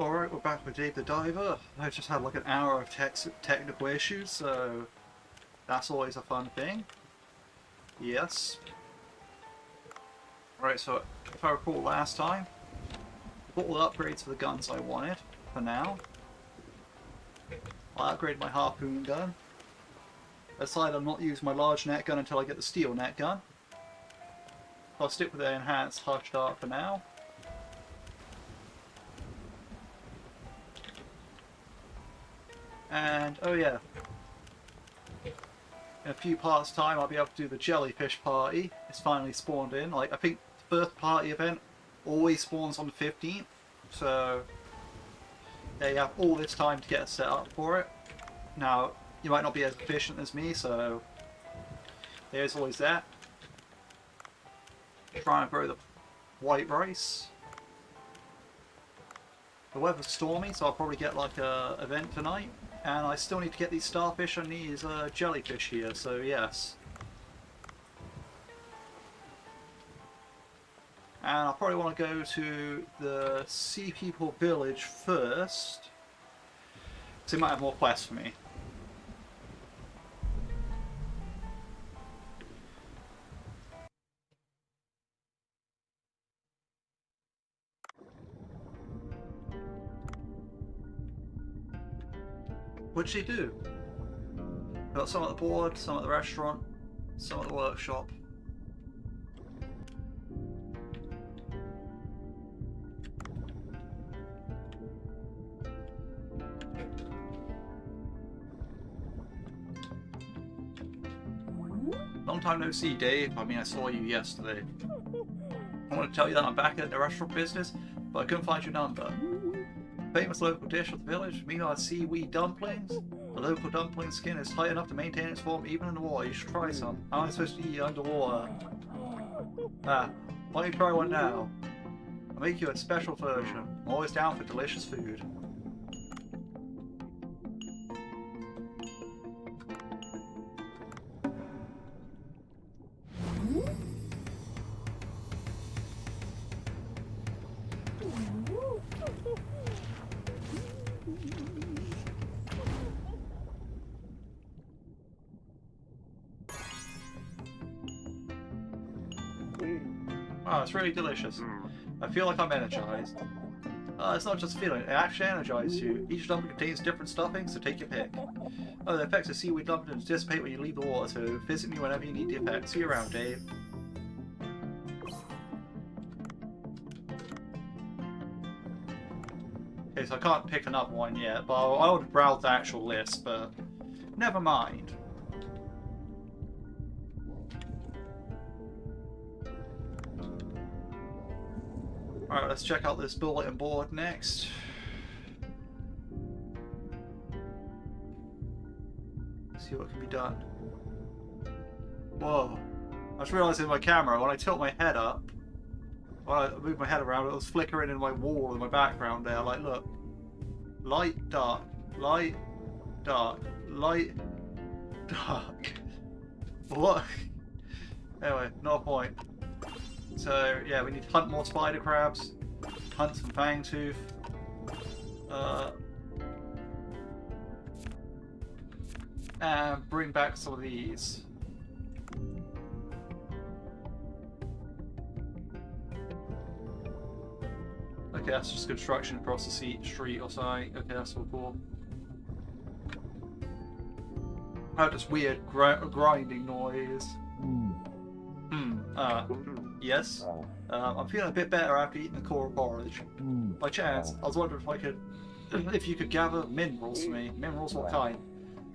Alright, we're back with Dave the Diver. I just had like an hour of technical issues, so that's always a fun thing. Yes. Right, so if I recall last time, I got all the upgrades for the guns I wanted, for now. I upgraded my harpoon gun. I decided I'm not using my large net gun until I get the steel net gun. So I'll stick with the enhanced hush dart for now. And, oh yeah, in a few parts time I'll be able to do the jellyfish party. It's finally spawned in. Like, I think the first party event always spawns on the 15th, so yeah, you have all this time to get set up for it. Now, you might not be as efficient as me, so there's always that. Trying to grow the white rice. The weather's stormy, so I'll probably get like a event tonight. And I still need to get these starfish and these jellyfish here, so yes. And I'll probably want to go to the Sea People village first, because they might have more quests for me. What'd she do? Got some at the board, some at the restaurant, some at the workshop. Long time no see, Dave. I mean, I saw you yesterday. I want to tell you that I'm back in the restaurant business, but I couldn't find your number. Famous local dish of the village, meanwhile seaweed dumplings. The local dumpling skin is tight enough to maintain its form even in the water. You should try some. How am I supposed to eat underwater? Ah, why don't you try one now? I'll make you a special version. I'm always down for delicious food. Oh, it's really delicious. I feel like I'm energized. It's not just a feeling, it actually energizes you. Each dumpling contains different stuffings, so take your pick. Oh, the effects of seaweed dumplings dissipate when you leave the water, so visit me whenever you need the effect. See you around, Dave. Okay, so I can't pick another one yet, but I would browse the actual list, but never mind. Alright, let's check out this bulletin board next. See what can be done. Whoa. I just realised in my camera, when I tilt my head up, when I move my head around, it was flickering in my wall in my background there. Like, look. Light, dark, light, dark, light, dark. What? Anyway, not a point. So yeah, we need to hunt more spider crabs, hunt some fangtooth, and bring back some of these. Okay, that's just construction across the street or something. Okay, that's all cool. I heard this weird grinding noise. Yes. I'm feeling a bit better after eating the coral porridge. By chance, I was wondering if I could, if you could gather minerals for me. Minerals, what kind?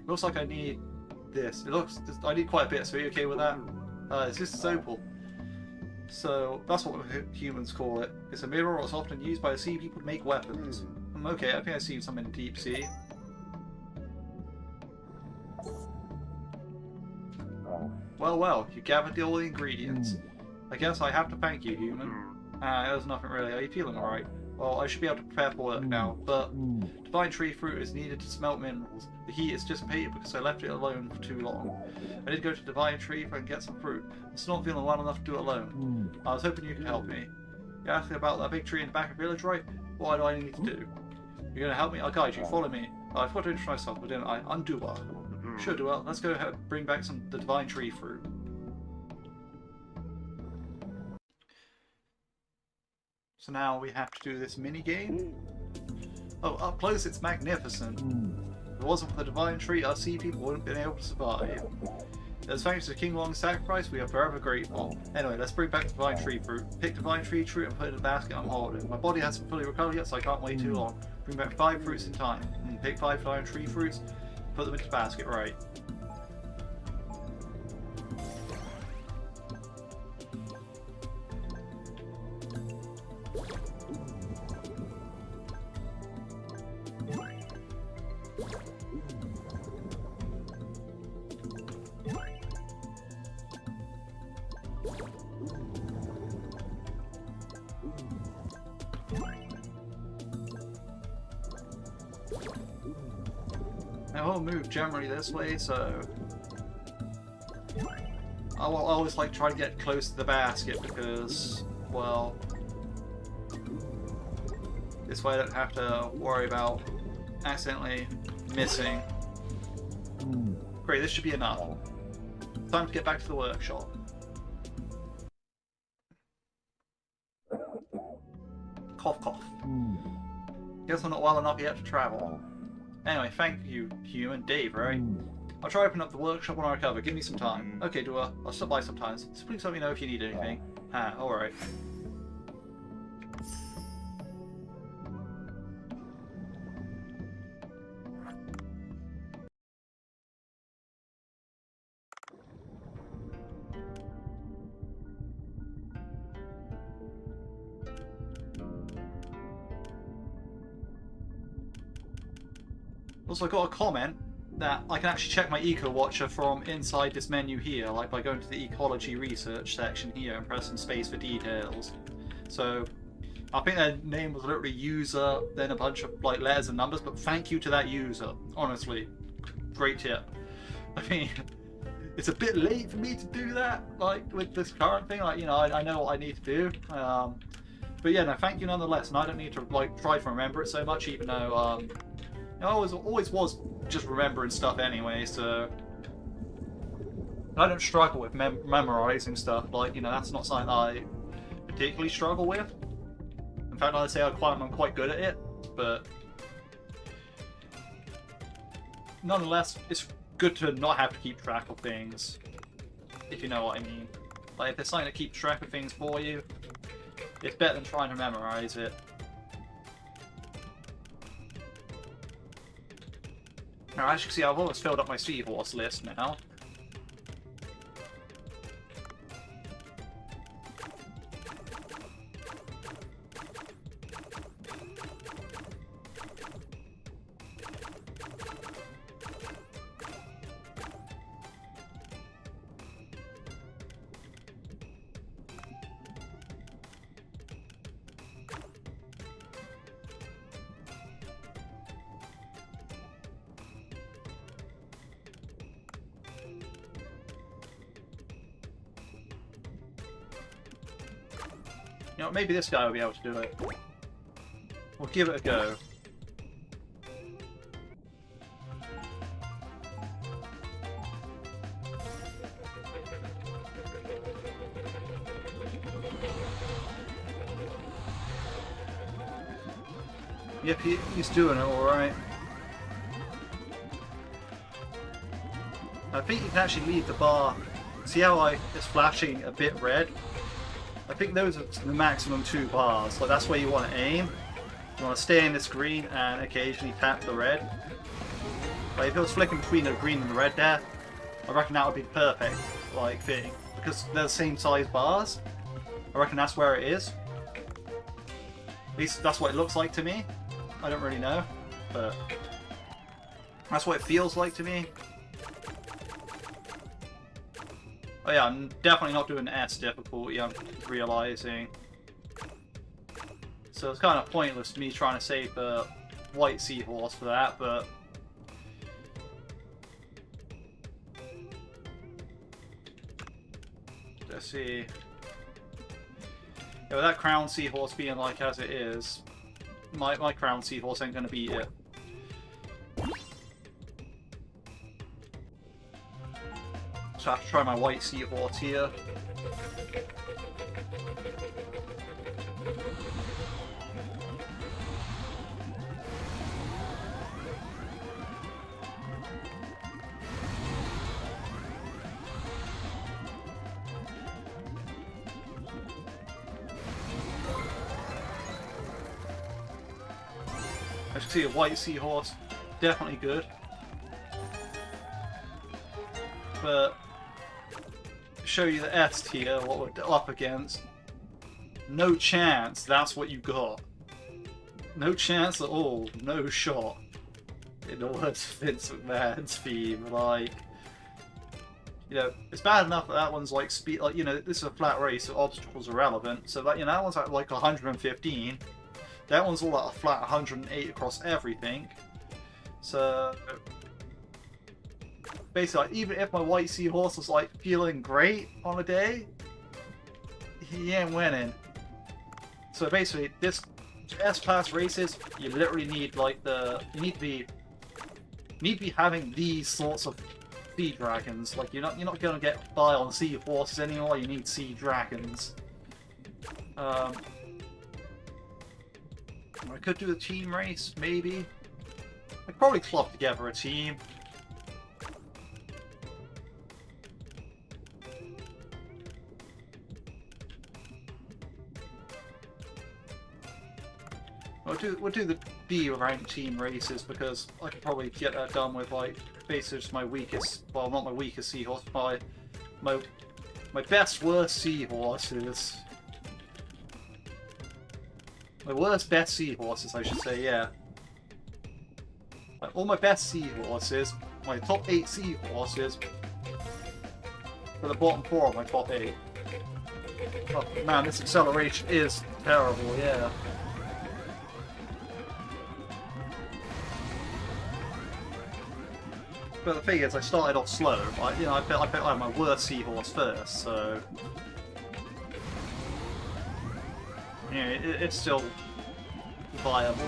Looks like I need this. I need quite a bit. So are you okay with that? It's just opal. So that's what humans call it. It's a mineral that's often used by the sea people to make weapons. Okay, I think I've seen some in the deep sea. Well, you gathered all the ingredients. I guess I have to thank you, human. There's nothing really. Are you feeling alright? Well, I should be able to prepare for work now, but divine tree fruit is needed to smelt minerals. The heat is dissipated because I left it alone for too long. I need to go to divine tree if I can get some fruit. I'm still not feeling well enough to do it alone. I was hoping you could help me. You're asking about that big tree in the back of the village, right? What do I need to do? You're gonna help me? I'll guide you. Follow me. I forgot to introduce myself, but didn't I? I'm Dua. Sure, Dua. Let's go bring back the divine tree fruit. So now we have to do this mini game. Oh, up close it's magnificent. If it wasn't for the divine tree, our sea people wouldn't have been able to survive. As thanks to King Long's sacrifice, we are forever grateful. Anyway, let's bring back the divine tree fruit. Pick divine tree fruit and put it in the basket I'm holding. My body hasn't fully recovered yet, so I can't wait too long. Bring back 5 fruits in time. Pick 5 divine tree fruits, put them into the basket, right. Now I'll move generally this way, so I will always like try to get close to the basket because, well, this way I don't have to worry about accidentally missing. Great, this should be enough. Time to get back to the workshop. Cough, cough. Guess I'm not well enough yet to travel. Anyway, thank you, human. Dave, right? I'll try to open up the workshop when I recover. Give me some time. Okay, Dua. I'll stop by sometimes. So please let me know if you need anything. Ah, alright. Also, I got a comment that I can actually check my Eco Watcher from inside this menu here, like by going to the Ecology Research section here and pressing space for details. So, I think their name was literally user, then a bunch of like letters and numbers, but thank you to that user. Honestly, great tip. I mean, it's a bit late for me to do that, like with this current thing. Like, you know, I know what I need to do. But yeah, no, thank you nonetheless, and I don't need to like try to remember it so much, even though I always was just remembering stuff anyway, so I don't struggle with memorizing stuff. Like, you know, that's not something I particularly struggle with. In fact, I'd say I'm quite good at it, but nonetheless, it's good to not have to keep track of things, if you know what I mean. Like, if there's something that keeps track of things for you, it's better than trying to memorize it. Now, as you can see, I've almost filled up my seahorse list now. You know, maybe this guy will be able to do it. We'll give it a go. Yep, he's doing it alright. I think you can actually leave the bar. See how it's flashing a bit red? I think those are the maximum 2 bars. Like, that's where you want to aim. You want to stay in this green and occasionally tap the red. Like, if it was flicking between the green and the red there, I reckon that would be the perfect like thing. Because they're the same size bars. I reckon that's where it is. At least that's what it looks like to me. I don't really know, but that's what it feels like to me. Oh yeah, I'm definitely not doing S difficulty, I'm realizing. So it's kind of pointless me trying to save the white seahorse for that, but let's see. Yeah, with that crown seahorse being like as it is, my crown seahorse ain't gonna beat it. So I have to try my white seahorse here. As you can see, a white seahorse, definitely good. But to show you the S tier, what we're up against, no chance that's what you got. No chance at all, no shot. In the words of Vince McMahon's theme, like, you know, it's bad enough that one's like speed, like, you know, this is a flat race, so obstacles are relevant. So that, you know, that one's at like 115. That one's all at a flat 108 across everything. So basically, like, even if my white seahorse was like feeling great on a day, he ain't winning. So basically, this S-class races, you literally need like you need to be having these sorts of sea dragons. Like you're not gonna get by on seahorses anymore. You need sea dragons. I could do a team race, maybe. I'd probably club together a team. We'll do the B rank team races because I could probably get that done with like basically just my weakest, well, not my weakest seahorse, my best worst seahorses. My worst best seahorses, I should say, yeah. Like, all my best seahorses, my top 8 seahorses, for the bottom 4 of my top 8. Oh man, this acceleration is terrible, yeah. But the thing is, I started off slow. I bet I had my worst seahorse first, so yeah, it's still viable.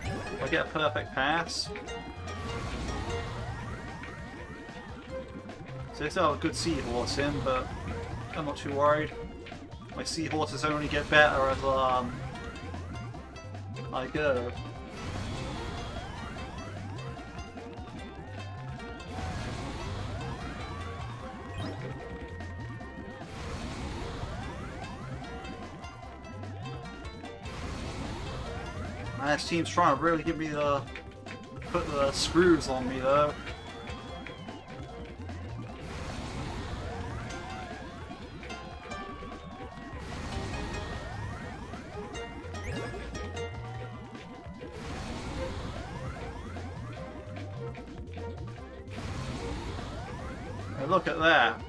If I get a perfect pass, so it's not a good seahorse in, but I'm not too worried. My seahorses only get better as I go. Man, this team's trying to really give me put the screws on me though. And look at that.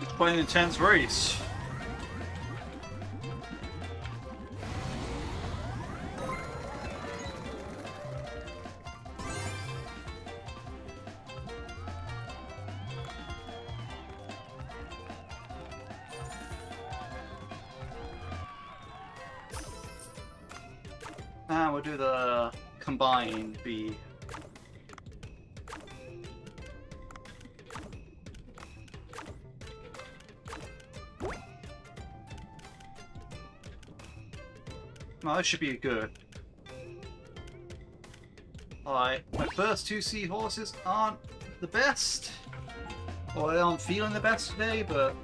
It's quite an intense race. And we'll do the combined B. No, this should be good. Alright, my first 2 seahorses aren't the best. Or they aren't feeling the best today, but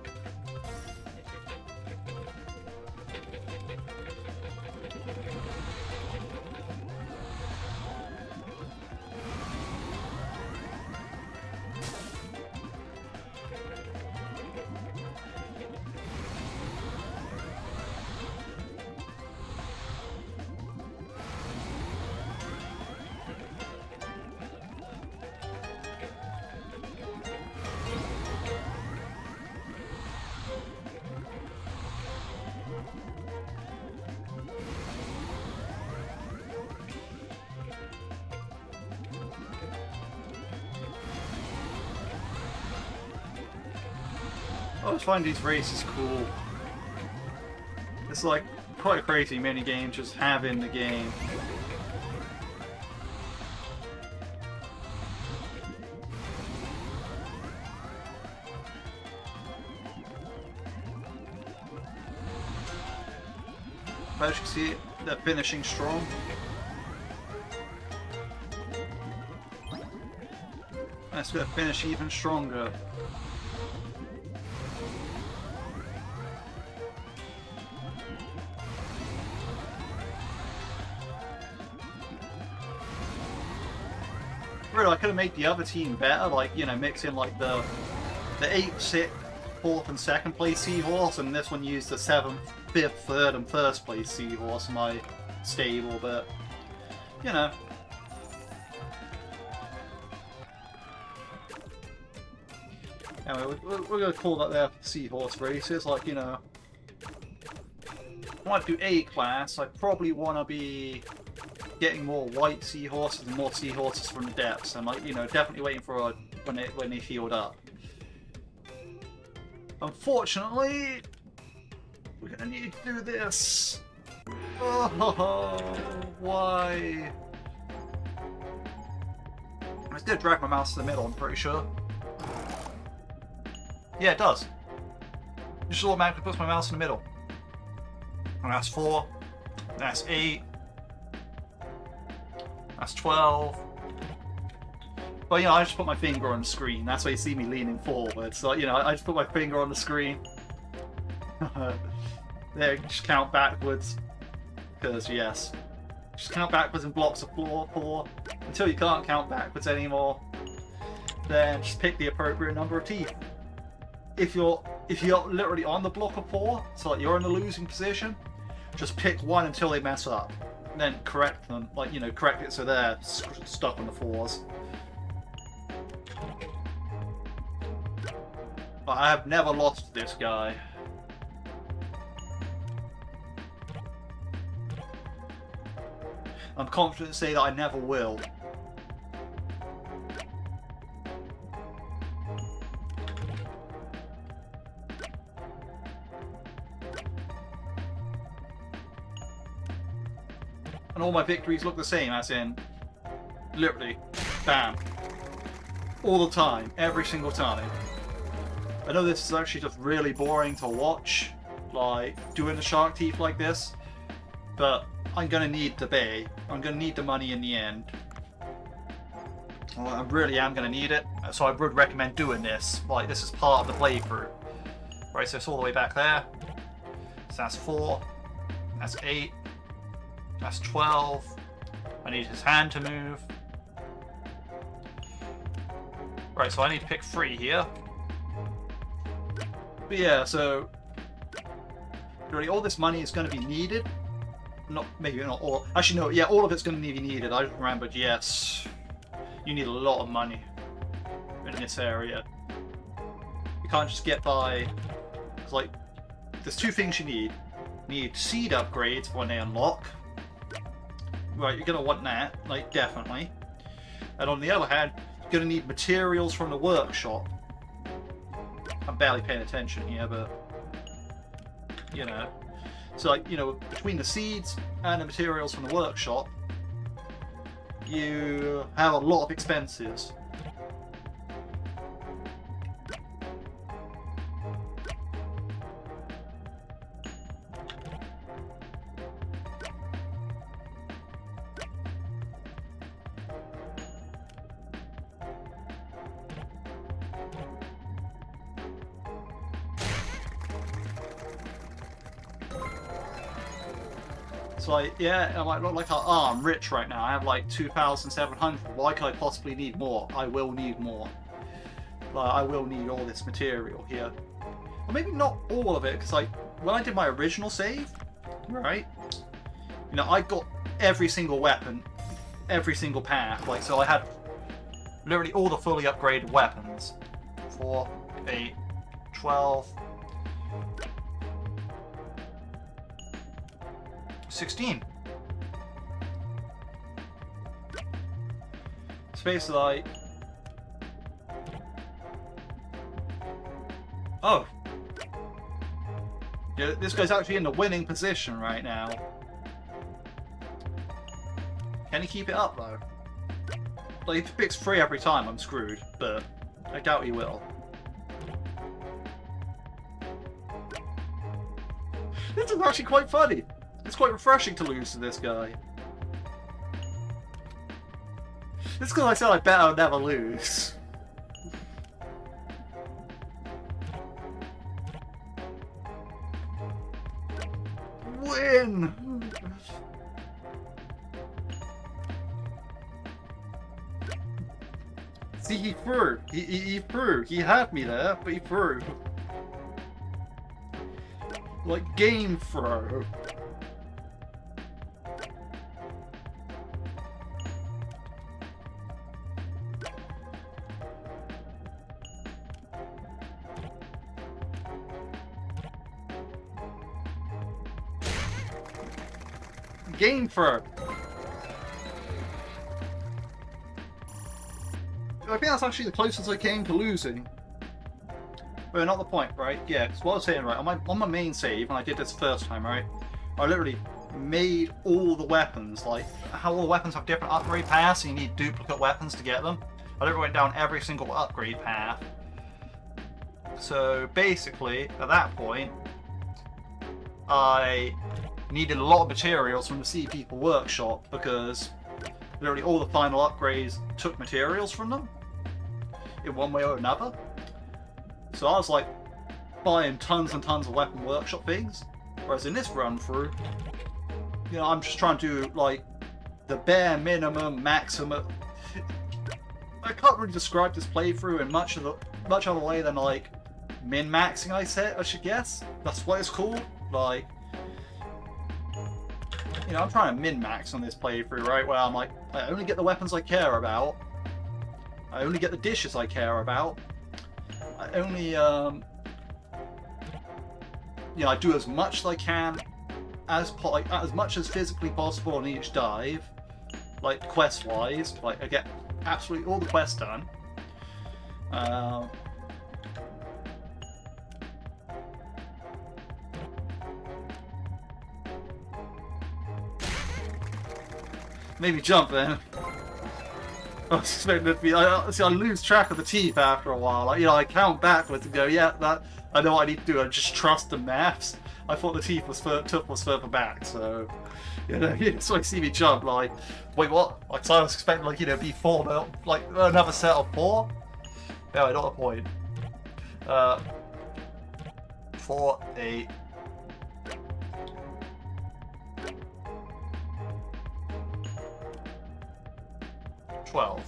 I just find these races cool. It's like quite a crazy mini game just having the game. But as you can see, they're finishing strong. That's going to finish even stronger. Really, I could have made the other team better, like, you know, mix in like the 8th, 6th, 4th and 2nd place seahorse, and this one used the 7th, 5th, 3rd and 1st place seahorse in my stable, but, you know. Anyway, we're going to call that their seahorse races, like, you know. I want to do A class, I probably want to be getting more white seahorses and more seahorses from the depths, and like, you know, definitely waiting for when they healed up. Unfortunately, we're gonna need to do this. Oh, why? I still drag my mouse to the middle, I'm pretty sure. Yeah, it does. It just automatically puts my mouse in the middle. And that's 4. That's 8. That's 12. But, you know, I just put my finger on the screen. That's why you see me leaning forward. So, you know, I just put my finger on the screen. There, just count backwards. Because, yes. Just count backwards in blocks of 4. Until you can't count backwards anymore. Then just pick the appropriate number of teeth. If you're literally on the block of 4, so like you're in the losing position, just pick one until they mess up. And then correct them, like, you know, correct it so they're stuck on the 4s. But I have never lost this guy. I'm confident to say that I never will. And all my victories look the same, as in, literally, bam. All the time, every single time. I know this is actually just really boring to watch, like, doing the shark teeth like this, but I'm gonna need the bay. I'm gonna need the money in the end. Well, I really am gonna need it, so I would recommend doing this. Like, this is part of the playthrough. Right, so it's all the way back there. So that's 4, that's 8. That's 12. I need his hand to move. Right, so I need to pick 3 here. But yeah, so really all this money is going to be needed. Maybe not all. Actually, no, yeah, all of it's going to be needed. I just remembered, yes. You need a lot of money in this area. You can't just get by. It's like, there's 2 things you need. You need seed upgrades when they unlock. Right, you're going to want that, like, definitely. And on the other hand, you're going to need materials from the workshop. I'm barely paying attention here, but, you know. So, like, you know, between the seeds and the materials from the workshop, you have a lot of expenses. It's like, yeah, I might look like, oh, I'm rich right now. I have like 2,700. Why could I possibly need more? I will need more. Like, I will need all this material here. Or maybe not all of it, because like, when I did my original save, right, you know, I got every single weapon, every single path. Like, so I had literally all the fully upgraded weapons. 4, 8, 12... 16. It's basically like... Oh, Yeah, this guy's actually in the winning position right now. Can he keep it up though? Like, if he picks 3 every time, I'm screwed, but I doubt he will. This is actually quite funny. It's quite refreshing to lose to this guy. This is because I said I bet I'll never lose. Win! See, he threw. He threw. He had me there, but he threw. Like game throw. Game throw. I think that's actually the closest I came to losing. But not the point, right? Yeah, because what I was saying, right, on my main save, when I did this first time, right, I literally made all the weapons, like, how all the weapons have different upgrade paths, and you need duplicate weapons to get them. I literally went down every single upgrade path. So, basically, at that point, I needed a lot of materials from the Sea People Workshop, because literally all the final upgrades took materials from them, in one way or another. So I was like buying tons and tons of weapon workshop things, whereas in this run through, you know, I'm just trying to do like the bare minimum, maximum. I can't really describe this playthrough in much other way than like min-maxing. I should guess that's what it's called. Like, you know, I'm trying to min-max on this playthrough, right? Where I'm like, I only get the weapons I care about. I only get the dishes I care about. I only, you know, I do as much as I can, as much as physically possible on each dive, like quest-wise. Like, I get absolutely all the quests done. Maybe jump then. I was expecting it to be. I lose track of the teeth after a while. Like, you know, I count backwards and go, yeah, that I know what I need to do. I just trust the maths. I thought the teeth was further back, so you know, so I see me jump. Like, wait, what? Like, so I was expecting, like, you know, be 4, like another set of 4. Yeah, I got the point. 4, 8. 12.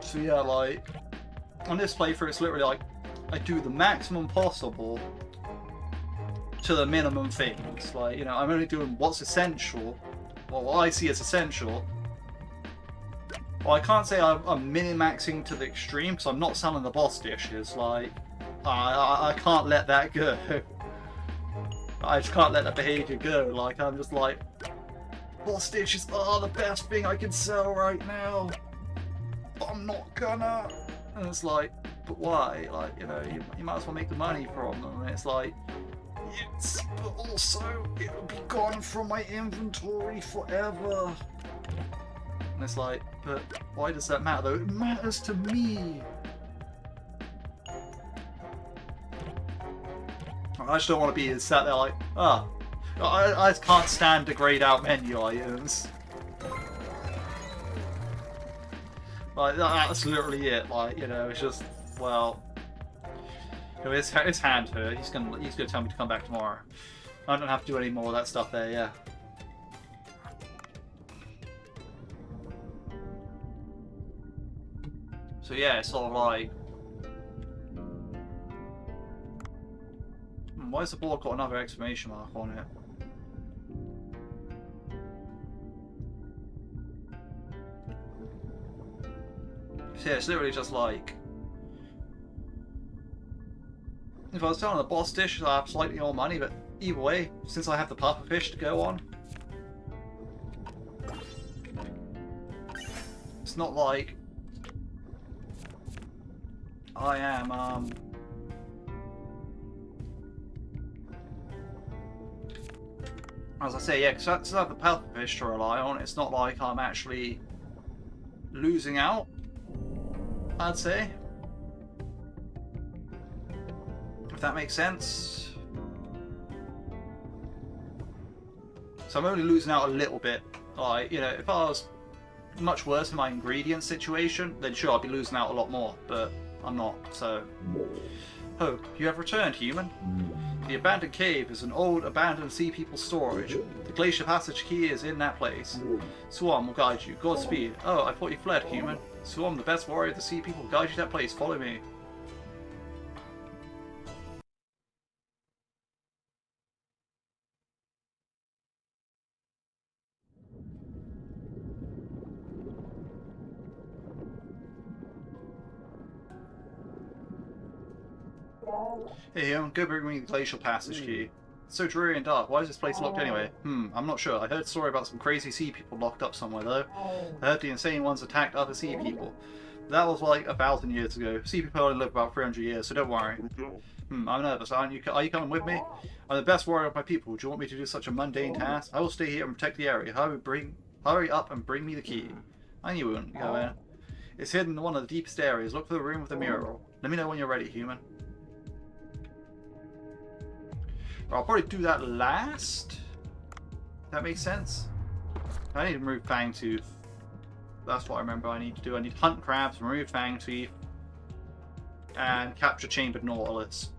So yeah, like, on this playthrough, it's literally like, I do the maximum possible to the minimum things. Like, you know, I'm only doing what's essential, well, what I see as essential. Well, I can't say I'm min-maxing to the extreme, because I'm not selling the boss dishes. Like, I can't let that go. I just can't let that behavior go. Like, I'm just like, boss dishes are the best thing I can sell right now. But I'm not gonna. And it's like, but why? Like, you know, you might as well make the money from them. And it's like, yes, but also it'll be gone from my inventory forever. And it's like, but why does that matter though? It matters to me. I just don't want to be sat there like, ah, I just can't stand to grade out menu items. Like, that's literally it. Like, you know, it's just, well, you know, his hand hurt. He's gonna tell me to come back tomorrow. I don't have to do any more of that stuff there. Yeah. So yeah, it's sort of like, why has the board got another exclamation mark on it? So yeah, it's literally just like, if I was selling the boss dish, I have slightly more money, but either way, since I have the pufferfish to go on, it's not like I am, as I say, yeah, because that's the pufferfish to rely on. It's not like I'm actually losing out, I'd say. If that makes sense. So I'm only losing out a little bit. Like, you know, if I was much worse in my ingredient situation, then sure, I'd be losing out a lot more, but I'm not, so... Oh, you have returned, human. The abandoned cave is an old, abandoned Sea People storage. The Glacial Passage Key is in that place. Swarm will guide you. Godspeed. Oh, I thought you fled, human. Swarm, the best warrior of the Sea People, will guide you to that place. Follow me. Hey, human, go bring me the Glacial Passage Key. It's so dreary and dark. Why is this place locked anyway? I'm not sure. I heard a story about some crazy sea people locked up somewhere, though. I heard the insane ones attacked other sea people. That was like 1,000 years ago. Sea people only live about 300 years, so don't worry. I'm nervous, aren't you? Are you coming with me? I'm the best warrior of my people. Do you want me to do such a mundane task? I will stay here and protect the area. Hurry up and bring me the key. I knew we wouldn't go in. It's hidden in one of the deepest areas. Look for the room with the mural. Let me know when you're ready, human. I'll probably do that last. That makes sense. I need to remove Fangtooth. That's what I remember I need to do. I need to hunt crabs, remove Fangtooth, and capture Chambered Nautilus.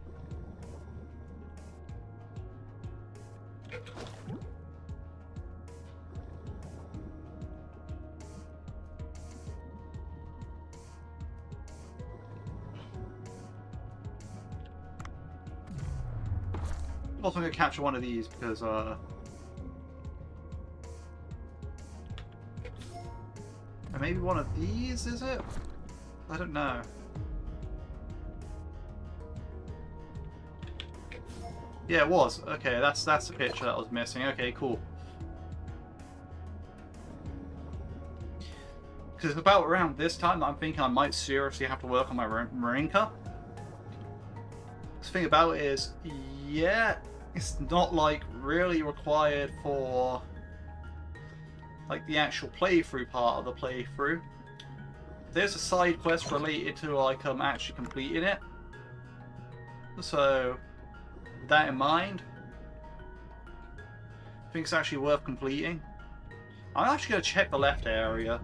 Also, I'm going to capture one of these because, and maybe one of these, is it? I don't know. Yeah, it was. Okay, that's the picture that was missing. Okay, cool. Because about around this time, I'm thinking I might seriously have to work on my Marinka. The thing about it is, yeah, it's not like really required for like the actual playthrough part of the playthrough. There's a side quest related to like actually completing it. So with that in mind, I think it's actually worth completing. I'm actually going to check the left area.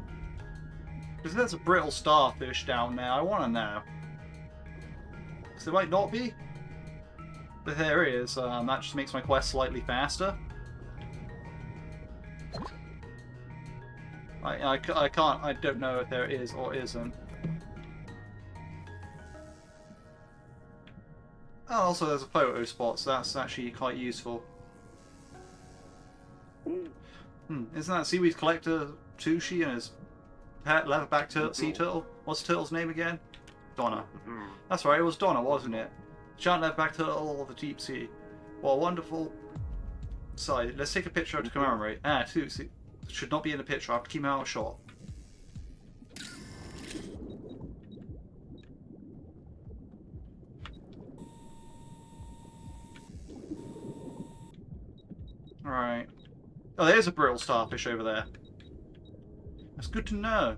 Because there's a brittle starfish down there, I want to know. Because there might not be. But there is. That just makes my quest slightly faster. I can't. I don't know if there is or isn't. Oh, also there's a photo spot, so that's actually quite useful. Isn't that seaweed collector Sushi and his pet leatherback sea turtle? What's the turtle's name again? Donna. That's right, it was Donna, wasn't it? Giant leatherback turtle of the deep sea. What a wonderful sight. Let's take a picture to commemorate. Sushi should not be in the picture. I have to keep him out of shot. Alright. Oh, there's a brittle starfish over there. That's good to know.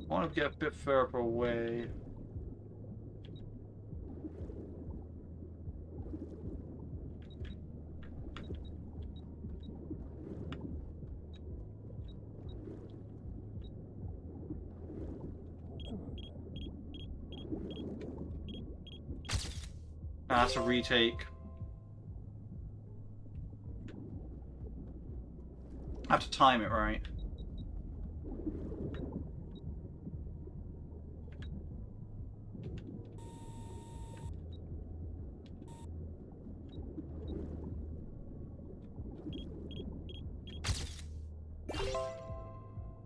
I want to get a bit further away. That's a retake. I have to time it right.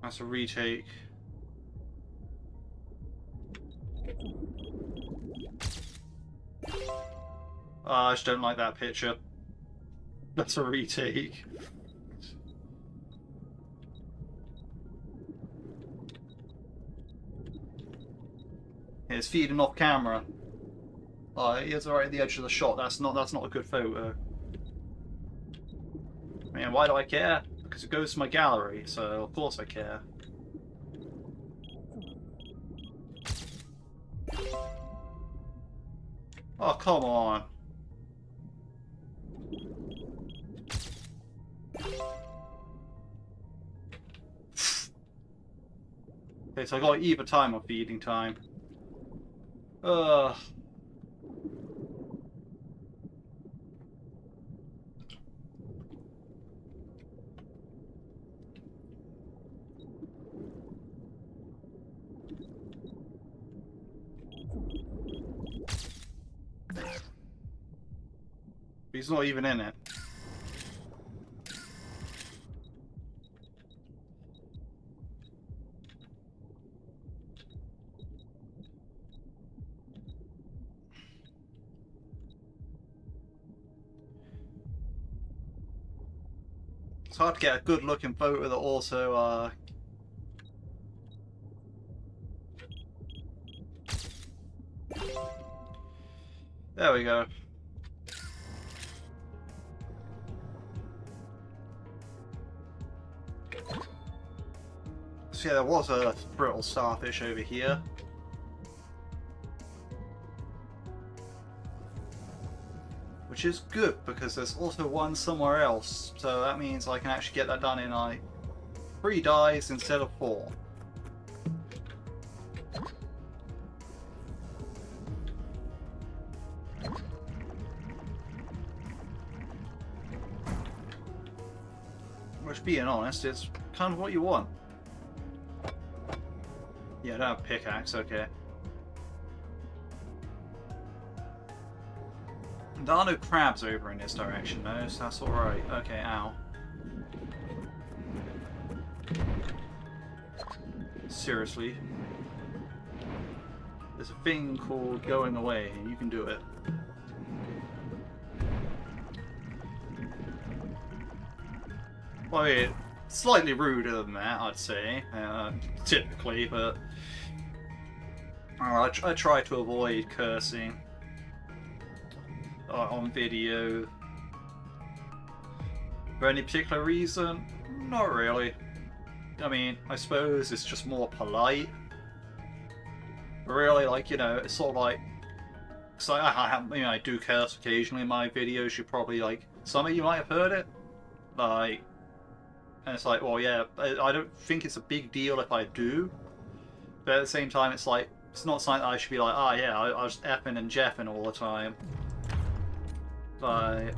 That's a retake. I just don't like that picture. That's a retake. It's feeding off camera. Oh, it's right at the edge of the shot. That's not a good photo. Man, why do I care? Because it goes to my gallery, so of course I care. Oh, come on. Okay, so I got even time on feeding time. Ugh. He's not even in it. It's hard to get a good looking photo that also there we go. So yeah, there was a brittle starfish over here. Which is good, because there's also one somewhere else. So that means I can actually get that done in like 3 dives instead of 4. Which, being honest, is kind of what you want. Yeah, I don't have a pickaxe, okay. There are no crabs over in this direction though, so that's alright. Okay, ow. Seriously. There's a thing called going away, and you can do it. Well, I mean, slightly ruder than that, I'd say, typically, but I try to avoid cursing on video. For any particular reason? Not really. I mean, I suppose it's just more polite. But really, like, you know, it's sort of like, cause I do curse occasionally in my videos. You probably, like, some of you might have heard it, like. And it's like, well, yeah, I don't think it's a big deal if I do. But at the same time, it's like, it's not something that I should be like, oh yeah, I was effing and jeffing all the time. Like...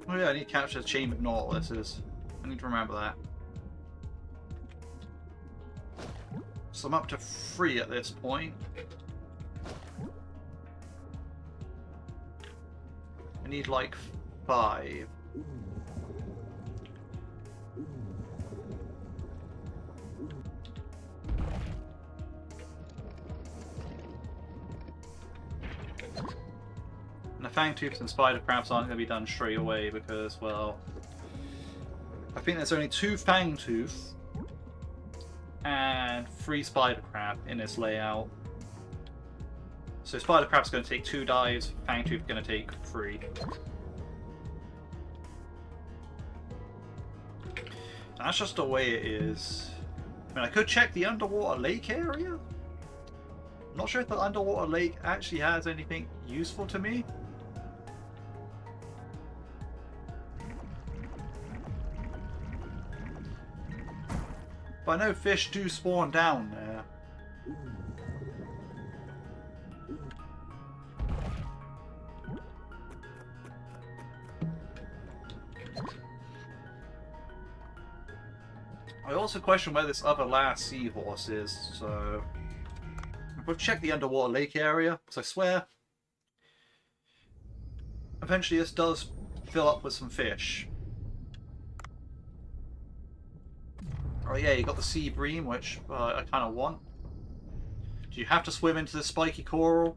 Oh yeah, I need to capture the chain of Nautiluses. I need to remember that. So I'm up to 3 at this point. I need like 5. And the fangtooths and spider crabs aren't going to be done straight away because, well, I think there's only 2 fangtooth and 3 spider crab in this layout. So spider crab's going to take 2 dives, fangtooth going to take 3. That's just the way it is. I mean, I could check the underwater lake area. I'm not sure if the underwater lake actually has anything useful to me. But I know fish do spawn down there. I also question where this other last seahorse is, so... We'll check the underwater lake area, because I swear eventually this does fill up with some fish. Oh yeah, you got the sea bream, which I kind of want. Do you have to swim into the spiky coral?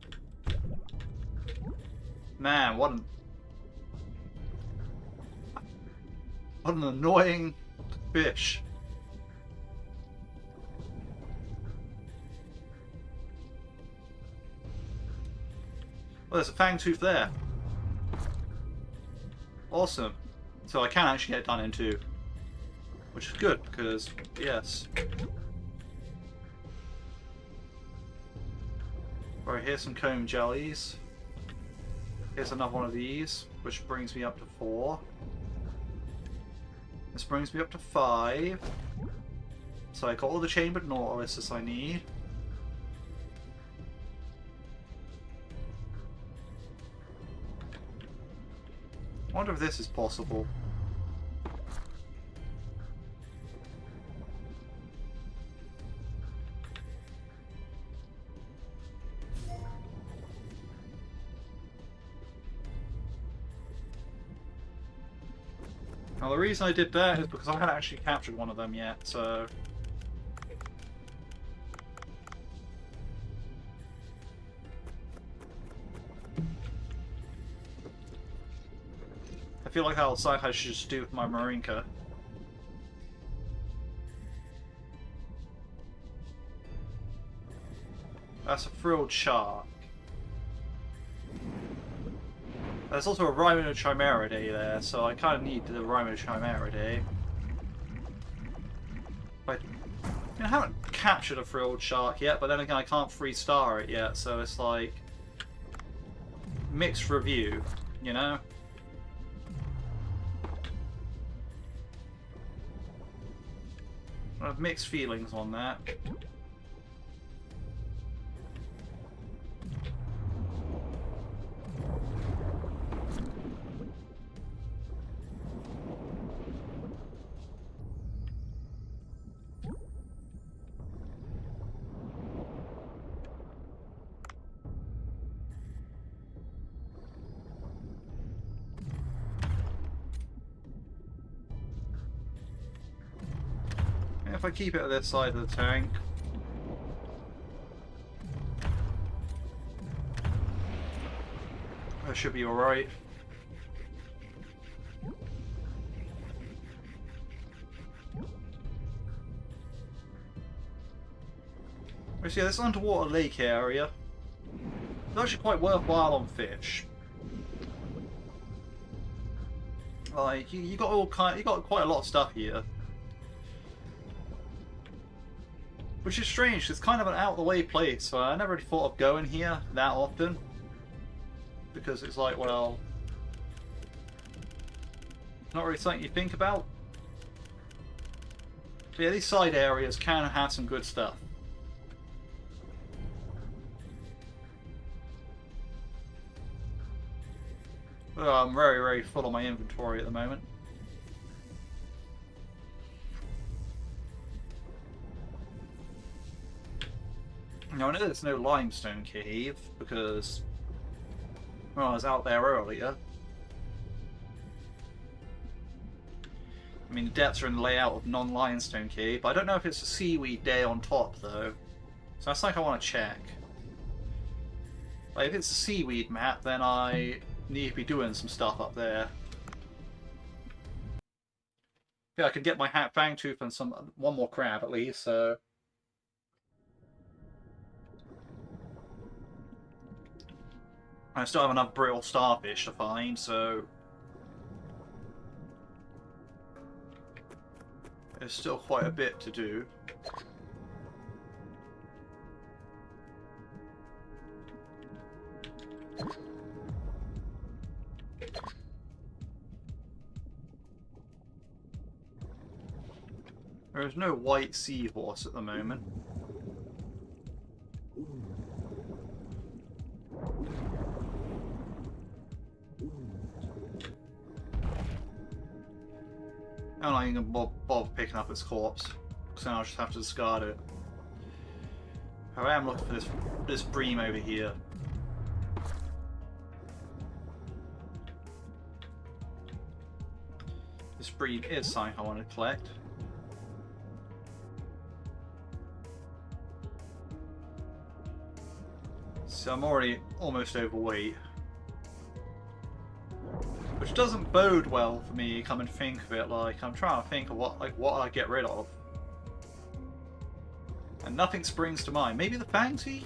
Man, what an annoying fish. Well, there's a fangtooth there. Awesome. So I can actually get done into, which is good, because, yes. Right, here's some comb jellies. Here's another one of these, which brings me up to 4. This brings me up to 5. So I got all the chambered nautiluses I need. I wonder if this is possible. Now the reason I did that is because I hadn't actually captured one of them yet, so... I feel like that's like I should just do with my Marinka. That's a frilled shark. There's also a Rhinochimeridae there, so I kind of need the Rhinochimeridae. I haven't captured a frilled shark yet, but then again I can't 3-star it yet, so it's like... mixed review, you know? I have mixed feelings on that. If I keep it at this side of the tank. That should be alright. See, this underwater lake area is actually quite worthwhile on fish. Like, you got quite a lot of stuff here. Which is strange, it's kind of an out-of-the-way place, so I never really thought of going here that often. Because it's like, well... not really something you think about. But yeah, these side areas can have some good stuff. Well, I'm very, very full on my inventory at the moment. Now I know there's no limestone cave because, well, I was out there earlier. I mean, the depths are in the layout of non-limestone cave, but I don't know if it's a seaweed day on top though. So that's like I want to check. Like, if it's a seaweed map, then I need to be doing some stuff up there. Yeah, I could get my hat fangtooth and one more crab at least, so... I still have enough brittle starfish to find, so... there's still quite a bit to do. There is no white seahorse at the moment. I'm not even going to bother picking up its corpse, because then I'll just have to discard it. I am looking for this bream over here. This bream is something I want to collect. So I'm already almost overweight. Which doesn't bode well for me, come and think of it. Like, I'm trying to think of what I get rid of. And nothing springs to mind. Maybe the fang teeth?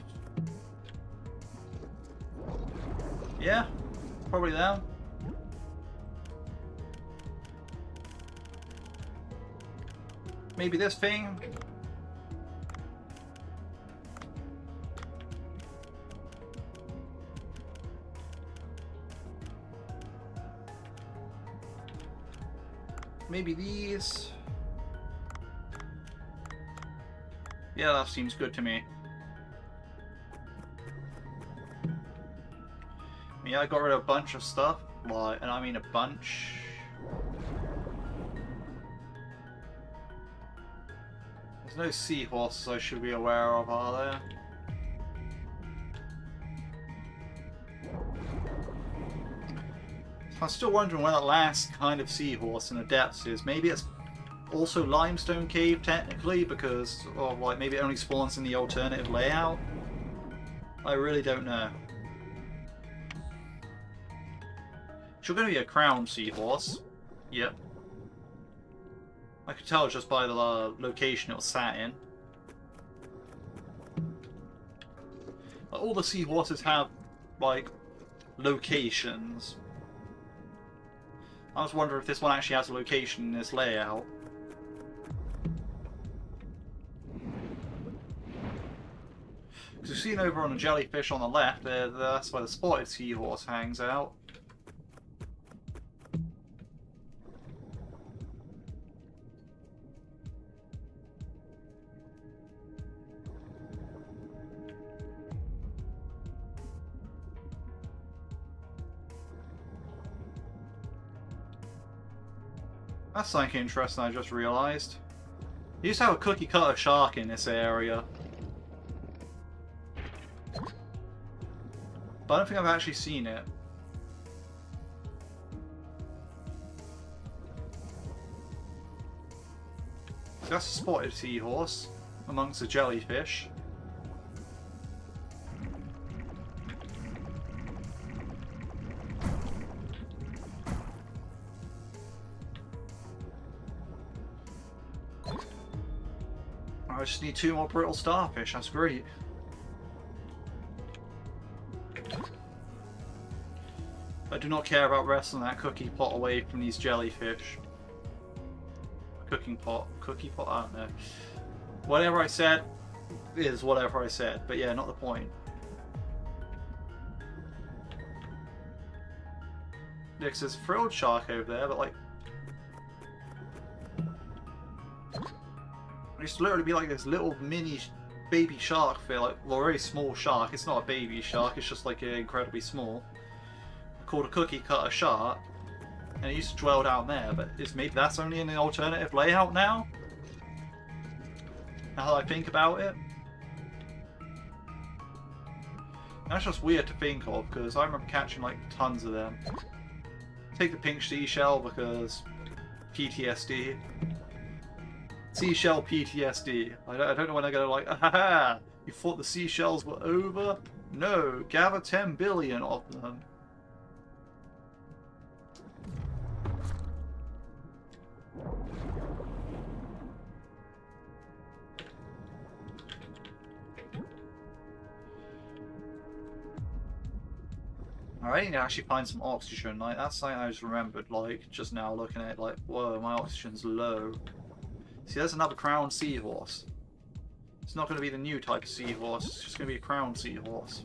Yeah, probably them. Maybe this thing. Maybe these. Yeah, that seems good to me. Yeah, I got rid of a bunch of stuff, like, and I mean a bunch. There's no seahorses I should be aware of, are there? I'm still wondering where that last kind of seahorse in the depths is. Maybe it's also limestone cave technically, because, or like maybe it only spawns in the alternative layout. I really don't know. It's going to be a crown seahorse. Yep. I could tell just by the location it was sat in. All the seahorses have, like, locations. I was wondering if this one actually has a location in this layout. Because you've seen over on the jellyfish on the left, that's where the spotted seahorse hangs out. That's something interesting I just realised. You used to have a cookie cutter shark in this area. But I don't think I've actually seen it. So that's a spotted seahorse amongst the jellyfish. I just need 2 more brittle starfish, that's great. I do not care about wrestling that cookie pot away from these jellyfish. Cooking pot, cookie pot, I don't know. Whatever I said is whatever I said, but yeah, not the point. Yeah, 'cause there's a frilled shark over there, but like... It used to literally be like this little mini baby shark feel, like, well, a very small shark. It's not a baby shark, it's just like incredibly small. Called a cookie cutter shark, and it used to dwell down there, but maybe that's only in an alternative layout now? Now that I think about it. That's just weird to think of, because I remember catching like tons of them. Take the pink seashell because PTSD. Seashell PTSD. I don't know when they're going to like, ahaha, you thought the seashells were over? No, gather 10 billion of them. I need to actually find some oxygen. Like, that's something I just remembered, like, just now looking at it, like, whoa, my oxygen's low. See, there's another crowned seahorse. It's not going to be the new type of seahorse, it's just going to be a crowned seahorse.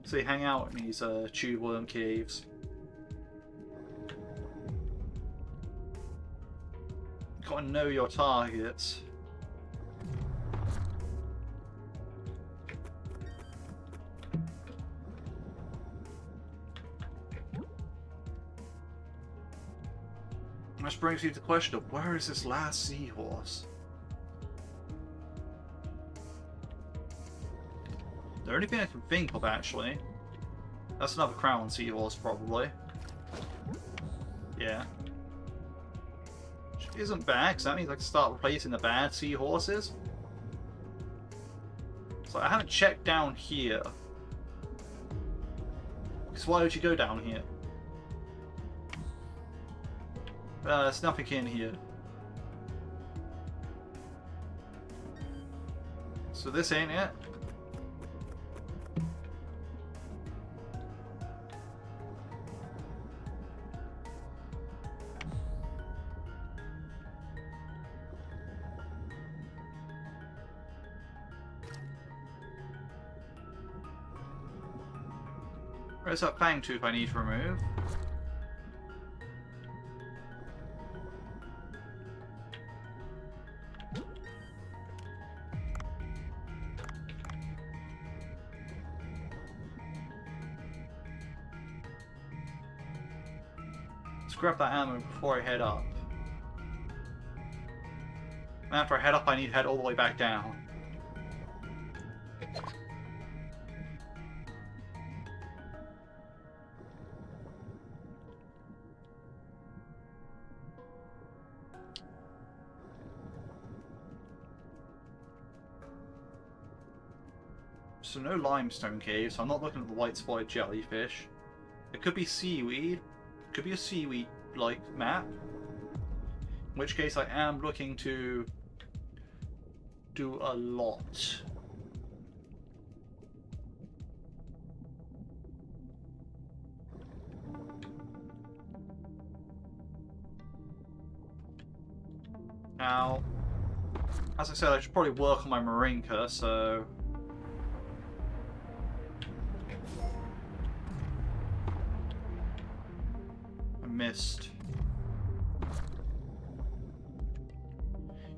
So they hang out in these tube worm caves. Gotta know your targets. Which brings me to the question of where is this last seahorse? The only thing I can think of, actually... That's another crown seahorse, probably. Yeah. Which isn't bad, because that means I can start replacing the bad seahorses. So I haven't checked down here. Because why would you go down here? There's nothing in here. So this ain't it. Where's that fang tooth I need to remove? Let's grab that ammo before I head up. And after I head up, I need to head all the way back down. So no limestone cave, so I'm not looking at the white spotted jellyfish. It could be seaweed. It could be a seaweed-like map. In which case I am looking to do a lot. Now, as I said, I should probably work on my Marinka, so... missed.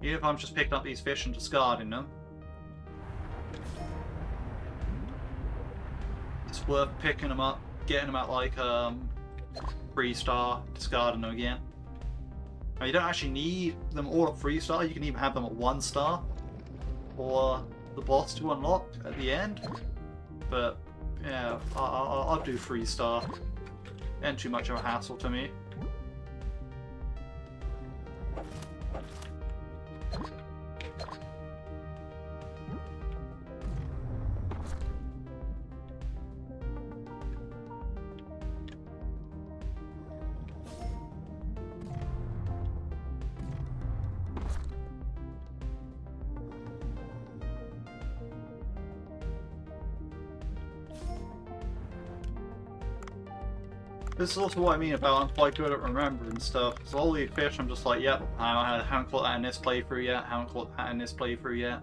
Even if I'm just picking up these fish and discarding them, it's worth picking them up, getting them at like 3-star, discarding them again. Now you don't actually need them all at 3-star, you can even have them at 1-star for the boss to unlock at the end. But yeah, I'll do 3-star. And too much of a hassle to me. This is also what I mean about I'm quite good at remembering stuff. So all these fish, I'm just like, yep, I haven't caught that in this playthrough yet, haven't caught that in this playthrough yet,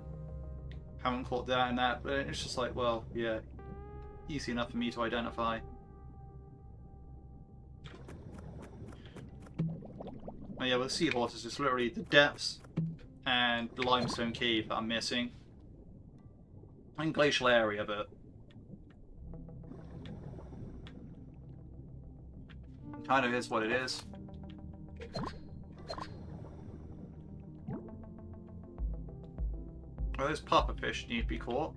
haven't caught that in that, but it's just like, well, yeah, easy enough for me to identify. Oh yeah, with the seahorses, it's literally the depths and the limestone cave that I'm missing. And glacial area, but... kind of is what it is. Well, those pufferfish need to be caught.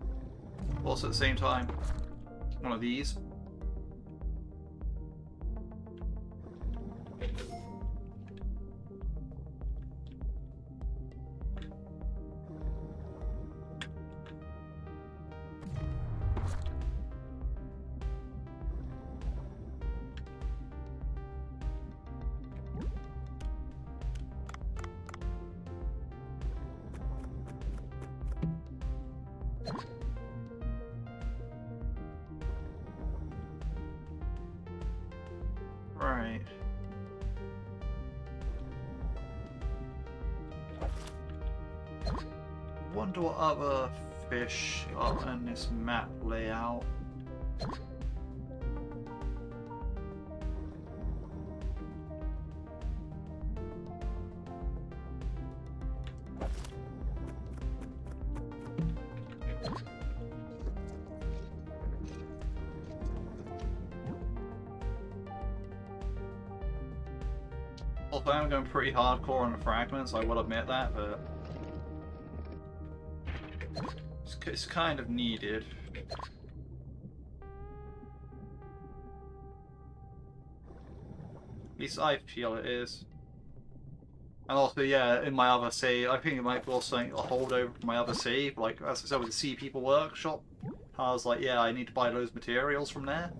Also at the same time, one of these. Right. Wonder what other fish are in this map layout. Although I'm going pretty hardcore on the fragments, I will admit that, but it's kind of needed. least I feel it is. And also, yeah, in my other save, I think it might be also a holdover from my other save. Like, as I said with the Sea People Workshop, I was like, yeah, I need to buy those materials from there.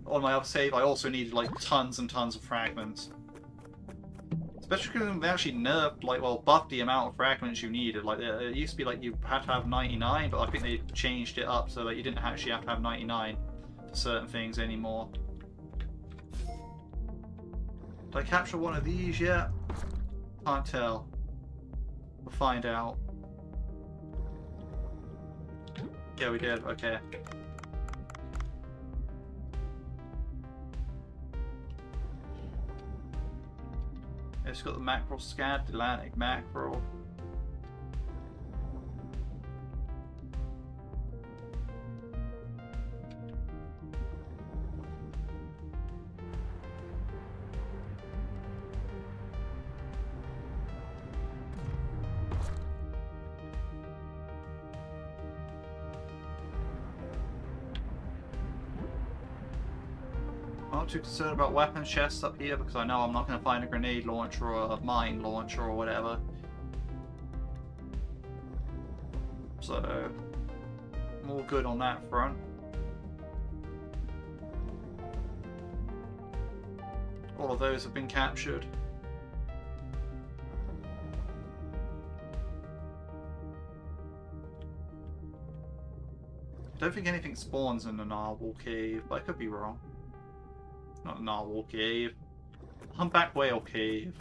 On my other save, I also needed, like, tons and tons of fragments. Especially because they actually nerfed, like, well, buffed the amount of fragments you needed. Like, it used to be, like, you had to have 99, but I think they changed it up so that you didn't actually have to have 99 for certain things anymore. Did I capture one of these yet? Can't tell. We'll find out. Yeah, we did. Okay. It's got the mackerel scat, Atlantic mackerel. I'm not too concerned about weapons chests up here because I know I'm not going to find a grenade launcher or a mine launcher or whatever. So, I'm all good on that front. All of those have been captured. I don't think anything spawns in the narwhal cave, but I could be wrong. Not a narwhal cave. Humpback whale cave.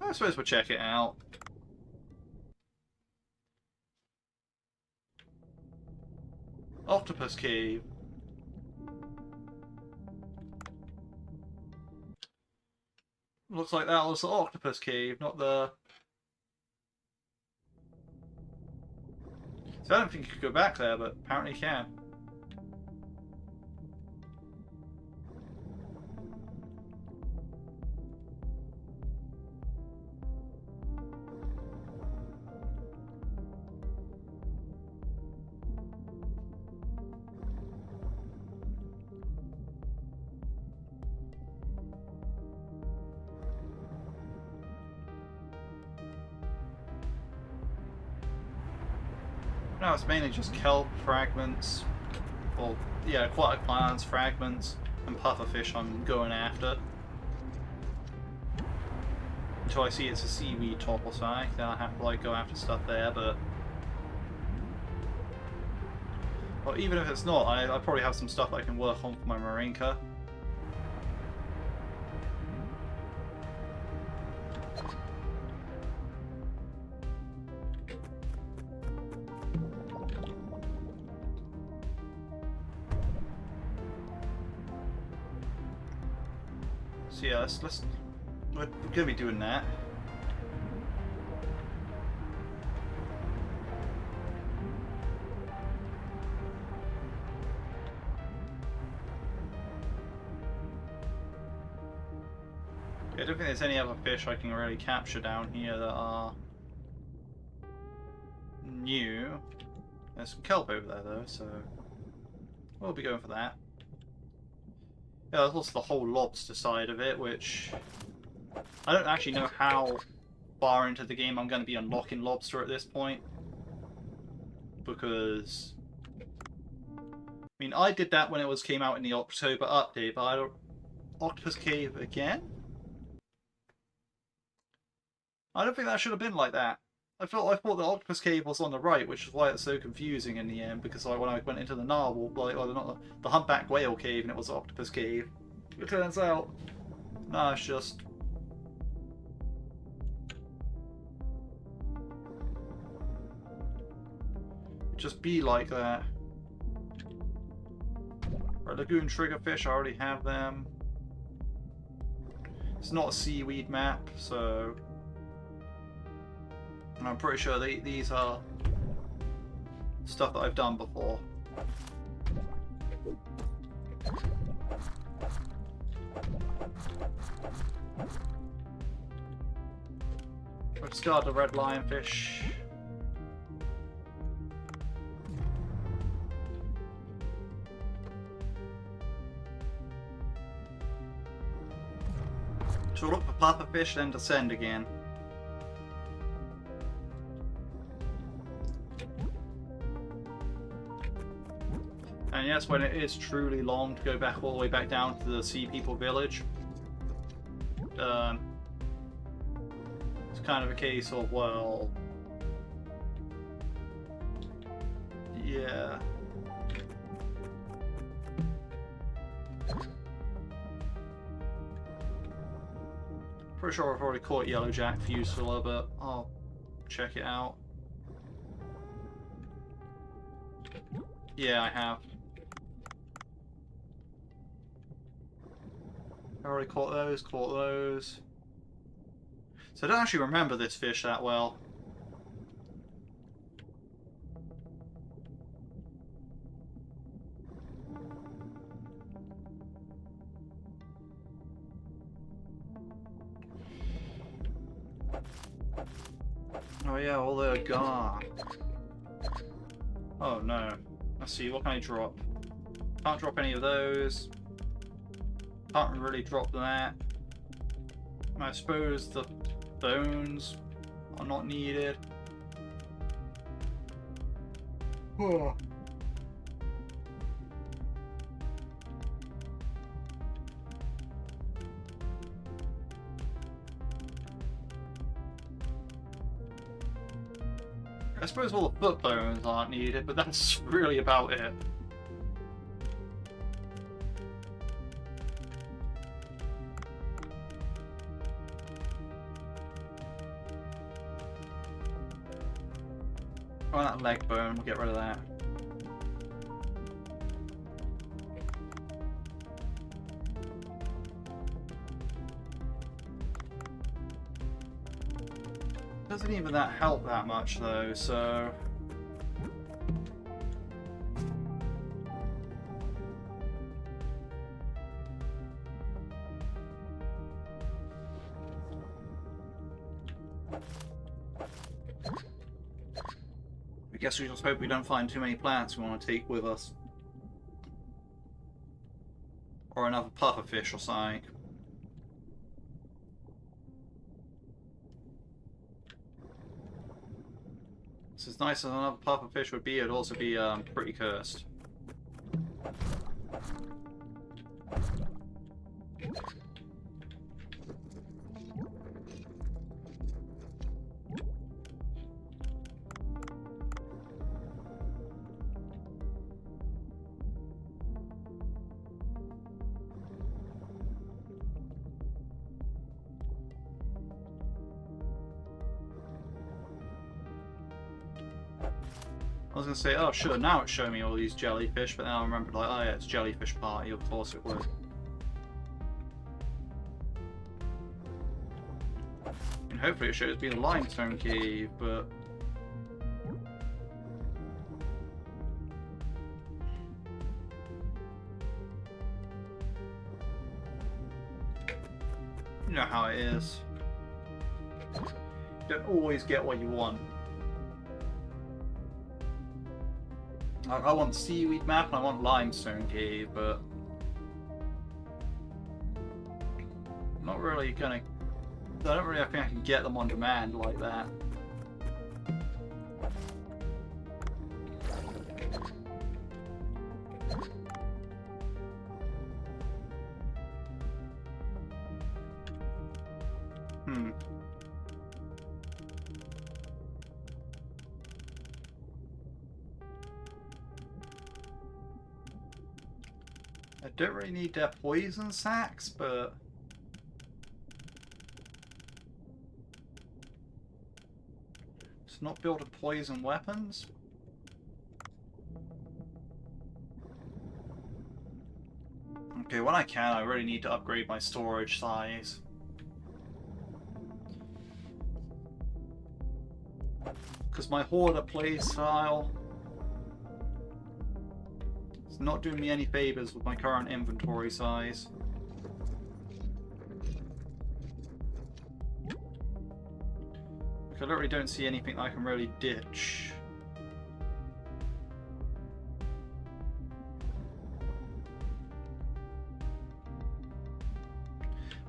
I suppose we'll check it out. Octopus cave. Looks like that was the octopus cave, not the... So I don't think you could go back there, but apparently you can. No, it's mainly just kelp fragments, or yeah, aquatic plants fragments, and pufferfish I'm going after. Until I see it's a seaweed top or something, then I have to like go after stuff there. But well, even if it's not, I probably have some stuff I can work on for my Marinka. So yeah, we're gonna be doing that. I don't think there's any other fish I can really capture down here that are new. There's some kelp over there though, so we'll be going for that. Yeah, there's also the whole lobster side of it, which I don't actually know how far into the game I'm going to be unlocking lobster at this point. Because, I mean, I did that when it came out in the October update, but I don't... Octopus Cave again? I don't think that should have been like that. I thought the Octopus Cave was on the right, which is why it's so confusing in the end, because like, when I went into the narwhal, like, or not the Humpback Whale Cave, and it was the Octopus Cave. It turns out, no, it's just... just be like that. Right, Lagoon Triggerfish, I already have them. It's not a seaweed map, so... I'm pretty sure these are stuff that I've done before. I've discarded the red lionfish. So we'll look for pufferfish, then descend again. And yes, when it is truly long to go back all the way back down to the Sea People village, it's kind of a case of, well, yeah. Pretty sure I've already caught Yellowjack Fusela, but I'll check it out. Yeah, I have. I already caught those, So I don't actually remember this fish that well. Oh yeah, all the gar. Oh no. Let's see, what can I drop? Can't drop any of those. Can't really drop that. I suppose the bones are not needed. Oh. I suppose all the foot bones aren't needed, but that's really about it. Oh, that leg bone, we'll get rid of that. Doesn't even that help that much though, so... I guess we just hope we don't find too many plants we want to take with us. Or another pufferfish or something. So as nice as another pufferfish would be, it'd also be pretty cursed. I was gonna say, oh sure, now it's showing me all these jellyfish, but now I remembered, like, oh yeah, it's jellyfish party, of course it would. And hopefully it shows me the limestone cave, but... you know how it is. You don't always get what you want. Like, I want seaweed map and I want limestone cave, but I'm not really gonna. I don't really think I can get them on demand like that. I don't really need their poison sacks, but... it's not built of poison weapons. Okay, when I can, I really need to upgrade my storage size. Because my hoarder playstyle... not doing me any favors with my current inventory size. I literally don't see anything I can really ditch.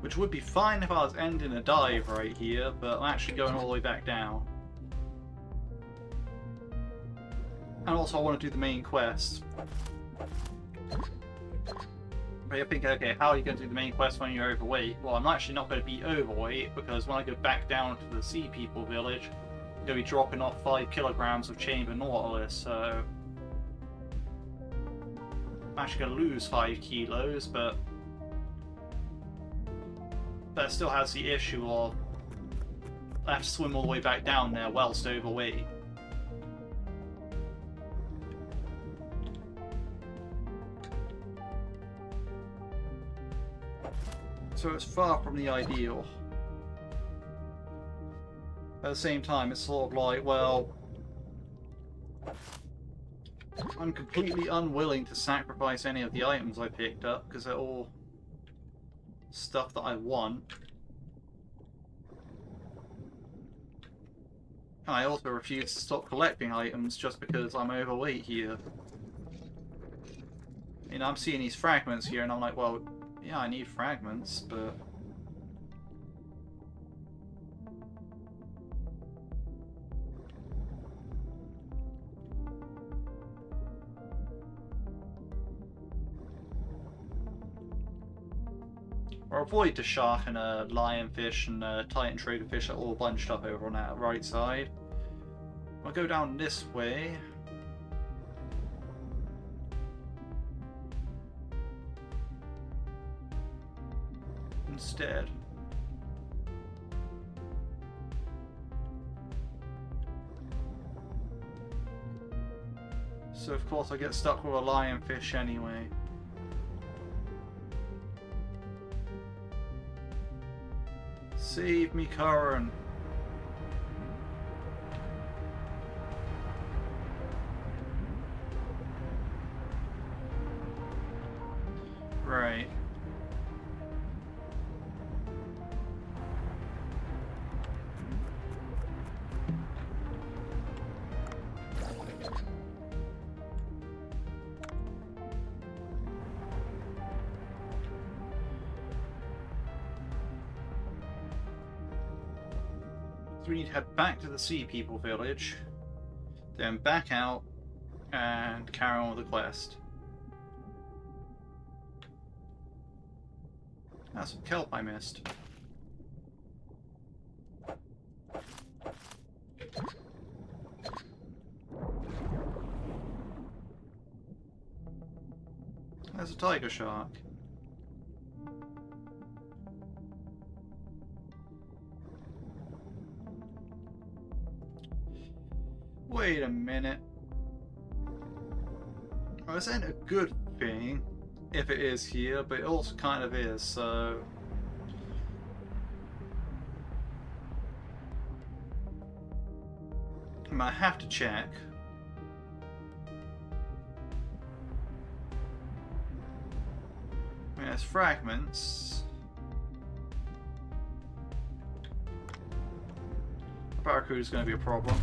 Which would be fine if I was ending a dive right here, but I'm actually going all the way back down. And also I want to do the main quest. But you're thinking, okay, how are you going to do the main quest when you're overweight? Well, I'm actually not going to be overweight, because when I go back down to the Sea People village, I'm going to be dropping off 5 kilograms of chamber nautilus, so... I'm actually going to lose 5 kilos, but... That still has the issue of I have to swim all the way back down there whilst overweight. So it's far from the ideal. At the same time, it's sort of like, well, I'm completely unwilling to sacrifice any of the items I picked up because they're all stuff that I want. And I also refuse to stop collecting items just because I'm overweight here. You know, I'm seeing these fragments here and I'm like, well, yeah, I need fragments, but... I'll avoid the shark and a lionfish and a titan triggerfish are all bunched up over on that right side. I'll go down this way. Instead. So of course I get stuck with a lionfish anyway. Save me, Curran. Right. So we need to head back to the Sea People village, then back out and carry on with the quest. That's some kelp I missed. There's a tiger shark. Wait a minute. Well, this ain't a good thing if it is here, but it also kind of is, so... I might have to check. There's fragments. Barracuda's going to be a problem.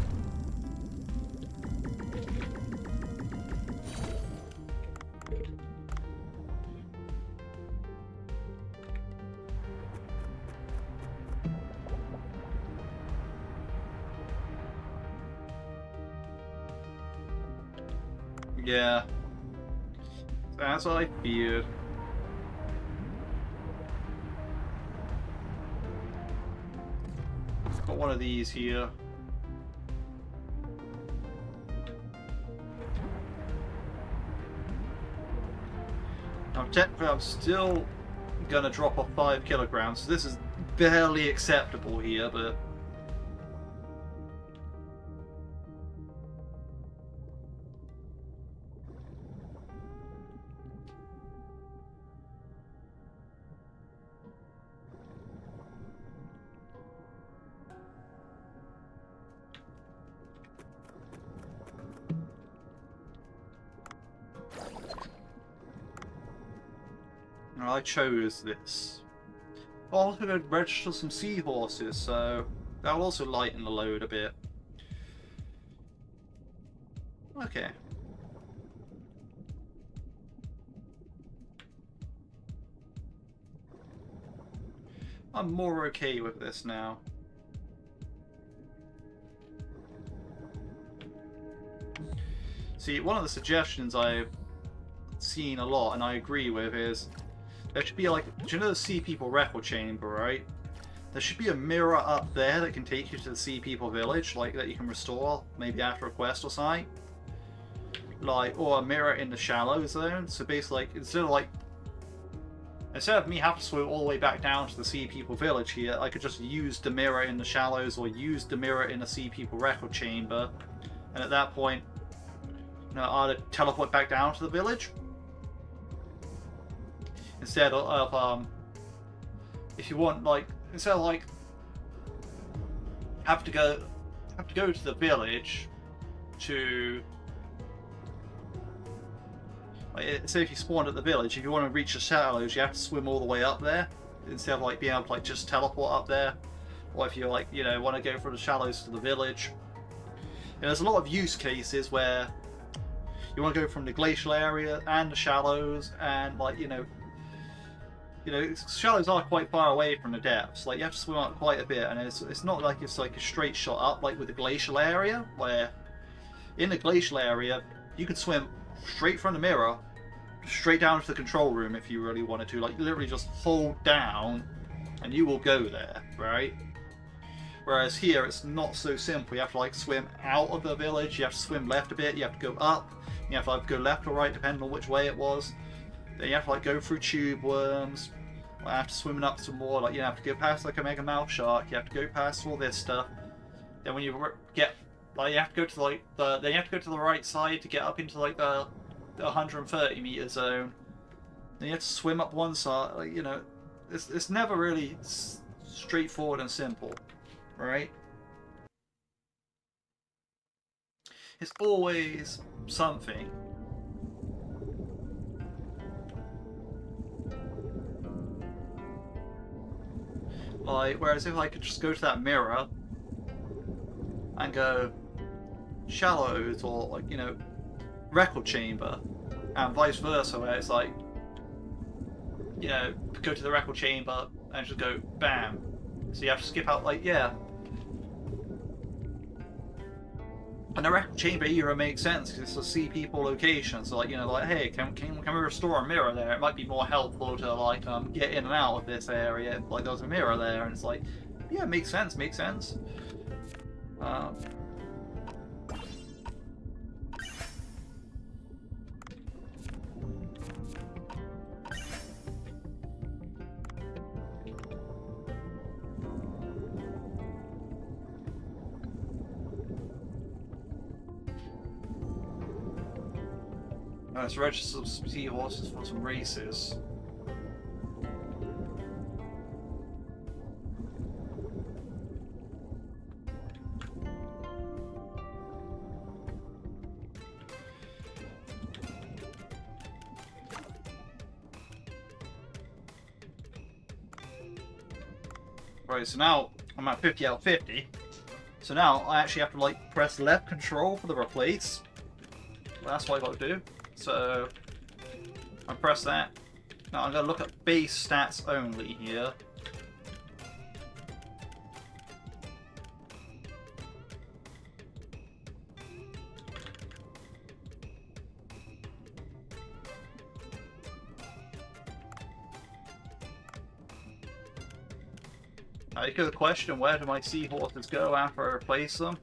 Yeah, that's what I feared. Got one of these here. Now technically I'm still gonna drop off 5 kilograms, so this is barely acceptable here, but... I chose this. I'm also going to register some seahorses, so that'll also lighten the load a bit. Okay. I'm more okay with this now. See, one of the suggestions I've seen a lot and I agree with is there should be like, do you know the Sea People record chamber, right? There should be a mirror up there that can take you to the Sea People village, like that you can restore maybe after a quest or something. Like, or a mirror in the shallow zone. So basically, like, instead of me having to swim all the way back down to the Sea People village here, I could just use the mirror in the shallows or use the mirror in the Sea People record chamber, and at that point, you know, I'd teleport back down to the village instead of if you want, like, instead of like have to go to the village to. So if you spawned at the village, if you want to reach the shallows, you have to swim all the way up there instead of like being able to like just teleport up there. Or if you like, you know, want to go from the shallows to the village. And there's a lot of use cases where you want to go from the glacial area and the shallows, and like you know, shallows are quite far away from the depths. Like you have to swim up quite a bit, and it's not like it's like a straight shot up like with the glacial area, where in the glacial area you could swim straight from the mirror straight down to the control room if you really wanted to. Like literally just hold down and you will go there, right? Whereas here it's not so simple. You have to like swim out of the village, you have to swim left a bit, you have to go up, you have to like go left or right depending on which way it was. Then you have to like go through tube worms, after swimming up some more, like you have to go past like a mega mouth shark, you have to go past all this stuff. Then when you get like you have to go to like then you have to go to the right side to get up into like the 130 meter zone. Then you have to swim up one side. Like, you know, it's never really straightforward and simple, right? It's always something. Like, whereas if I could just go to that mirror and go shallows or like, you know, record chamber, and vice versa, where it's like, you know, go to the record chamber and just go bam. So you have to skip out, like, yeah. And the record chamber era makes sense because it's a Sea People location. So like, you know, like, hey, can we restore a mirror there? It might be more helpful to like get in and out of this area if like there's a mirror there. And it's like, yeah, makes sense. Let's register some seahorses for some races. Right, so now I'm at 50 out of 50. So now I actually have to like press left control for the replace. That's what I got to do. So I press that. Now I'm going to look at base stats only here. I could question, where do my seahorses go after I replace them?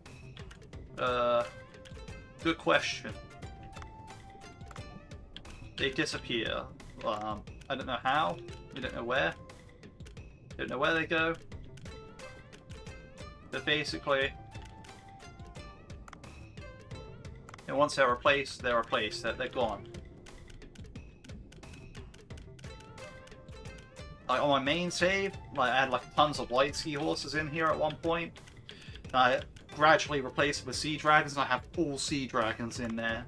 Good question. They disappear. I don't know how. We don't know where. Don't know where they go. But basically, and once they're replaced. They're gone. Like on my main save, like I had like tons of white seahorses in here at one point. And I gradually replaced them with sea dragons, and I have all sea dragons in there.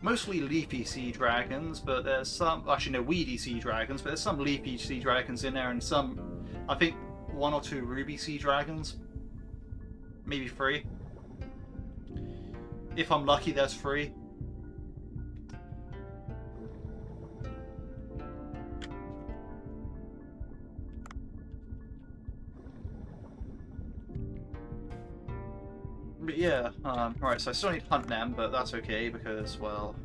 Mostly leafy sea dragons, but there's some, actually no, weedy sea dragons, but there's some leafy sea dragons in there, and some, I think 1 or 2 ruby sea dragons. Maybe 3. If I'm lucky, there's 3. But yeah, right, so I still need to hunt them, but that's okay because, well,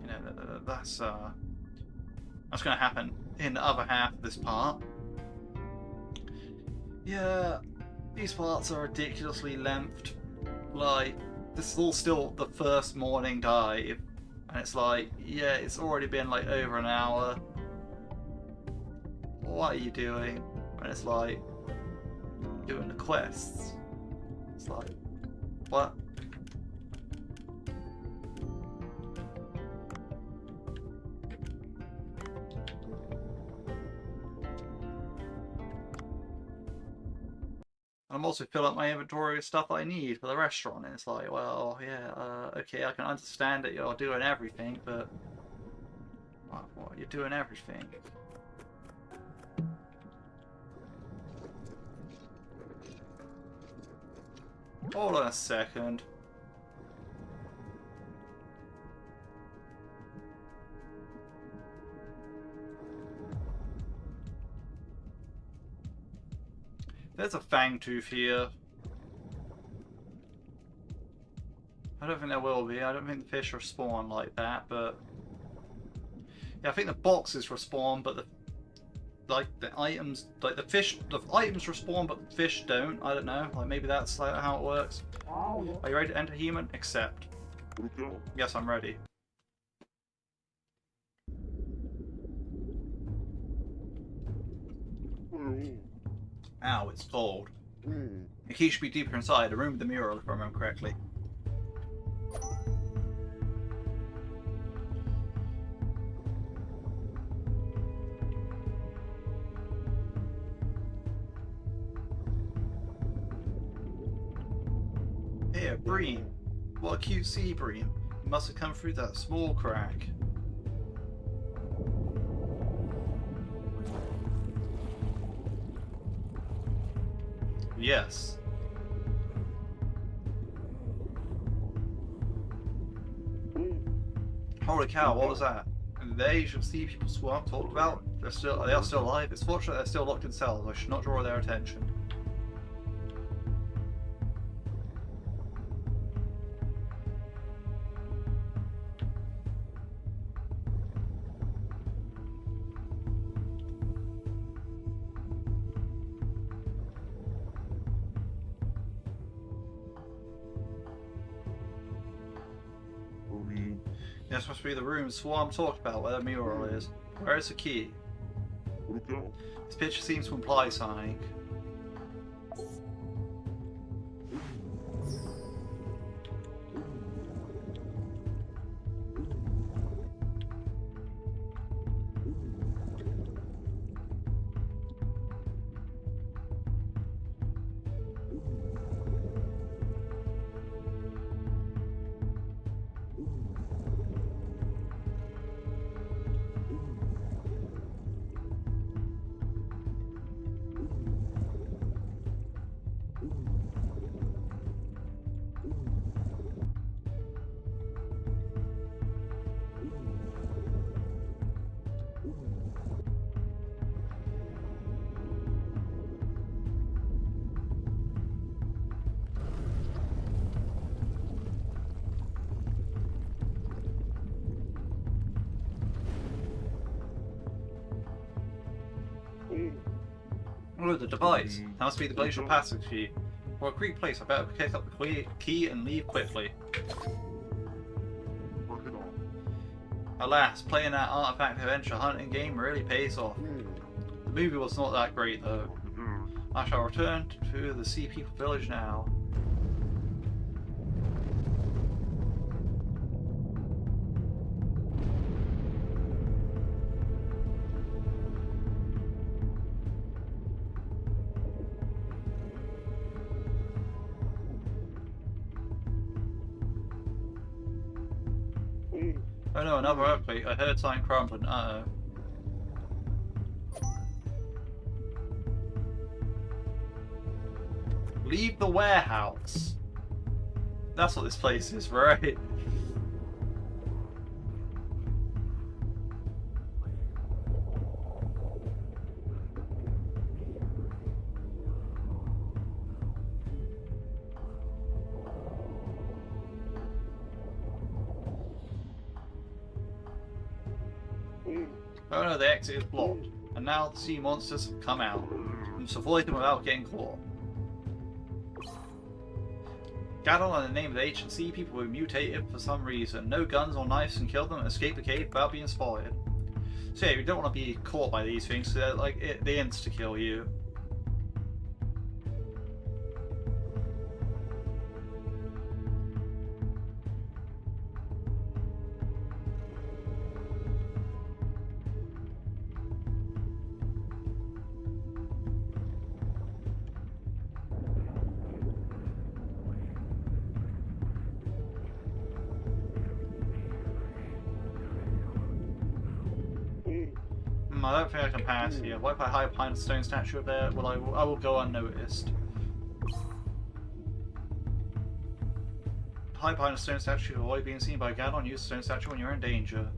you know, that's going to happen in the other half of this part. Yeah, these parts are ridiculously lengthed. Like, this is all still the first morning dive, and it's like, yeah, it's already been like over an hour. What are you doing? And it's like, doing the quests. It's like, what? I'm also filling up my inventory with stuff I need for the restaurant, and it's like, well, yeah, okay, I can understand that you're doing everything, but what you're doing everything. Hold on a second. There's a fangtooth here. I don't think there will be. I don't think the fish respawn like that, but yeah, I think the boxes respawn, but the items, like the items respawn, but the fish don't. I don't know. Like maybe that's like how it works. Are you ready to enter human? Accept. Yes, I'm ready. Ow, it's cold. The key should be deeper inside. The room with the mural, if I remember correctly. Here, bream. What a cute sea bream. It must have come through that small crack. Yes. Holy cow, what was that? And the Asian sea people Swarm talked about, they are still alive. It's fortunate they're still locked in cells. I should not draw their attention. This must be the room Swarm talked about where the mural is. Where is the key? This picture seems to imply something. Oh, the device. That must be the Glacial Passage Key. For a creek place, I better pick up the key and leave quickly. Alas, playing that artifact adventure hunting game really pays off. The movie was not that great though. I shall return to the Sea People village now. Oh no, another earthquake. I heard something crumbling. Uh-oh. Leave the warehouse. That's what this place is, right? Oh no, the exit is blocked, and now the sea monsters have come out. You must avoid them without getting caught. Gaddle and the name of the H&C people were mutated for some reason. No guns or knives can kill them and escape the cave without being spotted. So yeah, you don't want to be caught by these things, so they insta-kill you. I don't think I can pass here. What if I hide behind a stone statue up there? Well, I will go unnoticed. Hide behind a stone statue to avoid being seen by Gaddon. Use the stone statue when you're in danger.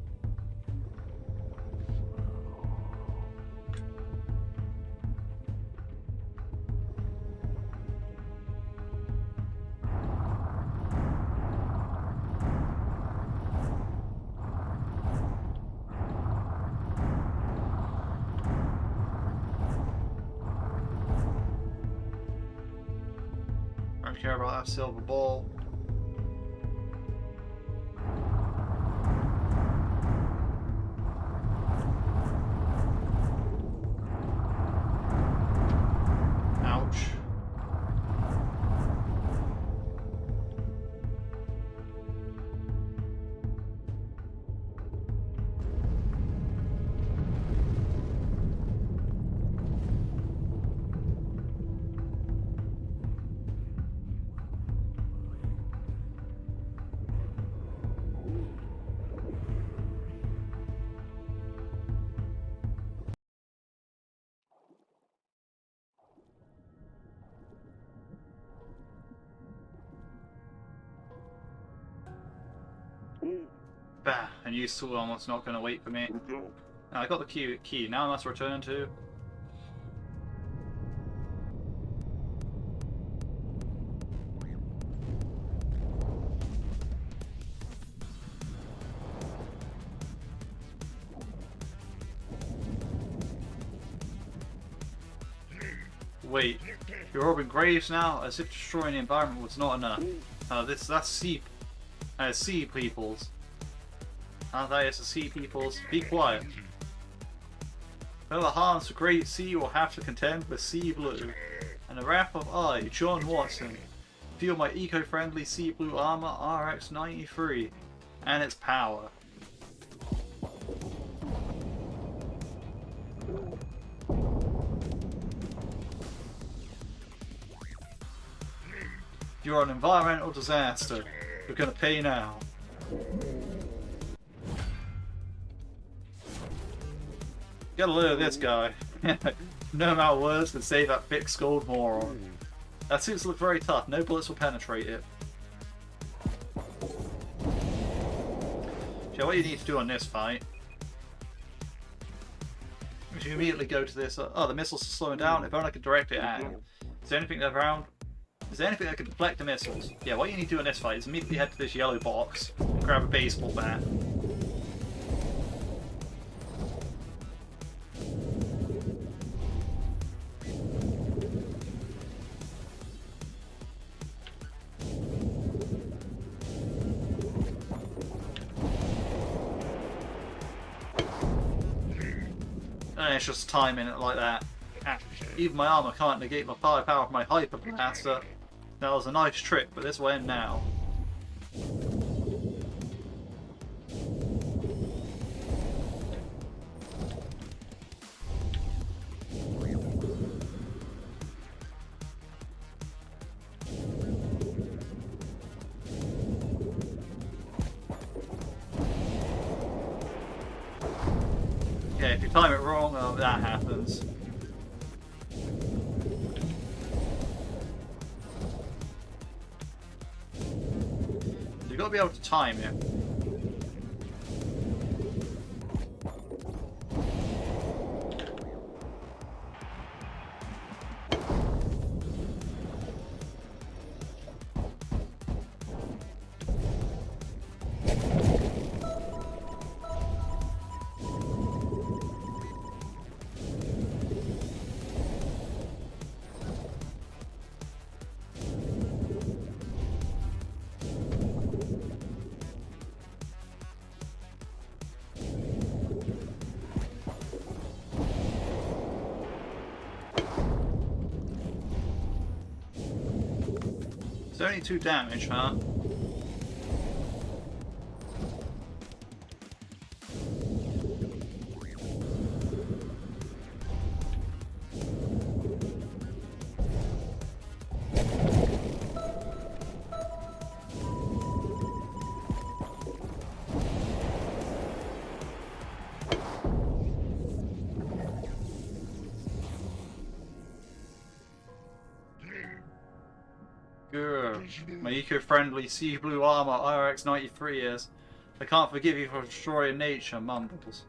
I don't care about that silver ball. Ouch. Bah, and you saw almost not going to wait for me. I got the key. Now I must return to... Wait, you're robbing graves now? As if destroying the environment was not enough. That's sea peoples. That is the sea peoples. Be quiet. For the harms the great sea will have to contend with sea blue. And the wrath of I, John Watson, feel my eco-friendly sea blue armor RX-93 and its power. You're an environmental disaster. You're gonna pay now. Get a load of this guy. No amount of words can save that thick-skulled moron. That suits look very tough. No bullets will penetrate it. So what you need to do on this fight is you immediately go to this. Oh, the missiles are slowing down. If only I could direct it at you. Is there anything around? Is there anything that can deflect the missiles? Yeah, what you need to do in this fight is immediately head to this yellow box and grab a baseball bat. And it's just timing it like that. Even my armor can't negate the firepower of my hyper blaster. That was a nice trick, but this will end now. Yeah, if you time it wrong, that happens. You've got to be able to time it. It's only 2 damage, huh? My eco-friendly sea blue armor RX-93 is. I can't forgive you for destroying nature, Mumbles.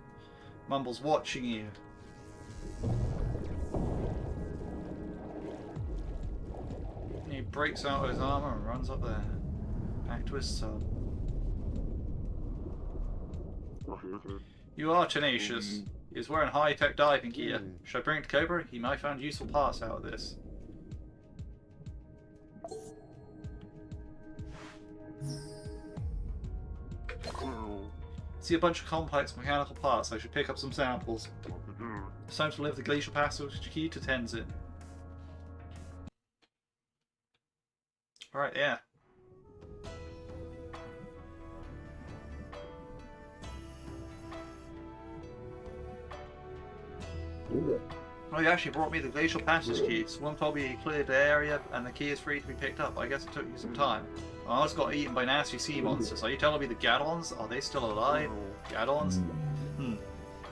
Mumbles watching you. He breaks out of his armor and runs up there. Back to his sub. You are tenacious. He is wearing high-tech diving gear. Should I bring it to Cobra? He might find useful parts out of this. See a bunch of complex mechanical parts. I should pick up some samples. It's time to lift the Glacial Passage Key to Tenzin. Alright, yeah. Oh, he actually brought me the Glacial Passage Key. Someone told me he cleared the area and the key is free to be picked up. I guess it took you some time. I almost got eaten by nasty sea monsters. Are you telling me the Gadons? Are they still alive? Gadons?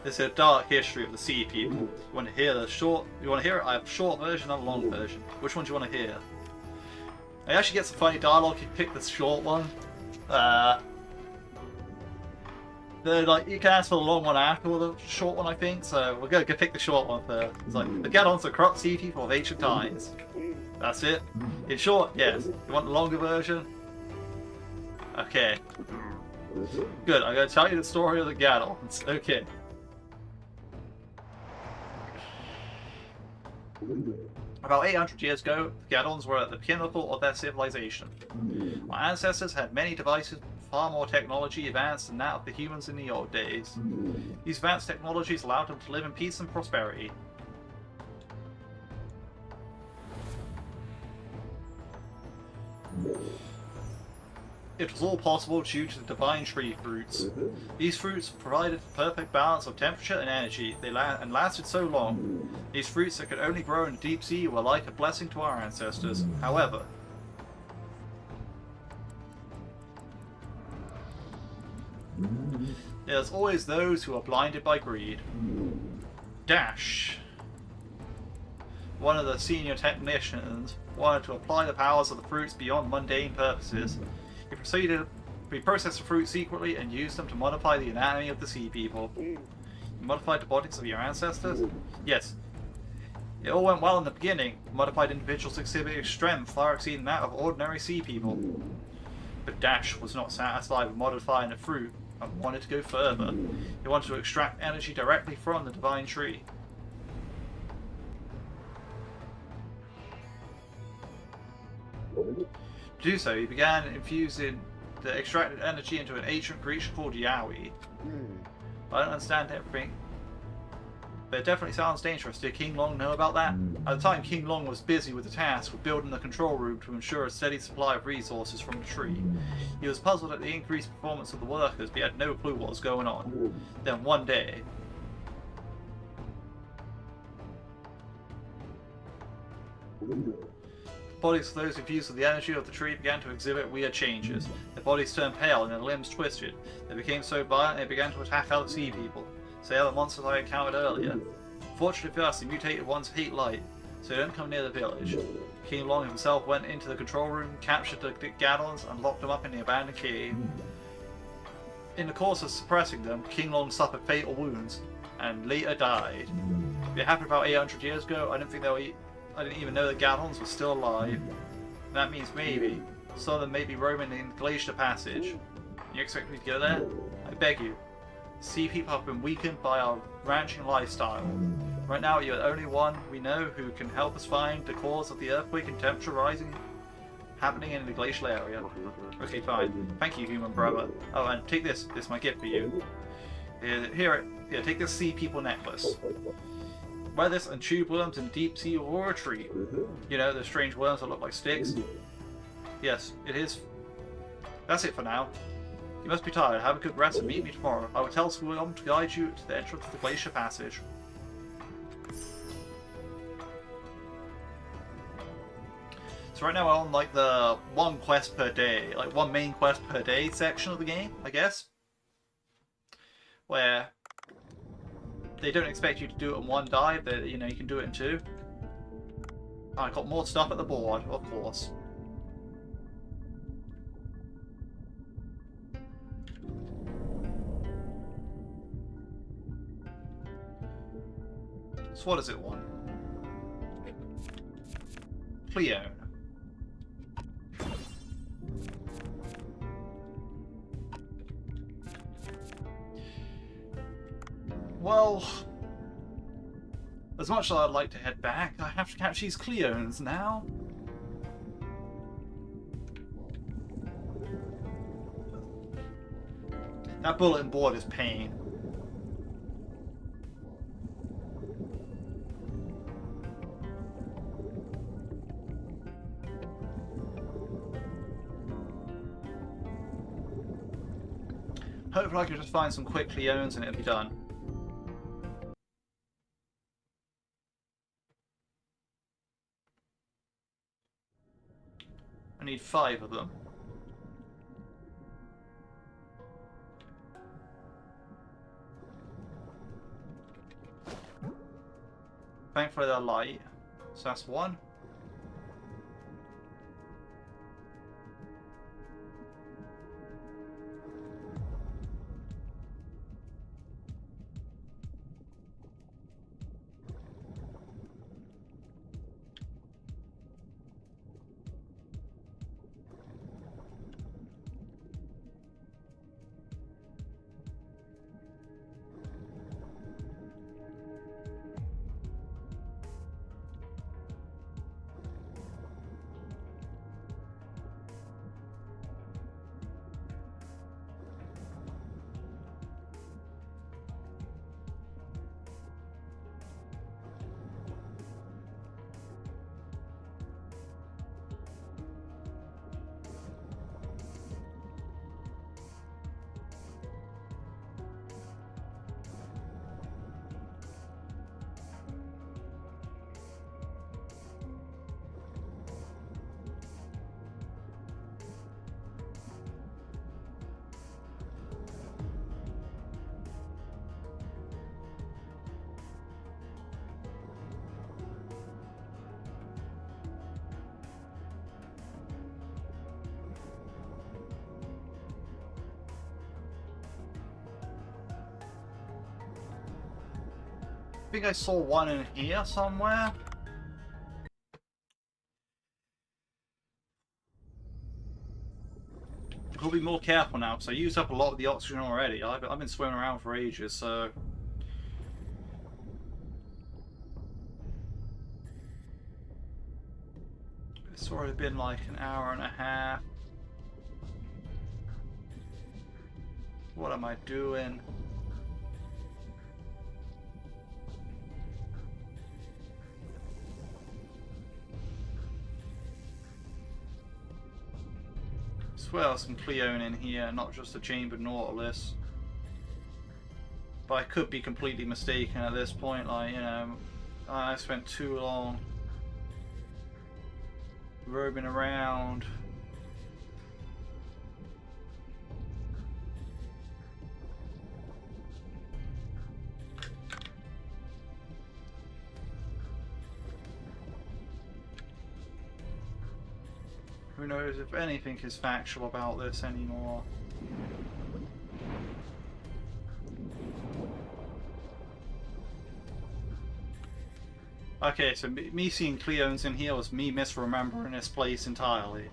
This is a dark history of the sea people. You want to hear the short? You want to hear it? I have a short version and a long version. Which one do you want to hear? I actually get some funny dialogue. You pick the short one. Like you can ask for the long one after the short one, I think. So we're gonna go pick the short one first. It's like the Gadons are corrupt sea people of ancient times. That's it. In short, yes. You want the longer version? Okay. Good. I'm gonna tell you the story of the Gadons. Okay. About 800 years ago, the Gadons were at the pinnacle of their civilization. My ancestors had many devices, far more technology advanced than that of the humans in the old days. These advanced technologies allowed them to live in peace and prosperity. It was all possible due to the divine tree fruits. These fruits provided a perfect balance of temperature and energy. They lasted so long. These fruits that could only grow in the deep sea were like a blessing to our ancestors. However, there's always those who are blinded by greed. Dash, one of the senior technicians, wanted to apply the powers of the fruits beyond mundane purposes. He processed the fruit secretly and used them to modify the anatomy of the sea people. You modified the bodies of your ancestors? Yes. It all went well in the beginning. Modified individuals exhibited strength far exceeding that of ordinary sea people. But Dash was not satisfied with modifying the fruit and wanted to go further. He wanted to extract energy directly from the divine tree. To do so, he began infusing the extracted energy into an ancient creature called Yowie. I don't understand everything, but it definitely sounds dangerous. Did King Long know about that? At the time, King Long was busy with the task of building the control room to ensure a steady supply of resources from the tree. He was puzzled at the increased performance of the workers, but he had no clue what was going on. Then one day, the bodies of those infused with the energy of the tree began to exhibit weird changes. Their bodies turned pale and their limbs twisted. They became so violent they began to attack other sea people, say other monsters I encountered earlier. Fortunately for us, the mutated ones hate light, so they don't come near the village. King Long himself went into the control room, captured the Gadons, and locked them up in the abandoned cave. In the course of suppressing them, King Long suffered fatal wounds, and later died. It happened about 800 years ago. I didn't even know the Gadons were still alive. That means maybe some of them may be roaming in Glacial Passage. You expect me to go there? I beg you. Sea people have been weakened by our ranching lifestyle. Right now you're the only one we know who can help us find the cause of the earthquake and temperature rising happening in the glacial area. Okay, fine. Thank you, human brother. Oh, and take this. This is my gift for you. Here, take this sea people necklace. Wear this and chew worms in deep sea or a tree. You know, the strange worms that look like sticks. Yes, it is. That's it for now. You must be tired. Have a good rest and meet me tomorrow. I will tell Squilliam to guide you to the entrance of the Glacial Passage. So right now we're on like the one quest per day, like one main quest per day section of the game, I guess. Where they don't expect you to do it in one dive, but you know, you can do it in two. I got more stuff at the board, of course. So what does it want? Cleone. Well, as much as I'd like to head back, I have to catch these Cleones now. That bulletin board is pain. Hopefully I can just find some quick Cleones and it'll be done. I need 5 of them. Thankfully they're light, so that's 1. I think I saw one in here somewhere. I'll be more careful now because I used up a lot of the oxygen already. I've been swimming around for ages, so... It's already been like an hour and a half. What am I doing? I swear there's some Cleone in here, not just a chambered Nautilus. But I could be completely mistaken at this point, like, you know, I spent too long roaming around. Who knows if anything is factual about this anymore. Okay, so me seeing Cleones in here was me misremembering this place entirely.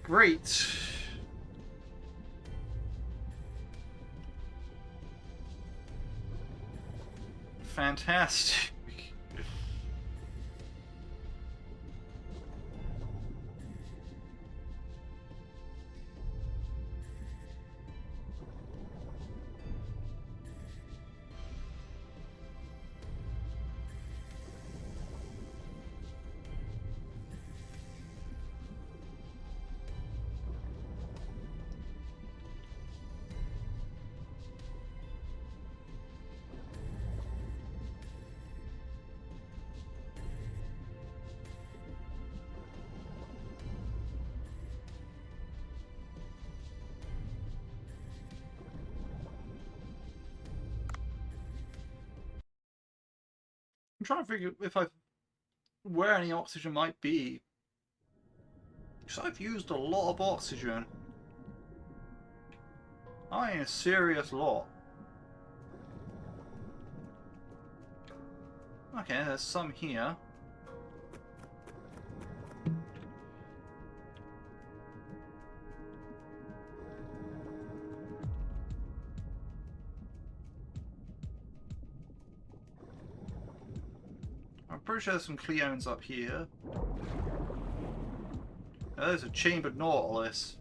Great. Fantastic. I'm trying to figure if where any oxygen might be. Because I've used a lot of oxygen. I mean, a serious lot. Okay, there's some here. I'm pretty sure there's some Cleones up here. Oh, there's a chambered Nautilus.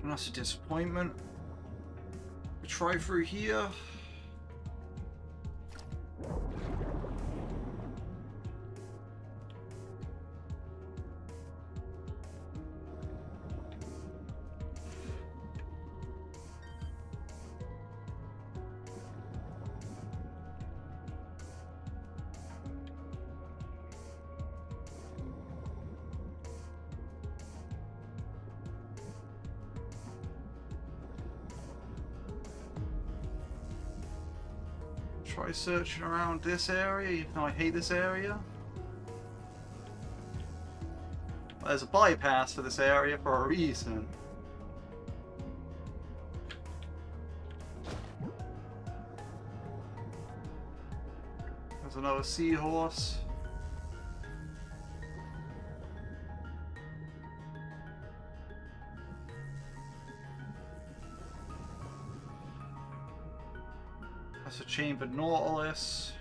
And that's a disappointment. We try through here. Try searching around this area, even though I hate this area. There's a bypass for this area for a reason. There's another seahorse. That's a chambered Nautilus.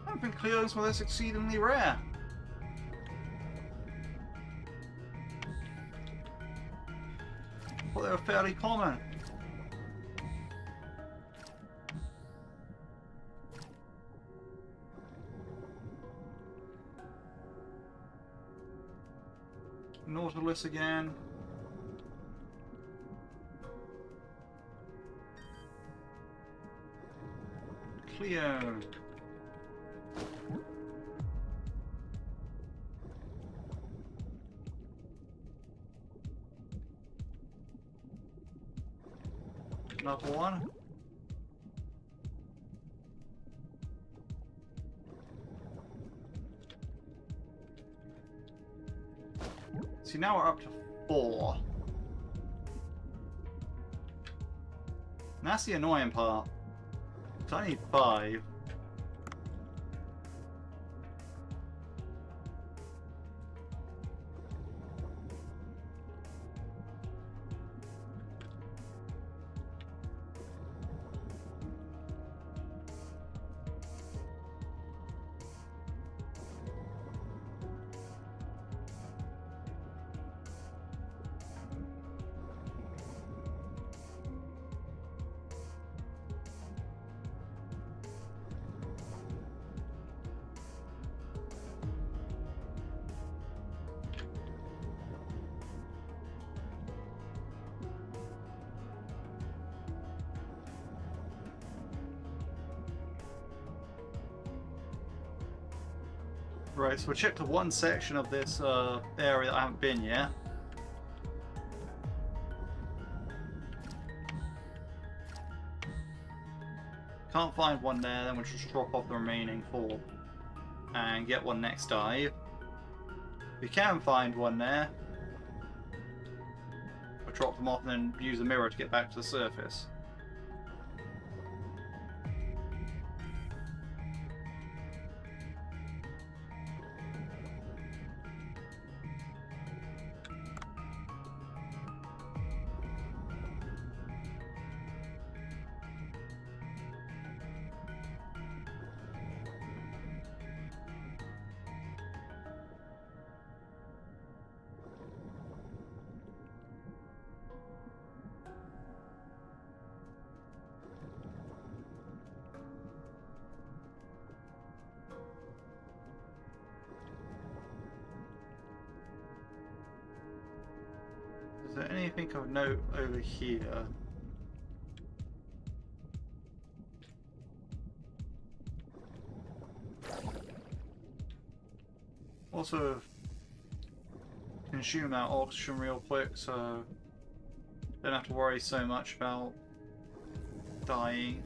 I don't think Cleos were this exceedingly rare. Well, they were fairly common. Nautilus again. Cleo. Another one. See, now we're up to 4. And that's the annoying part. So I need 5. Right, so we checked the one section of this area that I haven't been yet. Can't find one there, then we'll just drop off the remaining 4 and get one next dive. We can find one there. We'll drop them off and then use the mirror to get back to the surface. think of a note over here. Also, consume that oxygen real quick, so don't have to worry so much about dying.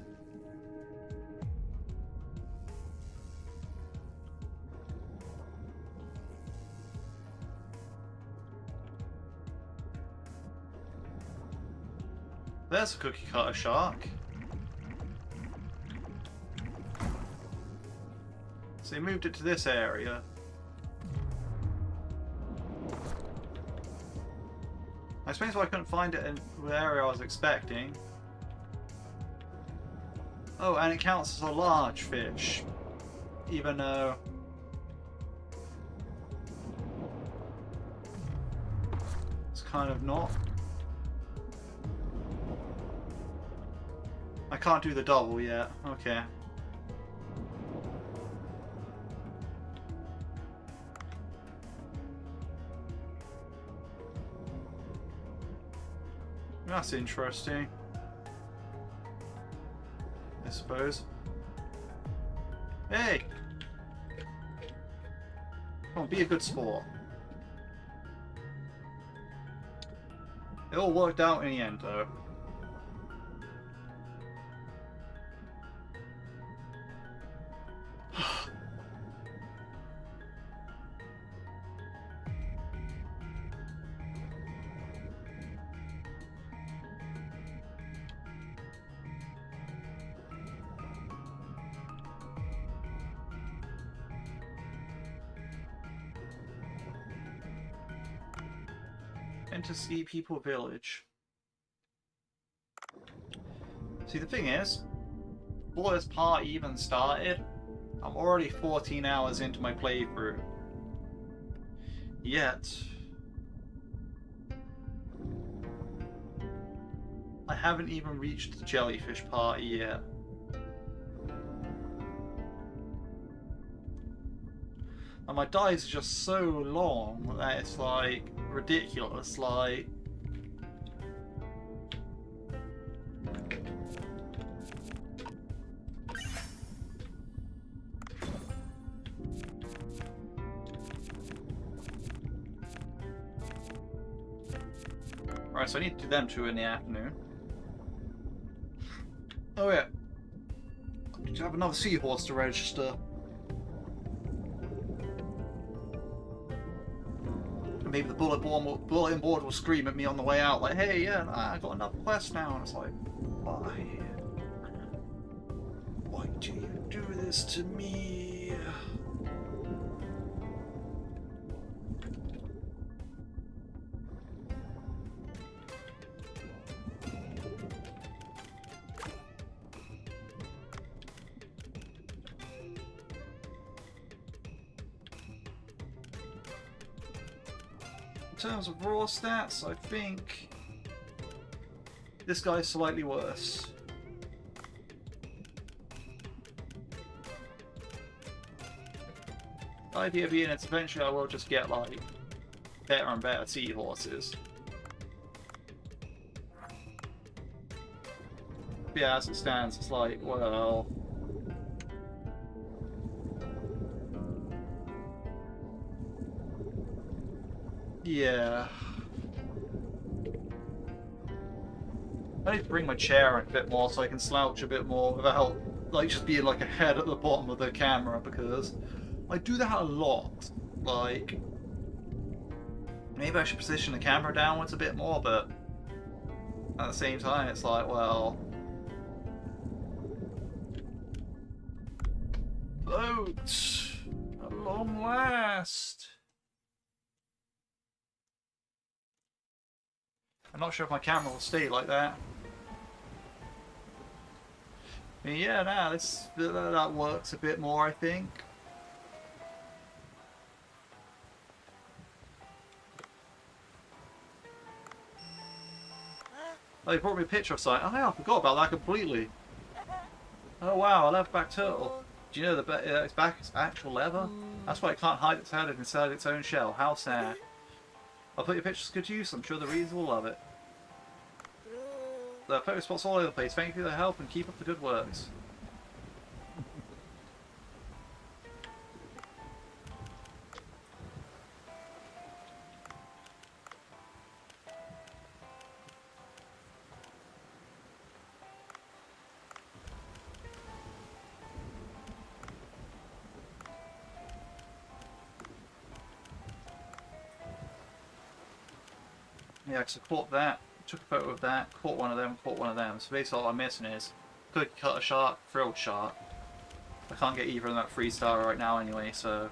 There's a cookie cutter shark. So he moved it to this area. I suppose I couldn't find it in the area I was expecting. Oh, and it counts as a large fish. Even though... it's kind of not. I can't do the double yet. Okay. That's interesting, I suppose. Hey! Come on, be a good sport. It all worked out in the end, though. To Sea People Village. See, the thing is, before this part even started, I'm already 14 hours into my playthrough. Yet, I haven't even reached the jellyfish party yet. And my dives are just so long that it's like ridiculous. Like, right, so I need to do them two in the afternoon. Oh yeah, I need to have another seahorse to register. Maybe the bulletin board will scream at me on the way out, like, "Hey, yeah, I got another quest now," and it's like, why? Why do you do this to me? In terms of raw stats, I think this guy's slightly worse. The idea being it's eventually I will just get like better and better seahorses. But yeah, as it stands, it's like, well... yeah. I need to bring my chair in a bit more so I can slouch a bit more without like just being like a head at the bottom of the camera, because I do that a lot. Like, maybe I should position the camera downwards a bit more, but at the same time it's like, well... boat! At long last! I'm not sure if my camera will stay like that. But yeah, nah, that works a bit more, I think. Oh, you brought me a picture of something. Oh yeah, I forgot about that completely. Oh wow, a leatherback turtle. Do you know its back is actual leather? That's why it can't hide its head inside its own shell. How sad. I'll put your pictures to good use. I'm sure the readers will love it. There are photo spots all over the place. Thank you for the help and keep up the good works. Yeah, because I caught that, took a photo of that, caught one of them, caught one of them. So basically all I'm missing is cookie cutter shark, frilled shark. I can't get either of them at 3-star right now anyway, so...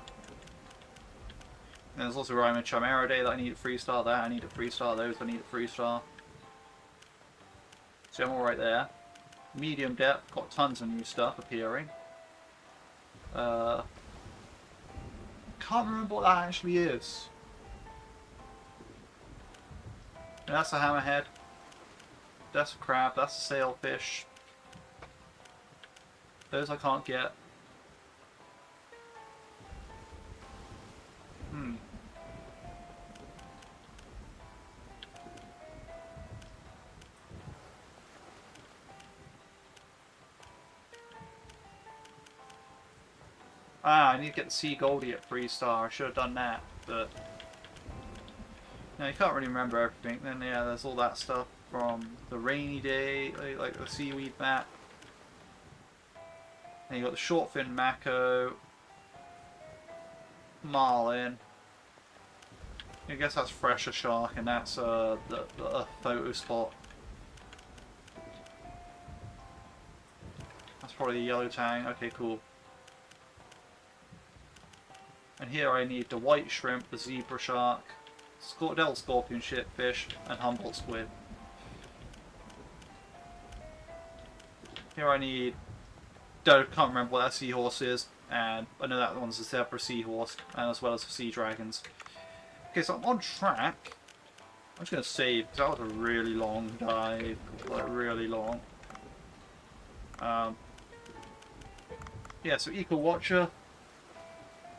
And there's also Ryman Chimera Day that I need a 3-star, that I need a 3-star, those I need a 3-star. So I'm alright there. Medium depth, got tons of new stuff appearing. Can't remember what that actually is. That's a hammerhead. That's a crab. That's a sailfish. Those I can't get. Ah, I need to get the Sea Goldie at 3-star. I should have done that, but... No, you can't really remember everything. Then, yeah, there's all that stuff from the rainy day, like the seaweed map. Then you got the shortfin mako, marlin. I guess that's fresher shark, and that's the photo spot. That's probably the yellow tang. Okay, cool. And here I need the white shrimp, the zebra shark, devil scorpion shitfish, and Humboldt squid. Here I need... I can't remember what that seahorse is, and I know that one's a zebra seahorse, and as well as the sea dragons. Okay, so I'm on track. I'm just going to save, because that was a really long dive, like really long. Yeah, so Eco Watcher.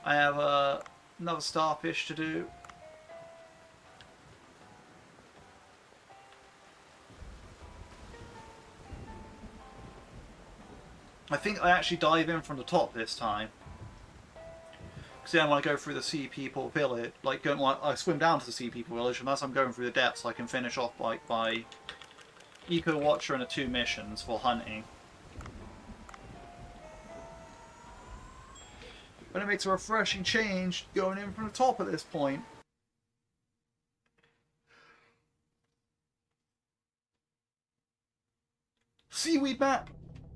I have another starfish to do. I think I actually dive in from the top this time. Because then when I go through the Sea People Village, like I swim down to the Sea People Village, and as I'm going through the depths, I can finish off like by Eco Watcher and the 2 missions for hunting. But it makes a refreshing change going in from the top at this point. Seaweed map!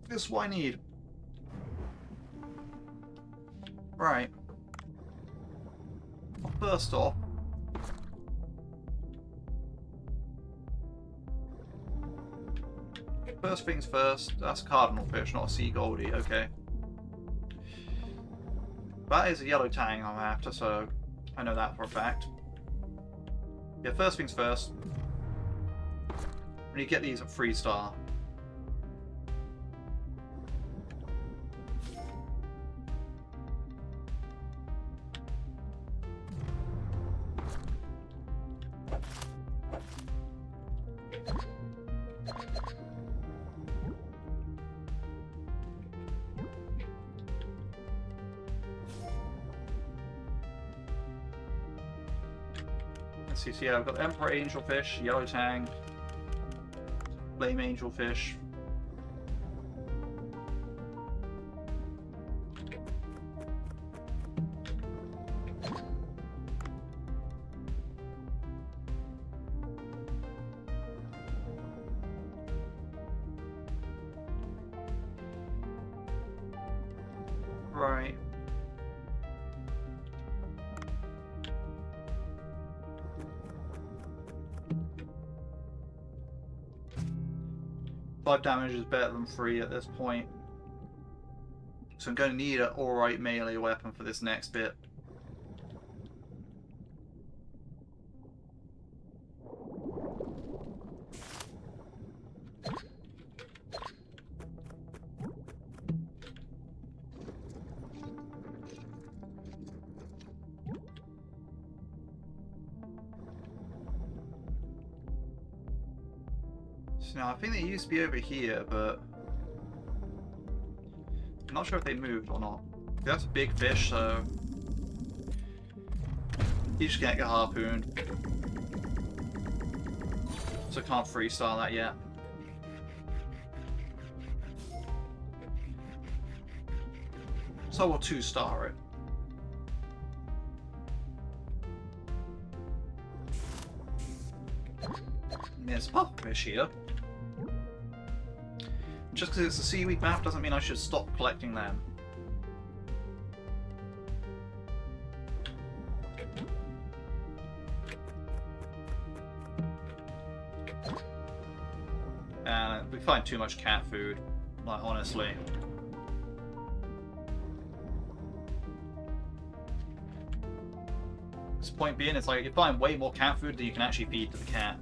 This is what I need. Right. Well, first off, first things first, that's a cardinal fish, not a sea goldie, okay. That is a yellow tang I'm after, so I know that for a fact. Yeah, first things first. We need to get these at 3-star. So yeah, I've got Emperor Angelfish, Yellow Tang, Flame Angelfish. Right. Five damage is better than 3 at this point. So I'm going to need an alright melee weapon for this next bit. So now I think they used to be over here, but I'm not sure if they moved or not. That's a big fish, so he just can't get harpooned. So can't freestyle that yet. So we'll 2-star it. And there's a pufferfish here. Just because it's a seaweed map doesn't mean I should stop collecting them. And we find too much cat food, like honestly. This point being, it's like you find way more cat food than you can actually feed to the cat.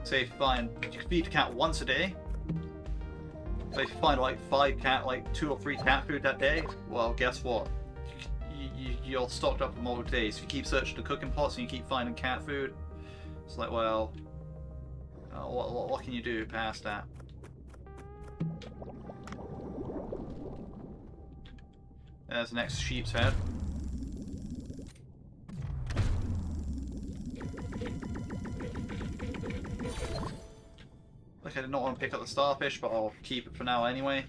Say if you can feed the cat once a day. But if you find like 2 or 3 cat food that day, well, guess what? You're stocked up for multiple days. If you keep searching the cooking pots and you keep finding cat food, it's like, well, what can you do past that? There's the next sheep's head. Like, I did not want to pick up the starfish, but I'll keep it for now anyway.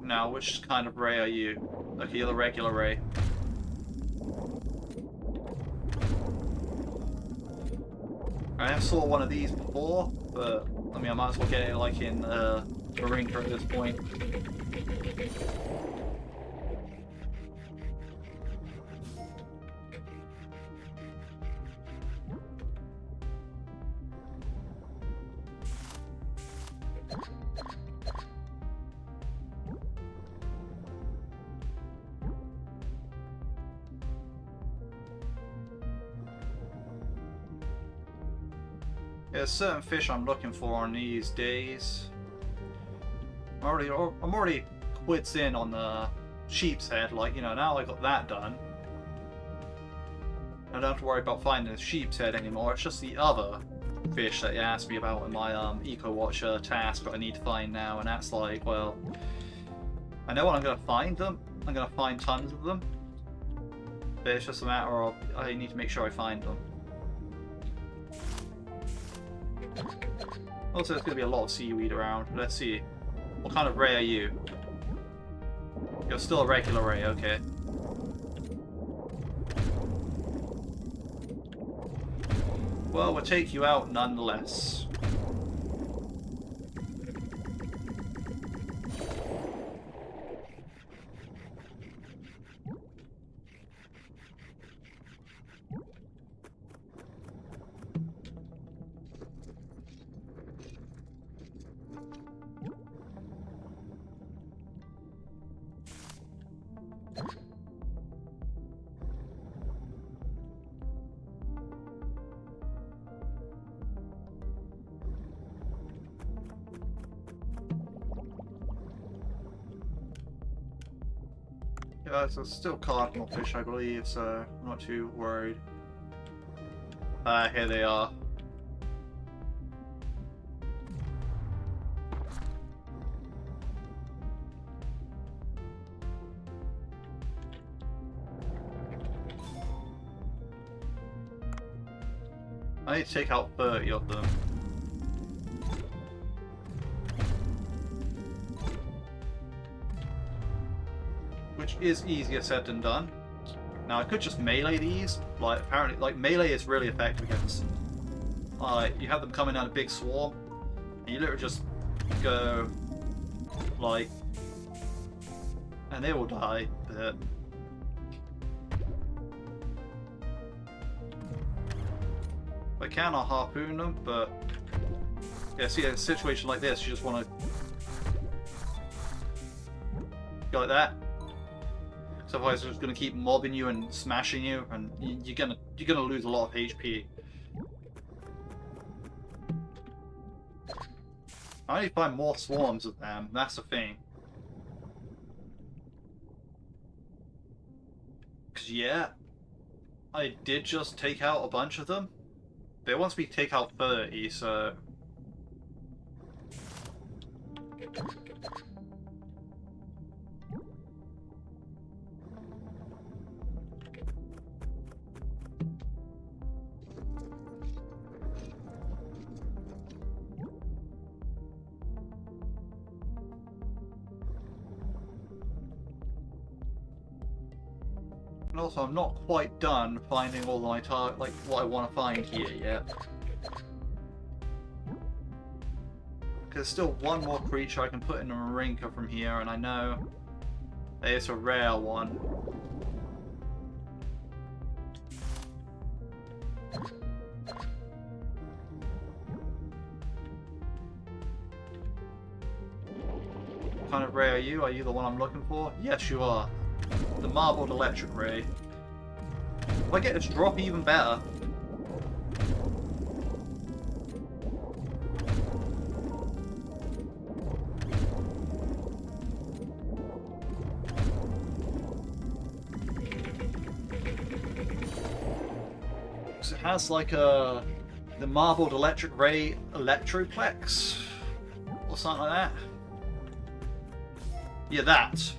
Now, which kind of ray are you? Okay, you're the regular ray. I saw one of these before, but I mean, I might as well get it like in Marine at this point. There's certain fish I'm looking for on these days. I'm already quits in on the sheep's head, like, you know, now I got that done. I don't have to worry about finding the sheep's head anymore, it's just the other fish that you asked me about in my Eco-Watcher task that I need to find now, and that's like, well, I know when I'm going to find them, I'm going to find tons of them, but it's just a matter of, I need to make sure I find them. Also, there's going to be a lot of seaweed around. Let's see. What kind of ray are you? You're still a regular ray, okay. Well, we'll take you out nonetheless. Yeah, it's still cardinal fish, I believe, so I'm not too worried. Here they are. I need to take out 30 of them. Which is easier said than done. Now I could just melee these, like apparently, like melee is really effective against. You have them coming out a big swarm, and you literally just go, like, and they will die. But I cannot harpoon them, but yeah, see a situation like this, you just want to go like that. So otherwise, they're just going to keep mobbing you and smashing you, and you're gonna lose a lot of HP. I need to find more swarms of them. That's the thing. Cause yeah, I did just take out a bunch of them. But it wants me to take out 30, so... And also, I'm not quite done finding all my like what I want to find here yet. There's still one more creature I can put in a Marinka from here, and I know it's a rare one. What kind of ray are you? Are you the one I'm looking for? Yes, you are. The marbled electric ray. If I get this drop, even better. So it has like the marbled electric ray electroplex or something like that. Yeah, that.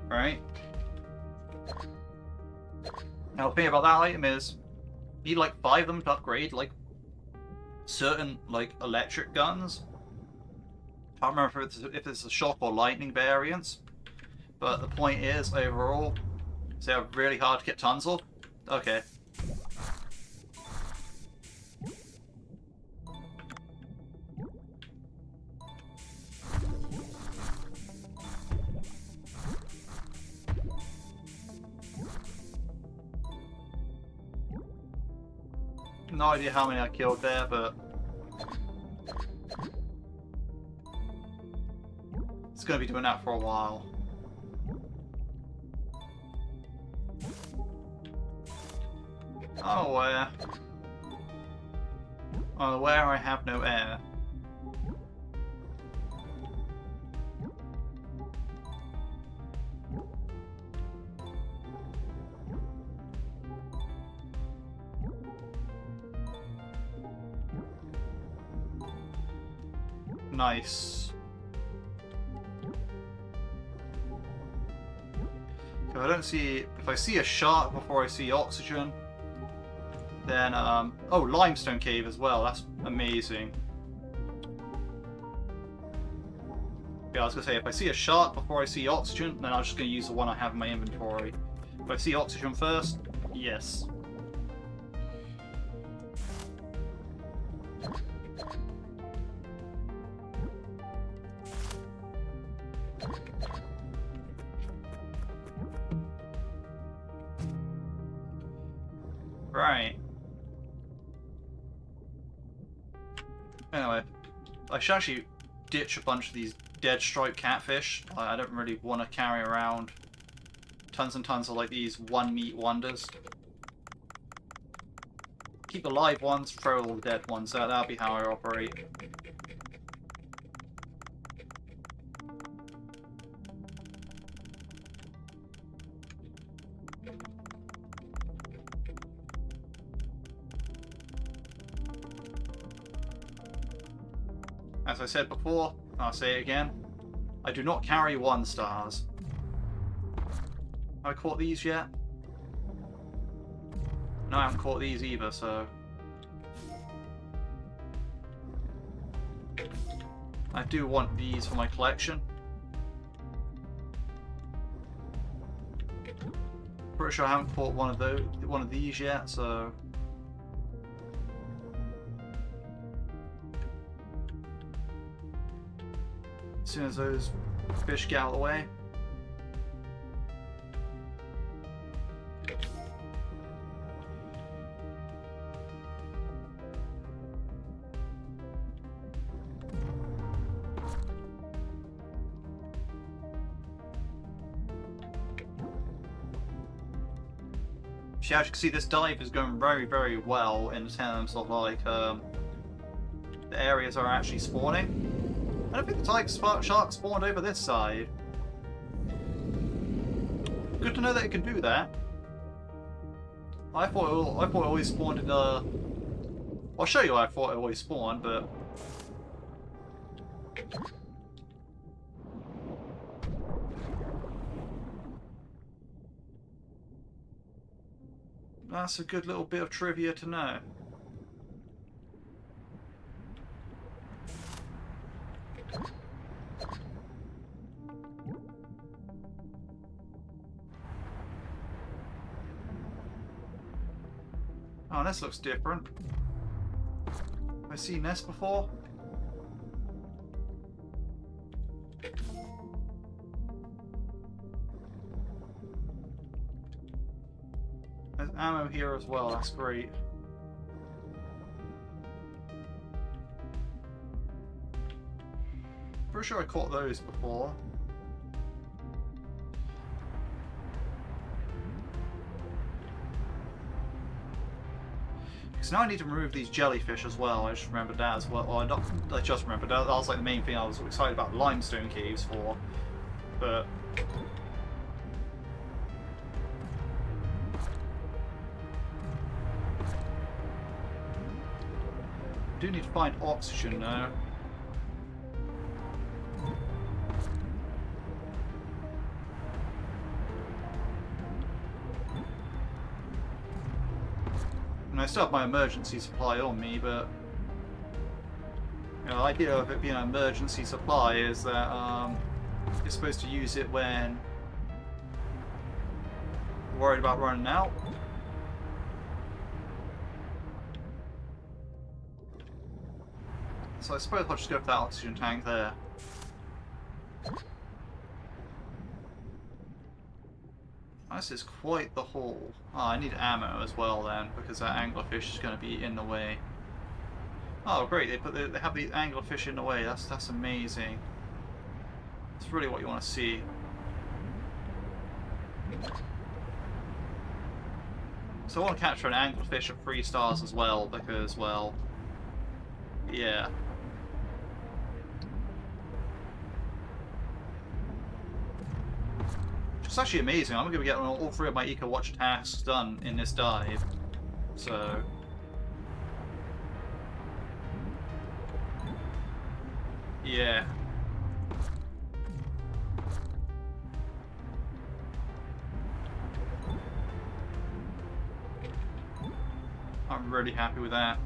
Right? Now the thing about that item is you need like 5 of them to upgrade like certain like electric guns. I can't remember if it's a shock or lightning variants, but the point is overall they're really hard to get tons of. Okay. No idea how many I killed there, but it's going to be doing that for a while. Oh, where? Oh, where I have no air. Nice. If I see a shark before I see oxygen, then oh, limestone cave as well. That's amazing. Yeah, I was gonna say if I see a shark before I see oxygen, then I'm just gonna use the one I have in my inventory. If I see oxygen first, yes. Right. Anyway, I should actually ditch a bunch of these dead striped catfish. I don't really want to carry around tons and tons of like these one meat wonders. Keep the live ones, throw all the dead ones. That'll be how I operate. As I said before, I'll say it again, I do not carry 1 stars. Have I caught these yet? No, I haven't caught these either, so... I do want these for my collection. Pretty sure I haven't caught one of these yet, so... As soon as those fish get out of the way. As you can see, this dive is going very, very well in terms of like the areas are actually spawning. I don't think the tiger shark spawned over this side. Good to know that it can do that. I thought it always spawned in the... I'll show you why I thought it always spawned, but... That's a good little bit of trivia to know. Oh, this looks different. Have I seen this before? There's ammo here as well, that's great. Pretty sure I caught those before. Because now I need to remove these jellyfish as well. I just remembered that as well. Well, I just remembered that. That was like the main thing I was excited about limestone caves for. But I do need to find oxygen though. I still have my emergency supply on me, but you know, the idea of it being an emergency supply is that you're supposed to use it when you're worried about running out. So I suppose I'll just go for that oxygen tank there. This is quite the haul. Oh, I need ammo as well then, because that anglerfish is going to be in the way. Oh great, they have the anglerfish in the way. That's amazing. That's really what you want to see. So I want to capture an anglerfish at 3 stars as well, because, well, yeah. It's actually amazing. I'm going to get all 3 of my Eco Watch tasks done in this dive. So... yeah. I'm really happy with that.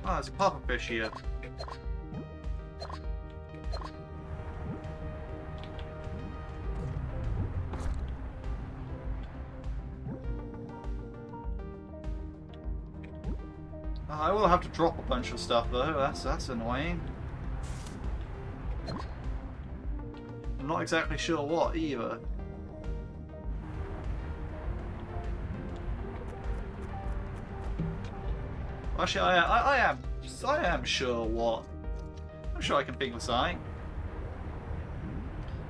Oh, there's a pufferfish here. I will have to drop a bunch of stuff though, that's annoying. I'm not exactly sure what either. Actually, I am sure what. I'm sure I can think of something.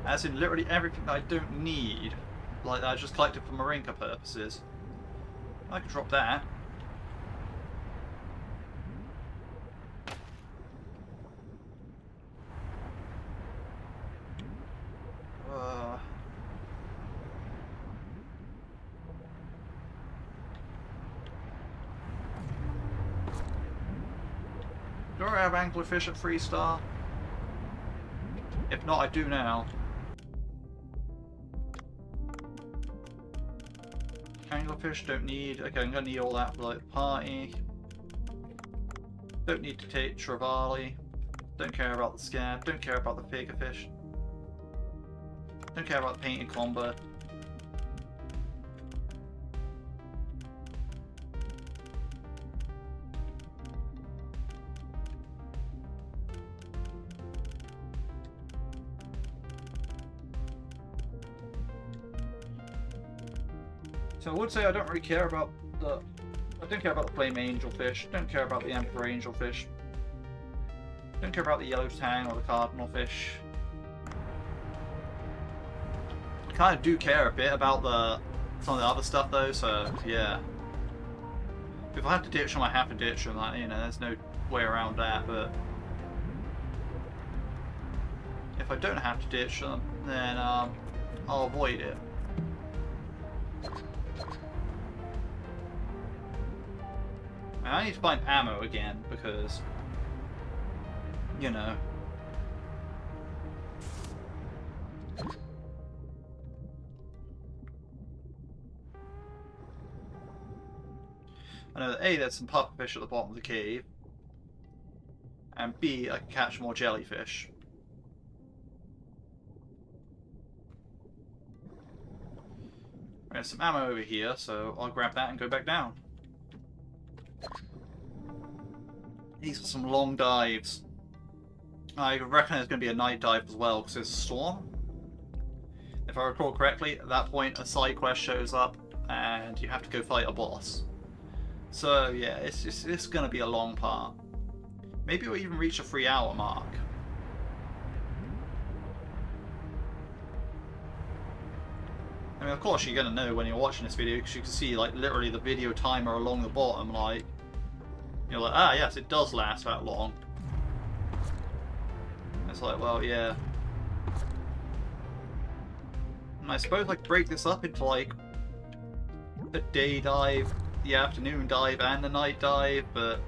As in literally everything that I don't need, like that I just collected for Marinka purposes. I could drop that. Do I have anglerfish at 3 star? If not, I do now. Anglerfish don't need. Okay, I'm gonna need all that for like the party. Don't need to take trevally. Don't care about the scab. Don't care about the piggerfish. Don't care about the painted combo. So I would say I don't really care about the... I don't care about the flame angelfish. Don't care about the emperor angelfish. Don't care about the yellow tang or the cardinal fish. I kind of do care a bit about some of the other stuff though, so yeah. If I have to ditch them, I have to ditch them. Like, you know, there's no way around that. But if I don't have to ditch them, then I'll avoid it. And I need to find ammo again because, you know. I know that A, there's some pufferfish at the bottom of the cave, and B, I can catch more jellyfish. There's some ammo over here, so I'll grab that and go back down. These are some long dives. I reckon there's going to be a night dive as well, because there's a storm. If I recall correctly, at that point a side quest shows up, and you have to go fight a boss. So yeah, it's going to be a long part. Maybe we'll even reach a 3-hour mark. I mean, of course you're going to know when you're watching this video, because you can see like literally the video timer along the bottom, like, you're like, ah yes, it does last that long. It's like, well, yeah. And I suppose I could break this up into like a day dive, the afternoon dive, and the night dive, but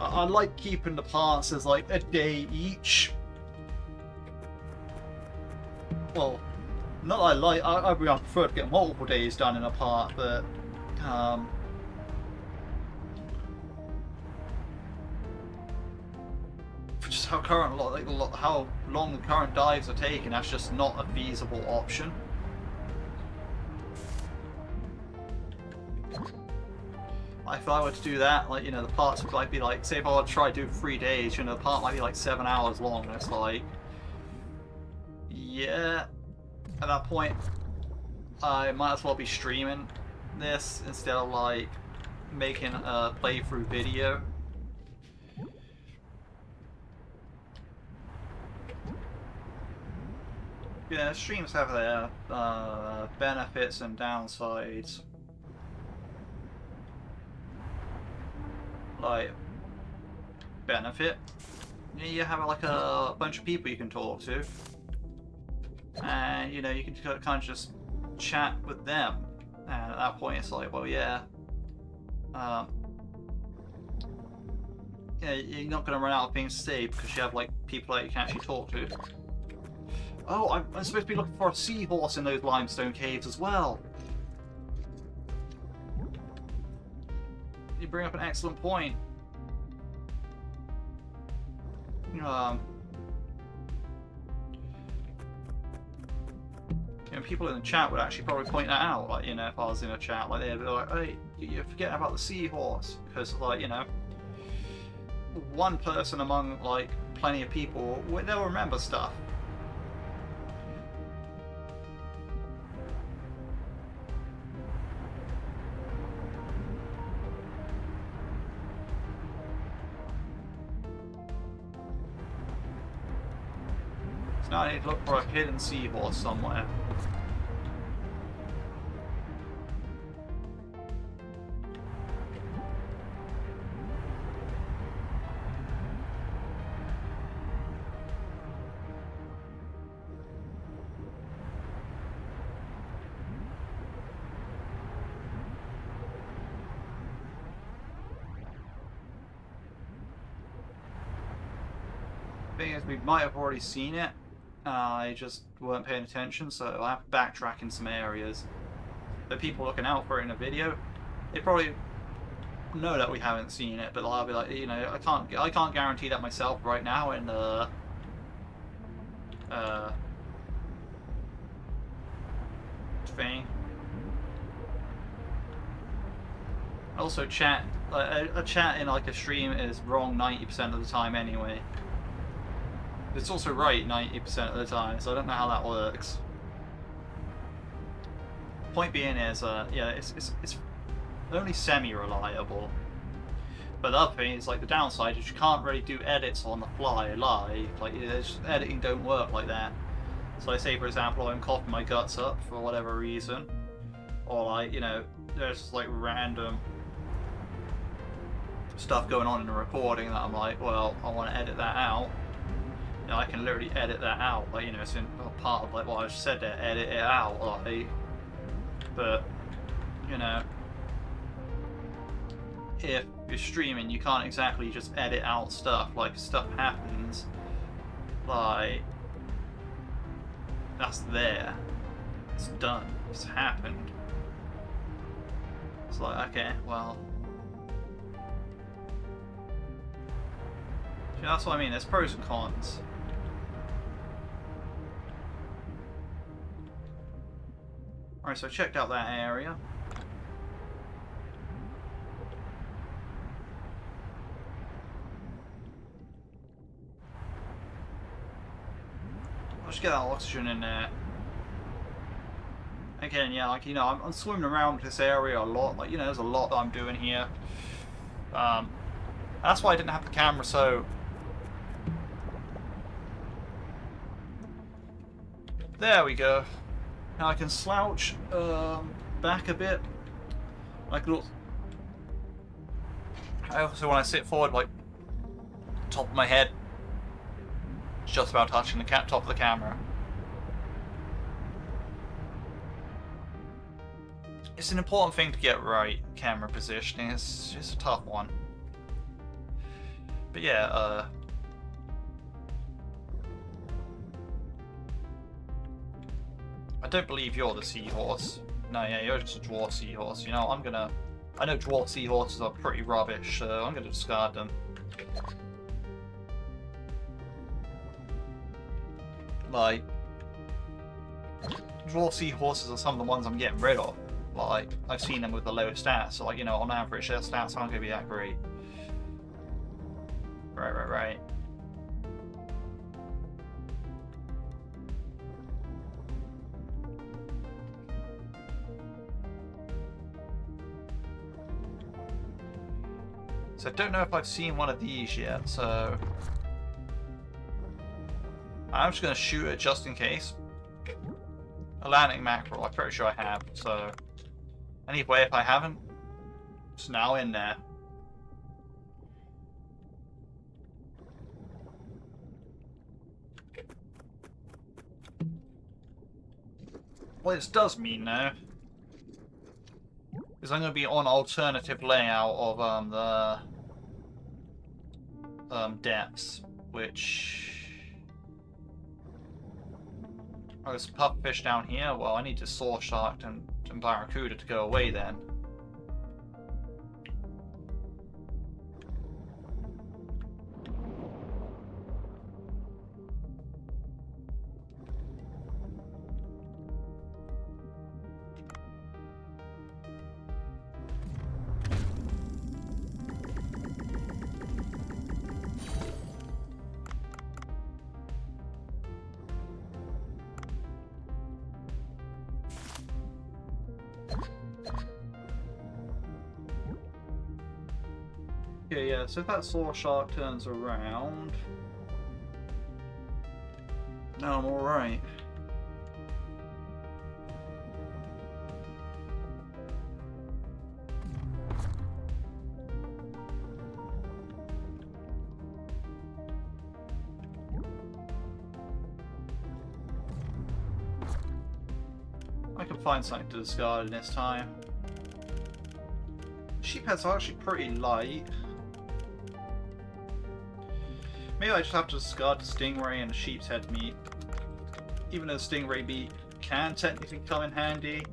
I like keeping the parts as like a day each. Well, not that I like, I prefer to get multiple days done in a part, but for just how how long the current dives are taking, that's just not a feasible option. If I were to do that, like, you know, the parts might be like, say if I were to try to do 3 days, you know, the part might be like 7 hours long, and it's like, yeah, at that point, I might as well be streaming this instead of like making a playthrough video. Yeah, streams have their benefits and downsides. Like, benefit, you have like a bunch of people you can talk to, and you know, you can kind of just chat with them, and at that point it's like, well, yeah, yeah, you're not going to run out of things to say because you have like people that you can actually talk to. Oh, I'm supposed to be looking for a seahorse in those limestone caves as well. You bring up an excellent point. You know, people in the chat would actually probably point that out. Like, you know, if I was in a chat, like they'd be like, "Hey, you're forgetting about the seahorse," because, like, you know, one person among like plenty of people, they'll remember stuff. So now I need to look for a hidden seahorse somewhere. Thing is, we might have already seen it. I just weren't paying attention, so I have to backtrack in some areas. The people looking out for it in a video, they probably know that we haven't seen it, but I'll be like, you know, I can't guarantee that myself right now in the thing. Also, chat, a chat in like a stream is wrong 90% of the time anyway. It's also right 90% of the time, so I don't know how that works. Point being is, yeah, it's only semi-reliable. But the other thing is, like, the downside is you can't really do edits on the fly live. Like, editing don't work like that. So I say, for example, I'm coughing my guts up for whatever reason, or like, you know, there's like random stuff going on in the recording that I'm like, well, I want to edit that out. You know, I can literally edit that out. Like, you know, it's in part of like what I just said there. Edit it out. Like, but you know, if you're streaming, you can't exactly just edit out stuff. Like, stuff happens. Like, that's there. It's done. It's happened. It's like, okay, well. See, that's what I mean. There's pros and cons. Alright, so I checked out that area. I'll just get that oxygen in there. Again, yeah, like, you know, I'm swimming around this area a lot. Like, you know, there's a lot that I'm doing here. That's why I didn't have the camera so... There we go. Now I can slouch back a bit. Like, look. I also, when I sit forward, like, top of my head, it's just about touching the top of the camera. It's an important thing to get right, camera positioning. It's a tough one. But yeah, I don't believe you're the seahorse. No, yeah, you're just a dwarf seahorse. You know, I know dwarf seahorses are pretty rubbish, so I'm gonna discard them. Like, dwarf seahorses are some of the ones I'm getting rid of. Like, I've seen them with the lowest stats, so like, you know, on average their stats aren't gonna be that great. Right. So I don't know if I've seen one of these yet, so I'm just going to shoot it just in case. Atlantic mackerel, I'm pretty sure I have, so anyway, if I haven't, it's now in there. What this does mean now is I'm going to be on alternative layout of the depths, which... Oh, there's pufferfish down here. Well, I need to saw shark and barracuda to go away then. Okay, yeah, so if that saw shark turns around, now I'm alright. I can find something to discard in this time. Sheepheads are actually pretty light. Maybe I just have to discard the stingray and the sheep's head meat. Even though the stingray meat can technically come in handy.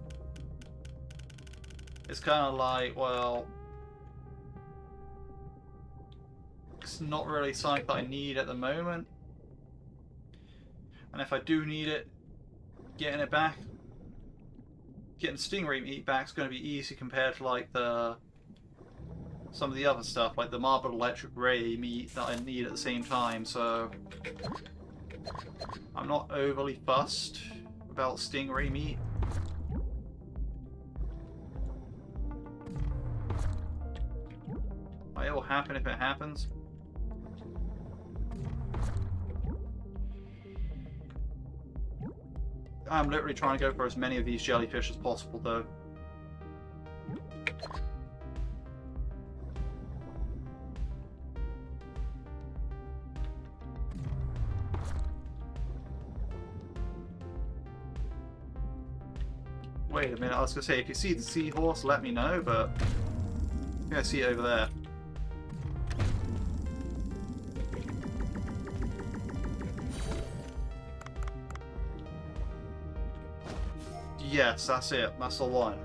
It's kind of like, well... It's not really something that I need at the moment. And if I do need it, getting it back... Getting stingray meat back is going to be easy compared to like some of the other stuff, like the marbled electric ray meat that I need at the same time, so I'm not overly fussed about stingray meat. It will happen if it happens. I'm literally trying to go for as many of these jellyfish as possible, though. wait a minute. I was gonna say, if you see the seahorse, let me know, but I think I see it over there. Yes, that's it. That's the one.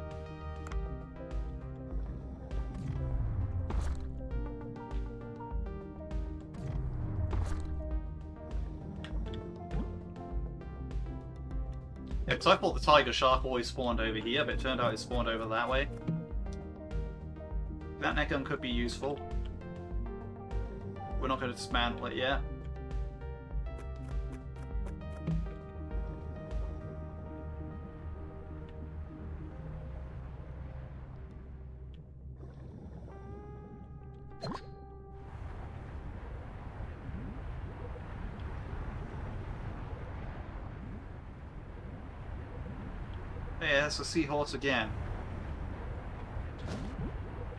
Yeah, because I thought the tiger shark always spawned over here, but it turned out it spawned over that way. That net gun could be useful. We're not going to dismantle it yet. Yeah, that's a seahorse again.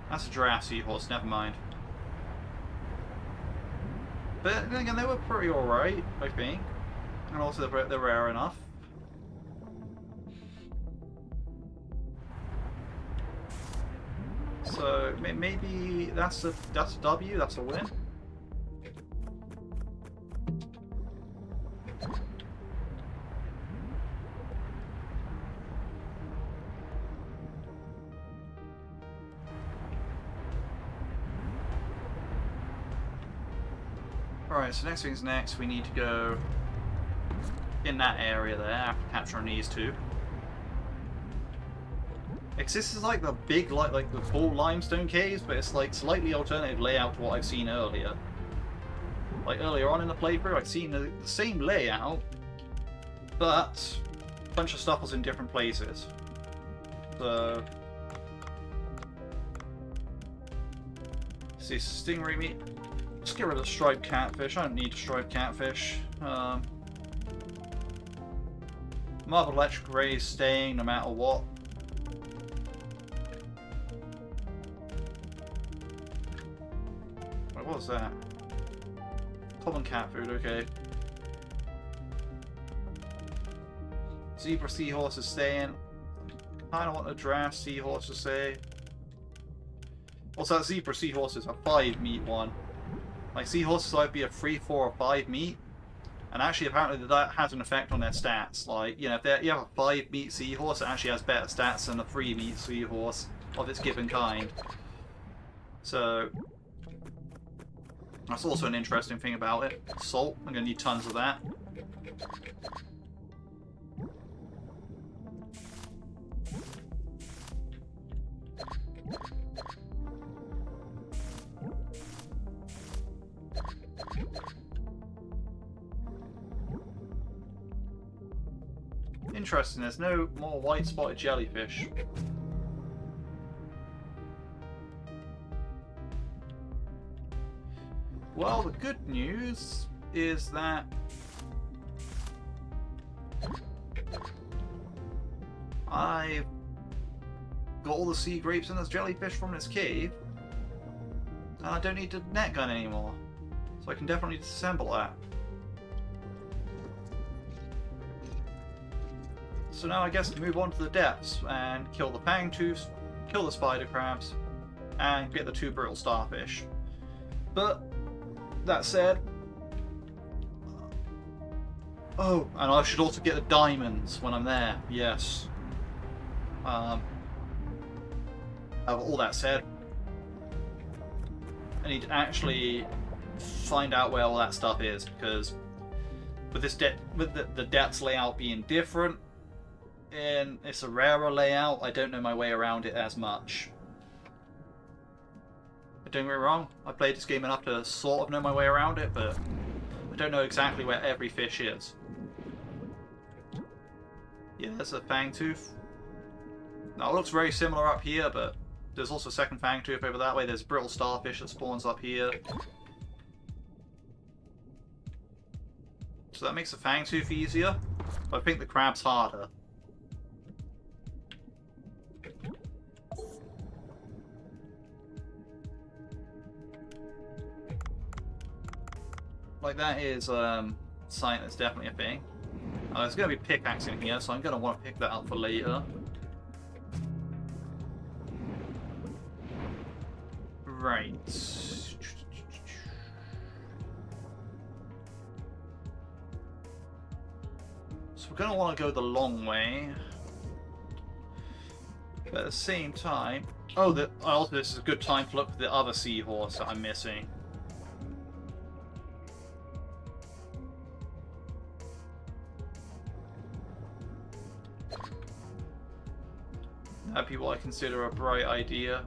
That's a giraffe seahorse, never mind. But then again, they were pretty alright, I think. And also they're rare enough. So maybe that's a W, that's a win. Alright, so next thing's next, we need to go in that area there after capturing these two. Because this is like the big, like the full limestone caves, but it's like slightly alternative layout to what I've seen earlier. Like earlier on in the playthrough, I'd seen the same layout, but a bunch of stuff was in different places. So, see, stingray meat. Let's get rid of the striped catfish. I don't need striped catfish. Marbled electric ray is staying no matter what. Wait, what was that? Common cat food, okay. Zebra seahorse is staying. Kinda want a giraffe seahorse to stay. Also, that zebra seahorse is a 5 meat one. Like, seahorses either be a 3, 4, or 5 meat, and actually apparently that has an effect on their stats. Like, you know, if you have a 5 meat seahorse, it actually has better stats than a 3 meat seahorse of its given kind. So, that's also an interesting thing about it. Salt, I'm going to need tons of that. Interesting, there's no more white spotted jellyfish. Well, the good news is that I've got all the sea grapes and there's jellyfish from this cave, and I don't need the net gun anymore, so I can definitely disassemble that. So now I guess to move on to the depths and kill the fangtooths, kill the spider crabs, and get the 2 brittle starfish. But that said, oh, and I should also get the diamonds when I'm there. Yes. All that said, I need to actually find out where all that stuff is, because with this with the depths layout being different, and it's a rarer layout, I don't know my way around it as much. Don't get me wrong, I played this game enough to sort of know my way around it, but I don't know exactly where every fish is. Yeah, there's a fangtooth. Now it looks very similar up here, but there's also a second fangtooth over that way. There's a brittle starfish that spawns up here. So that makes the fangtooth easier, but I think the crab's harder. Like, that is something that's definitely a thing. There's going to be pickaxe in here, so I'm going to want to pick that up for later. Right. So we're going to want to go the long way. But at the same time... Oh, also this is a good time to look for the other seahorse that I'm missing. That'd be what I consider a bright idea.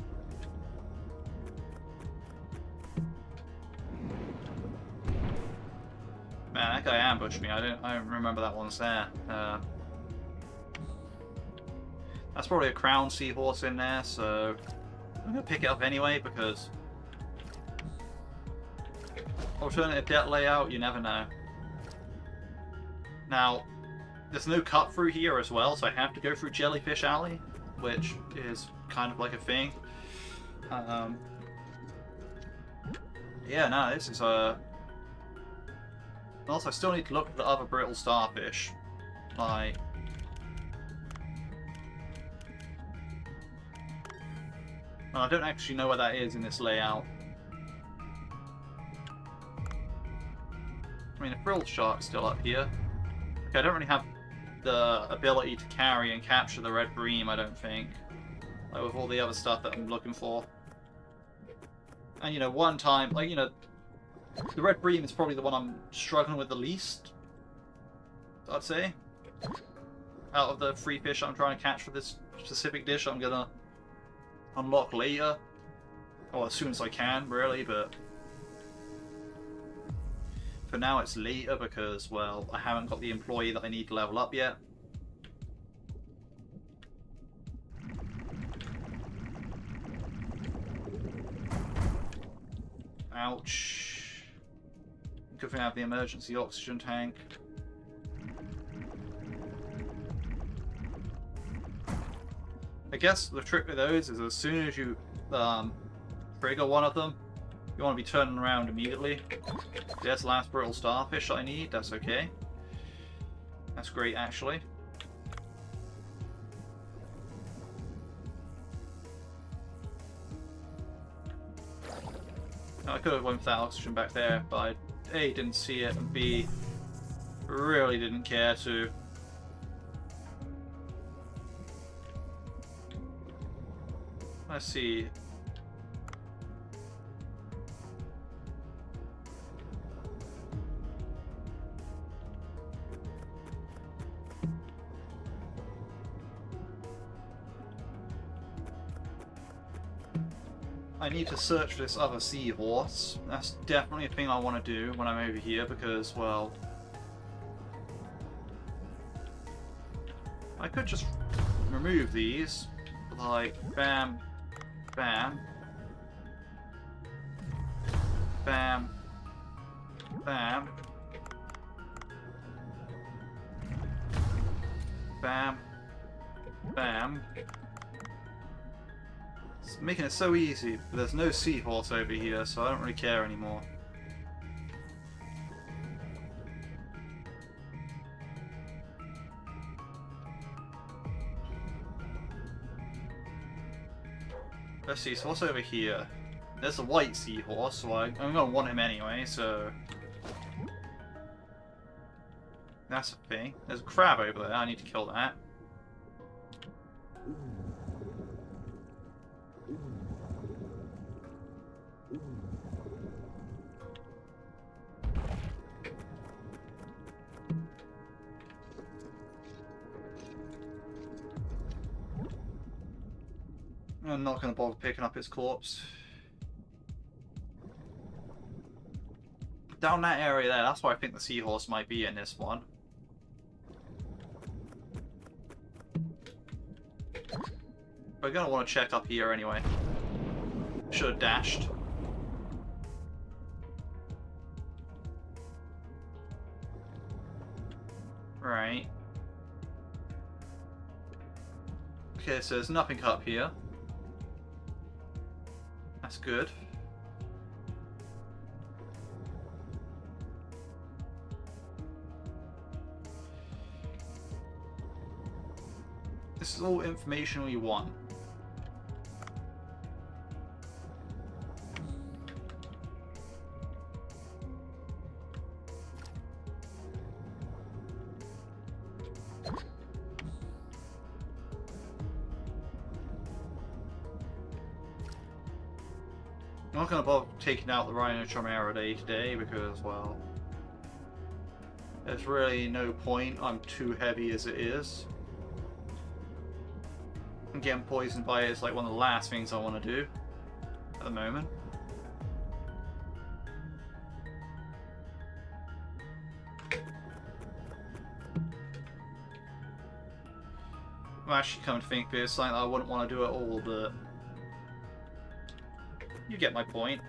Man, that guy ambushed me. I don't remember that one's there. That's probably a crown seahorse in there, so I'm gonna pick it up anyway because alternative deck layout, you never know. Now, there's no cut through here as well, so I have to go through Jellyfish Alley, which is kind of like a thing. Yeah, no, this is a. Also, I still need to look at the other brittle starfish. Like. Well, I don't actually know where that is in this layout. I mean, the frilled shark's still up here. Okay, I don't really have the ability to carry and capture the red bream, I don't think. Like with all the other stuff that I'm looking for. And, you know, one time, like, you know, the red bream is probably the one I'm struggling with the least, I'd say. Out of the 3 fish I'm trying to catch for this specific dish I'm gonna unlock later. Or as soon as I can, really, but for now it's later because, well, I haven't got the employee that I need to level up yet. Ouch. Good thing I have the emergency oxygen tank. I guess the trick with those is as soon as you trigger one of them, you want to be turning around immediately. There's the last brittle starfish I need, that's okay. That's great, actually. Now, I could have went for that oxygen back there, but I A, didn't see it, and B, really didn't care to. Let's see. I need to search for this other seahorse. That's definitely a thing I want to do when I'm over here because, well, I could just remove these. Like, bam, bam, bam, bam, bam, bam. It's making it so easy, but there's no seahorse over here, so I don't really care anymore. Let's see, so what's over here? There's a white seahorse, so I'm going to want him anyway, so that's a thing. There's a crab over there, I need to kill that. I'm not going to bother picking up his corpse. Down that area there, that's why I think the seahorse might be in this one. We're going to want to check up here anyway. Should have dashed. Right. Okay, so there's nothing up here. That's good. This is all information we want. I'm not going to bother taking out the Rhino Chimera today because, well, there's really no point. I'm too heavy as it is. And getting poisoned by it is like one of the last things I want to do at the moment. I'm actually come to think of it, it's something I wouldn't want to do at all, but you get my point.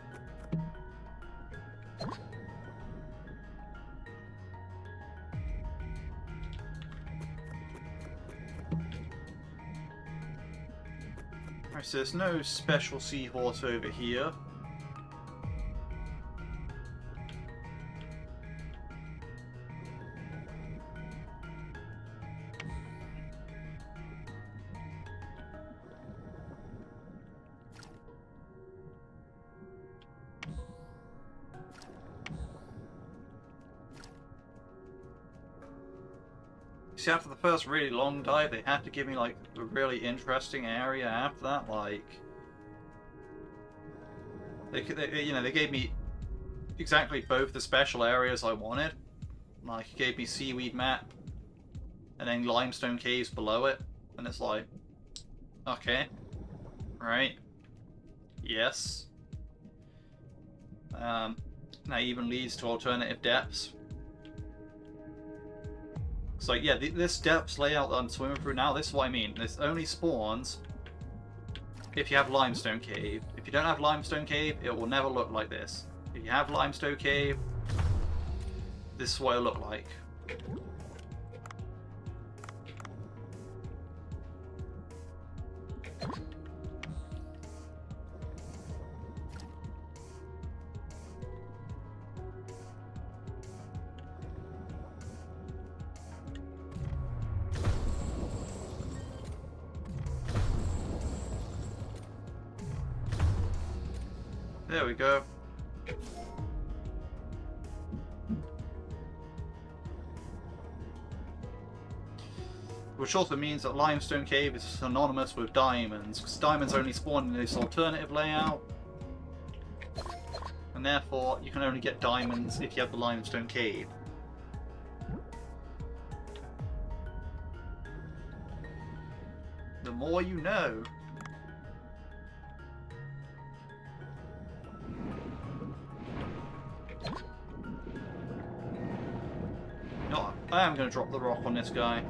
Alright, so there's no special seahorse over here. See, after the first really long dive, they had to give me like a really interesting area after that. Like, they gave me exactly both the special areas I wanted. Like, it gave me seaweed map, and then limestone caves below it, and it's like, okay, right, yes. That even leads to alternative depths. So yeah, this depths layout that I'm swimming through now, this is what I mean. This only spawns if you have limestone cave. If you don't have limestone cave, it will never look like this. If you have limestone cave, this is what it'll look like. There we go. Which also means that limestone cave is synonymous with diamonds, because diamonds only spawn in this alternative layout, and therefore you can only get diamonds if you have the limestone cave. The more you know. No, I am going to drop the rock on this guy.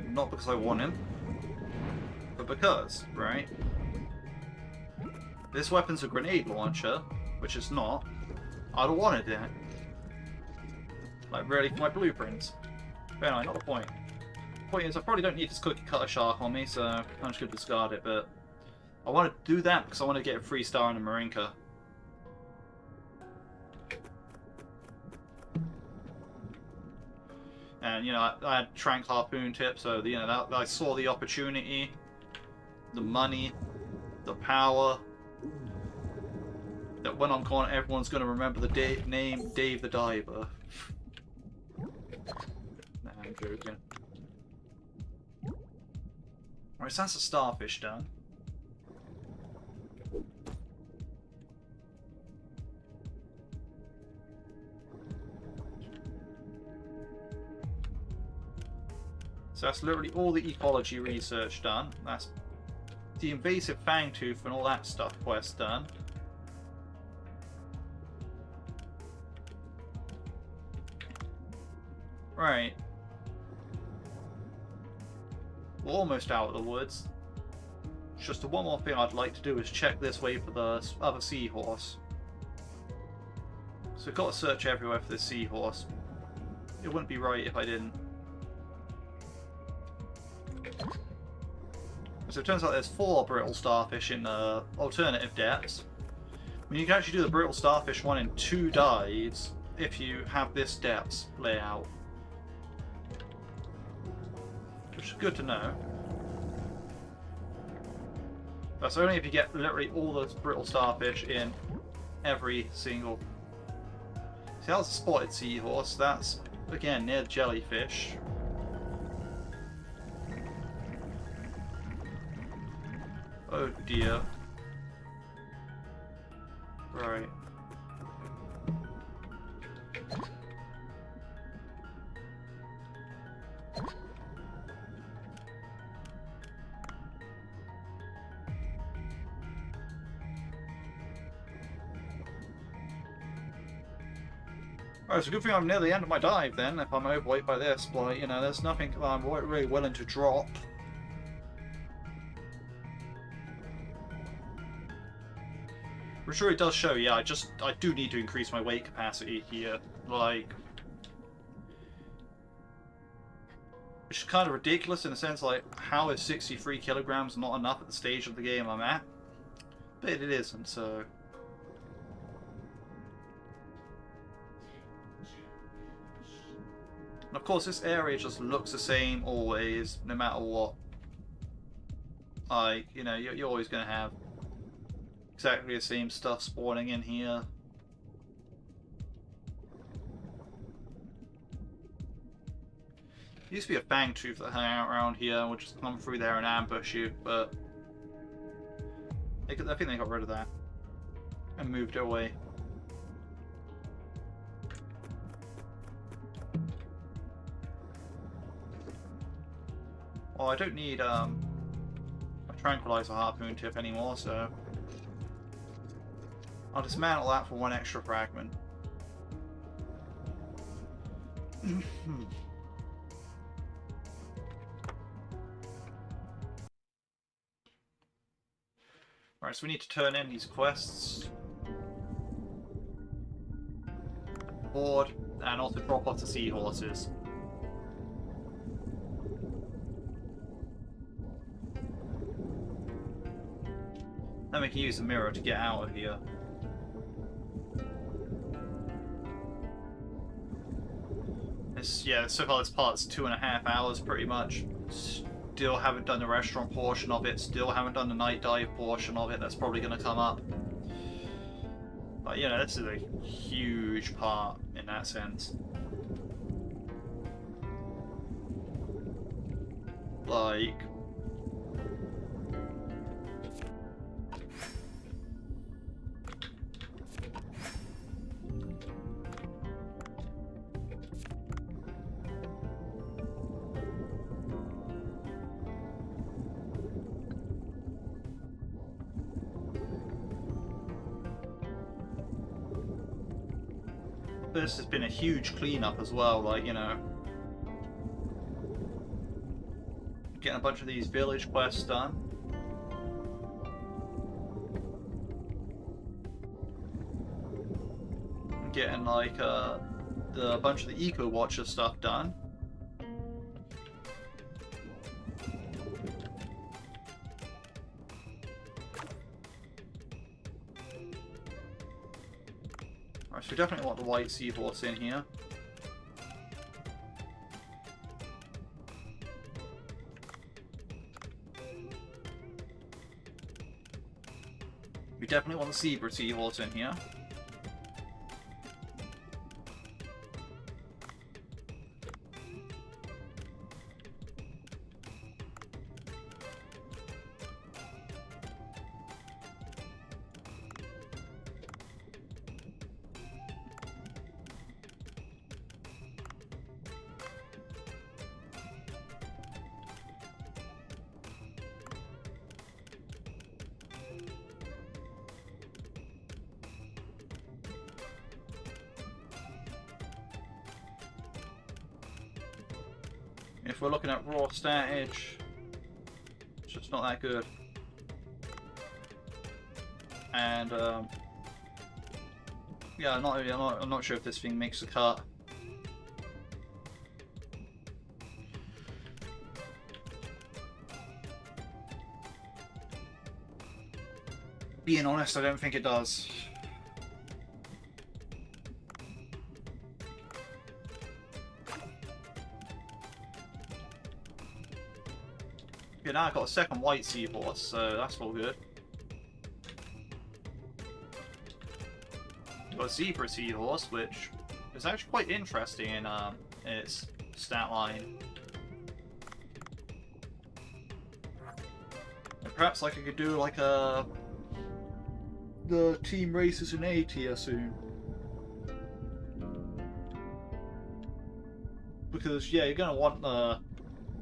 Not because I want him, but because, right? This weapon's a grenade launcher, which it's not. I'd have wanted it. Like, really, for my blueprints. But anyway, not the point. The point is, I probably don't need this cookie cutter shark on me, so I'm just going to discard it, but I want to do that because I want to get a 3-star in the Marinka. And, you know, I had Trank Harpoon tip, so, you know, I saw the opportunity, the money, the power, that when I'm gone, everyone's going to remember the name Dave the Diver. Nah, I'm joking. Alright, so that's a starfish done. So that's literally all the ecology research done. That's the invasive fangtooth and all that stuff quest done. Right. We're almost out of the woods. Just the one more thing I'd like to do is check this way for the other seahorse. So I've got to search everywhere for this seahorse. It wouldn't be right if I didn't. So it turns out there's 4 brittle starfish in alternative depths. I mean, you can actually do the brittle starfish one in 2 dives if you have this depths layout. Which is good to know. That's only if you get literally all the brittle starfish in every single. See, that was a spotted seahorse. That's, again, near jellyfish. Oh dear. Right. Alright, it's a good thing I'm near the end of my dive then, if I'm overweight by this, but, you know, there's nothing that I'm really willing to drop. Which really does show, yeah, I do need to increase my weight capacity here, like... Which is kind of ridiculous in the sense, like, how is 63 kilograms not enough at the stage of the game I'm at? But it isn't, so... And of course, this area just looks the same always, no matter what. Like, you know, you're always going to have exactly the same stuff spawning in here. There used to be a fangtooth that hung out around here and would just come through there and ambush you, but I think they got rid of that and moved it away. Well, I don't need a tranquilizer harpoon tip anymore, so I'll dismantle that for one extra fragment. Right, so we need to turn in these quests. Board, and also drop off the seahorses. Then we can use the mirror to get out of here. Yeah, so far this part's 2.5 hours pretty much. Still haven't done the restaurant portion of it, still haven't done the night dive portion of it. That's probably going to come up. But you know, this is a huge part in that sense. Like... This has been a huge cleanup as well, like, you know, getting a bunch of these village quests done. Getting like a bunch of the Eco Watcher stuff done. So we definitely want the white seahorse in here. We definitely want the zebra seahorse in here. If we're looking at raw statage, it's just not that good. And yeah, I'm not sure if this thing makes a cut. Being honest, I don't think it does. Yeah, now I've got a second white seahorse, so that's all good. Got a zebra seahorse, which is actually quite interesting in its stat line. Perhaps like I could do like the team races in A tier soon. Because yeah, you're gonna want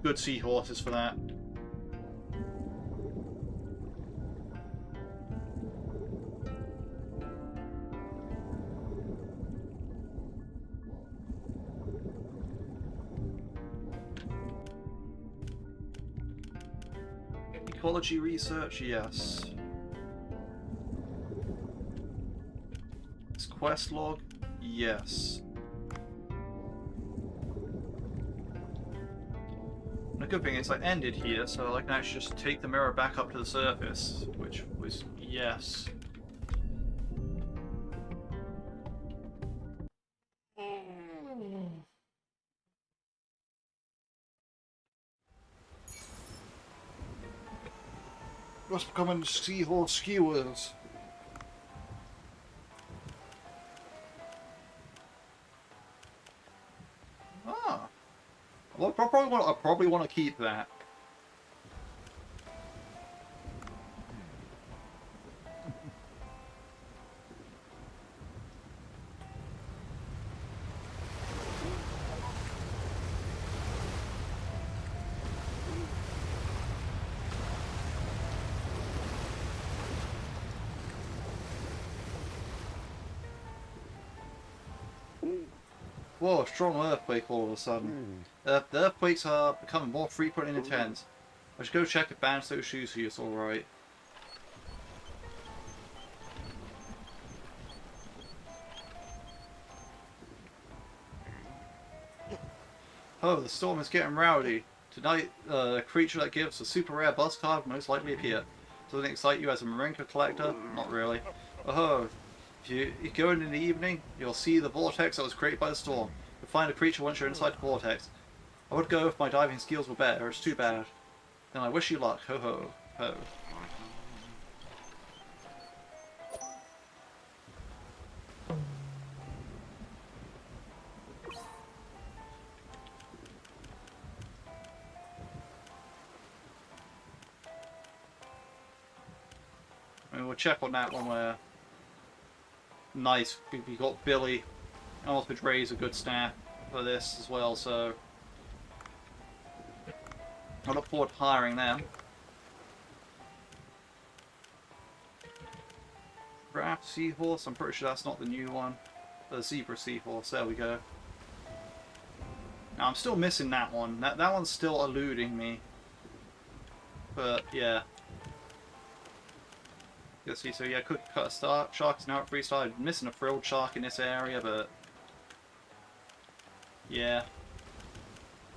good seahorses for that. Ecology research, yes. This quest log, yes. And the good thing is I ended here, so I can actually just take the mirror back up to the surface, which was yes. Just becoming seahorse skewers. Ah. Well, I probably want to keep that. Whoa, strong earthquake all of a sudden. The earthquakes are becoming more frequent and intense. I should go check if banning those shoes for you is alright. Oh, the storm is getting rowdy. Tonight, a creature that gives a super rare buzz card will most likely appear. Doesn't it excite you as a Marinka collector? Not really. Oh, if you go in the evening, you'll see the vortex that was created by the storm. You'll find a creature once you're inside the vortex. I would go if my diving skills were better, it's too bad. Then I wish you luck. Ho ho ho. I mean, we'll check on that one where... Nice, we got Billy. Also, Dre's a good staff for this as well, so... I look forward to hiring them. Giraffe seahorse, I'm pretty sure that's not the new one. The zebra seahorse, there we go. Now, I'm still missing that one. That one's still eluding me. But, yeah. You see, so yeah, could cut a shark is now at freestyle. I'm missing a frilled shark in this area, but... Yeah.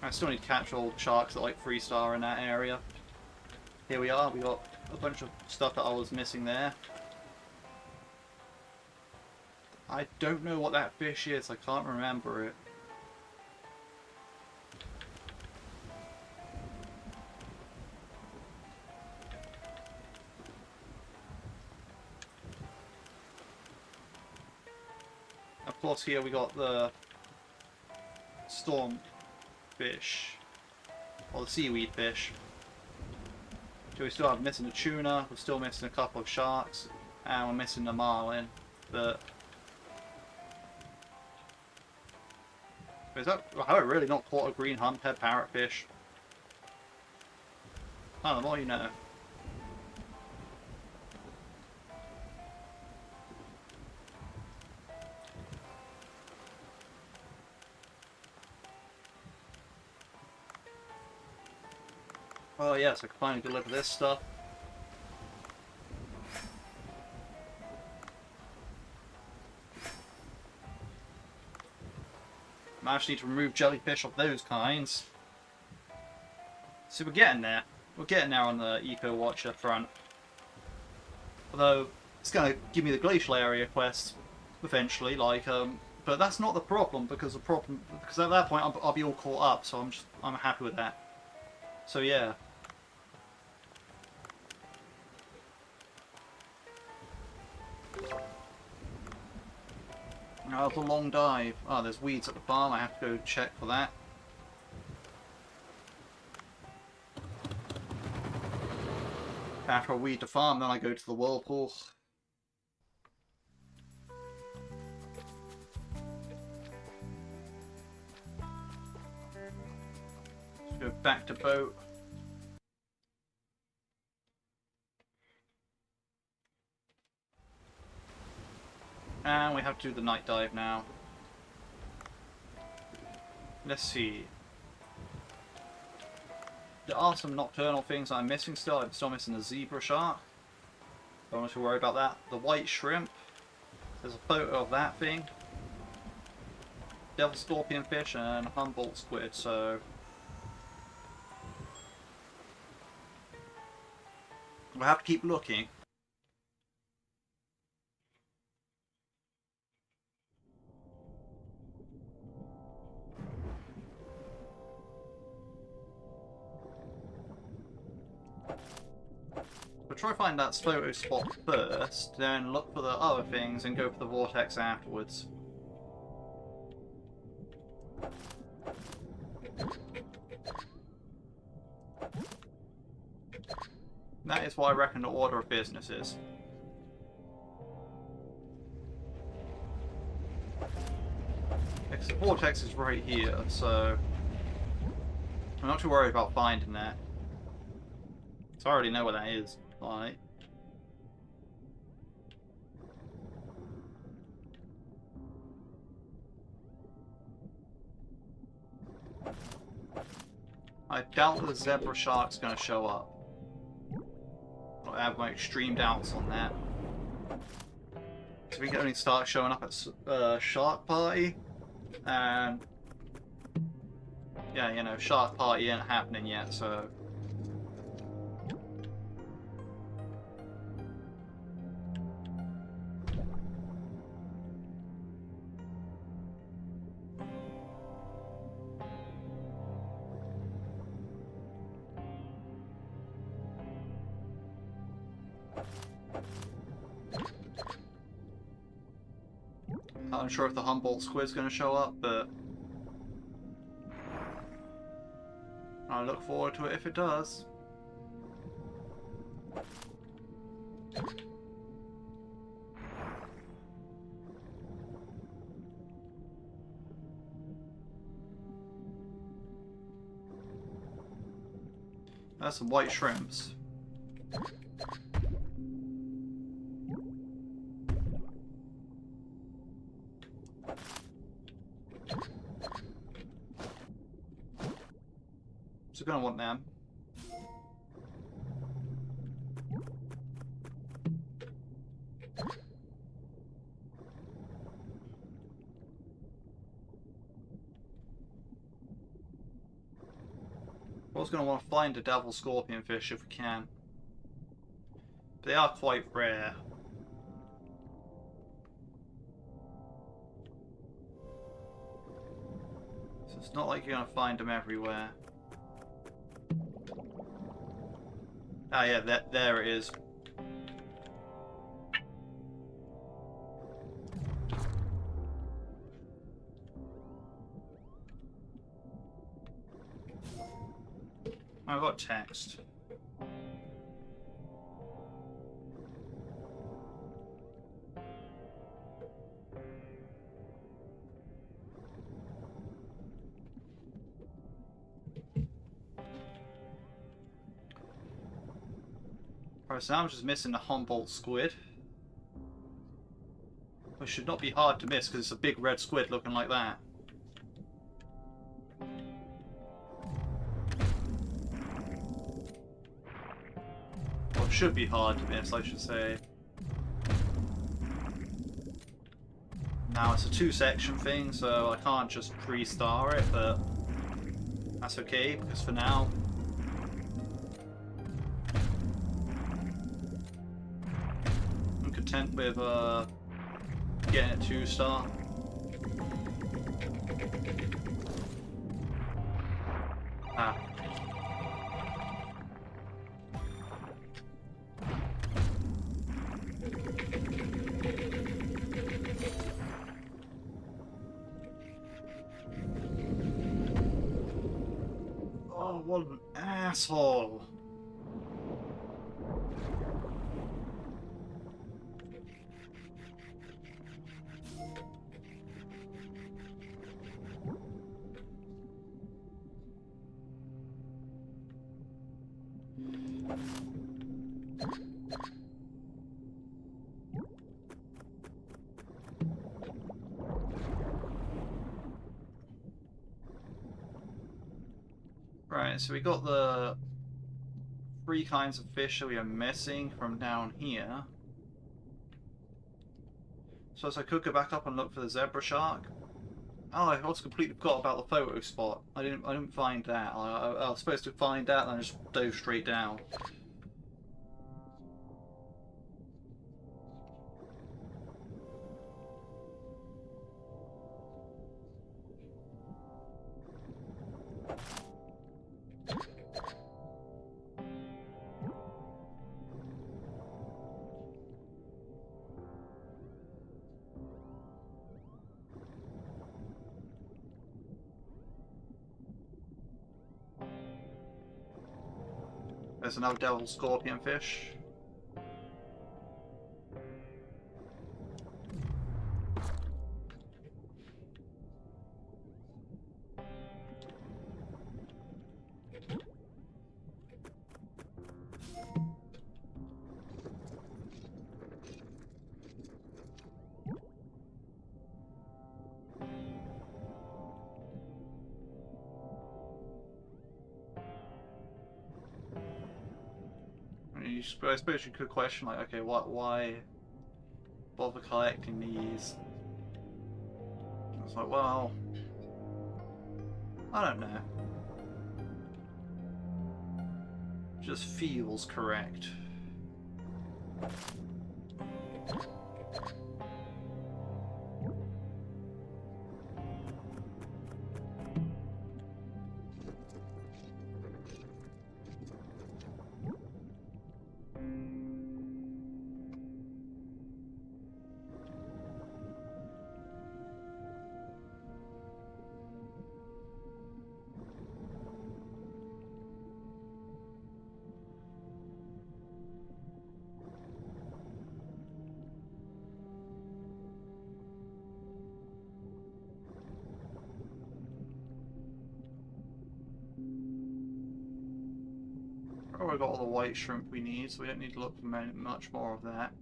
I still need to capture all the sharks that like freestar in that area. Here we are, we got a bunch of stuff that I was missing there. I don't know what that fish is, I can't remember it. Of course here we got the storm fish, or the seaweed fish. So we still have missing the tuna, we're still missing a couple of sharks, and we're missing the marlin. But is that, have I really not caught a green humphead parrotfish? Oh, the more you know. Oh yes, I can finally deliver this stuff. I actually need to remove jellyfish of those kinds. So we're getting there. We're getting there on the Eco Watcher front. Although, it's going to give me the Glacial area quest eventually, like, but that's not the problem, because at that point I'll be all caught up, so I'm happy with that. So yeah. Oh, the long dive. Oh, there's weeds at the farm. I have to go check for that. After I weed the farm, then I go to the whirlpool. Let's go back to boat. And we have to do the night dive now. Let's see. There are some nocturnal things I'm missing still. I'm still missing the zebra shark. Don't have to worry about that. The white shrimp. There's a photo of that thing. Devil scorpion fish and Humboldt squid, so... we'll have to keep looking. We'll try to find that photo spot first, then look for the other things and go for the vortex afterwards. That is what I reckon the order of business is. Because the vortex is right here, so I'm not too worried about finding that. So I already know where that is. Right. I doubt the zebra shark's going to show up. I have my extreme doubts on that. So we can only start showing up at Shark Party, and yeah, you know, Shark Party ain't happening yet, so. I'm sure if the Humboldt squid's going to show up, but I look forward to it if it does. That's some white shrimps. So gonna want them. We're also gonna want to find a devil scorpion fish if we can. They are quite rare. So it's not like you're gonna find them everywhere. Ah, yeah, there it is. I got text. Alright, so now I'm just missing the Humboldt squid. Which should not be hard to miss because it's a big red squid looking like that. Well, it should be hard to miss, I should say. Now it's a two-section thing, so I can't just pre-star it, but that's okay because for now I'm content with getting it 2-star. Ah. Oh, what an asshole. Right, so we got the 3 kinds of fish that we are missing from down here. So I could go back up and look for the zebra shark. Oh, I also completely forgot about the photo spot. I didn't find that. I was supposed to find that, and I just dove straight down. There's another devil scorpion fish. I suppose you could question, like, okay, why bother collecting these? It's like, well, I don't know. Just feels correct. Probably got all the white shrimp we need, so we don't need to look for much more of that.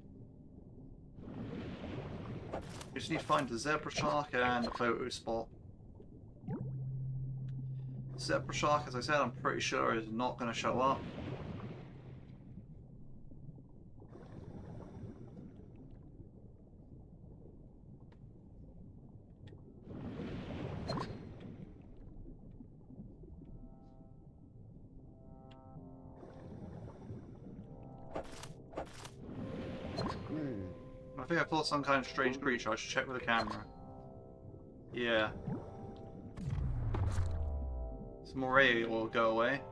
We just need to find the zebra shark and the photo spot. Zebra shark, as I said, I'm pretty sure is not going to show up. I think I thought some kind of strange creature. I should check with the camera. Yeah. Some more ray will go away.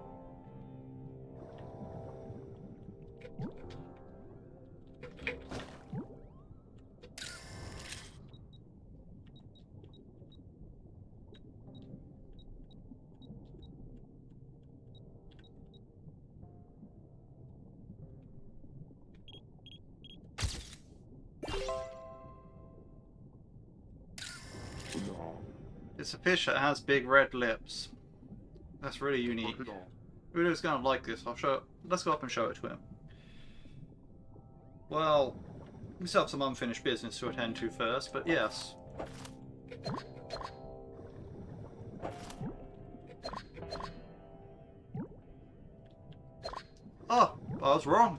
It's a fish that has big red lips. That's really unique. Udo's gonna like this. Let's go up and show it to him. Well, we still have some unfinished business to attend to first, but yes. Oh, I was wrong.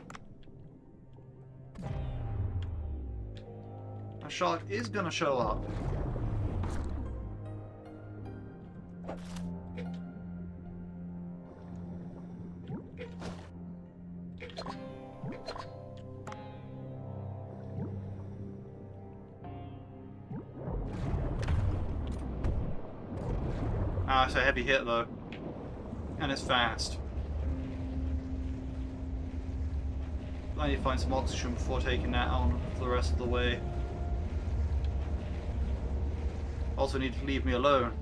A shark is gonna show up. Ah, it's a heavy hit though. And it's fast. I need to find some oxygen before taking that on for the rest of the way. Also need to leave me alone.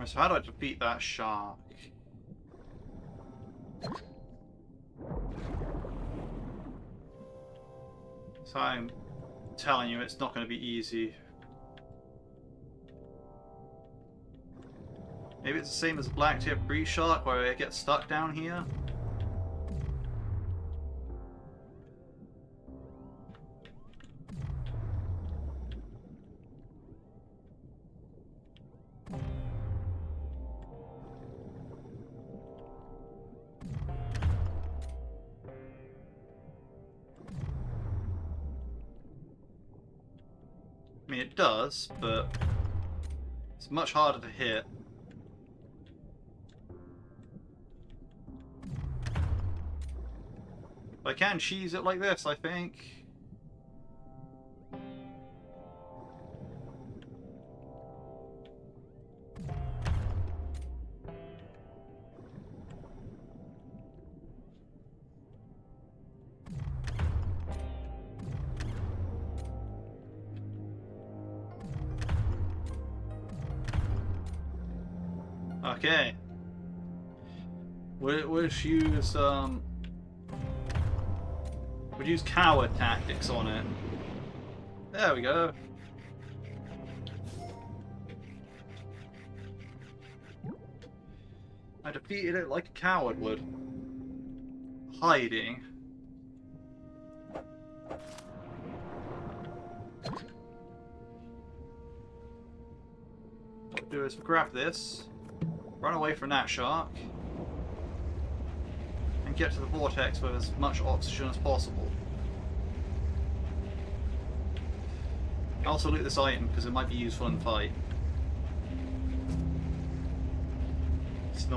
So how do I defeat that shark? So I'm telling you, it's not going to be easy. Maybe it's the same as a black-tip breed shark, where it gets stuck down here. I mean, it does, but it's much harder to hit. I can cheese it like this, I think. Okay. We'll use coward tactics on it. There we go. I defeated it like a coward would. Hiding. What we'll do is grab this, run away from that shark, and get to the vortex with as much oxygen as possible. Also loot this item because it might be useful in the fight. It's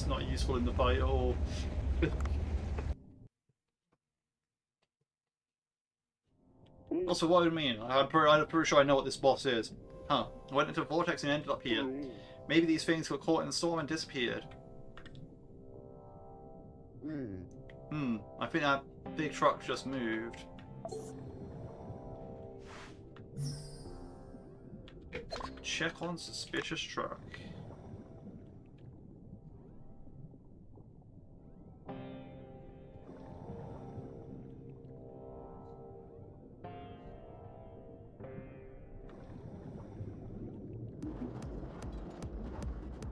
not useful in the fight at all. Also, what do you mean? I'm pretty sure I know what this boss is. Huh. I went into a vortex and ended up here. Maybe these things got caught in the storm and disappeared. I think that big truck just moved. Check on suspicious truck.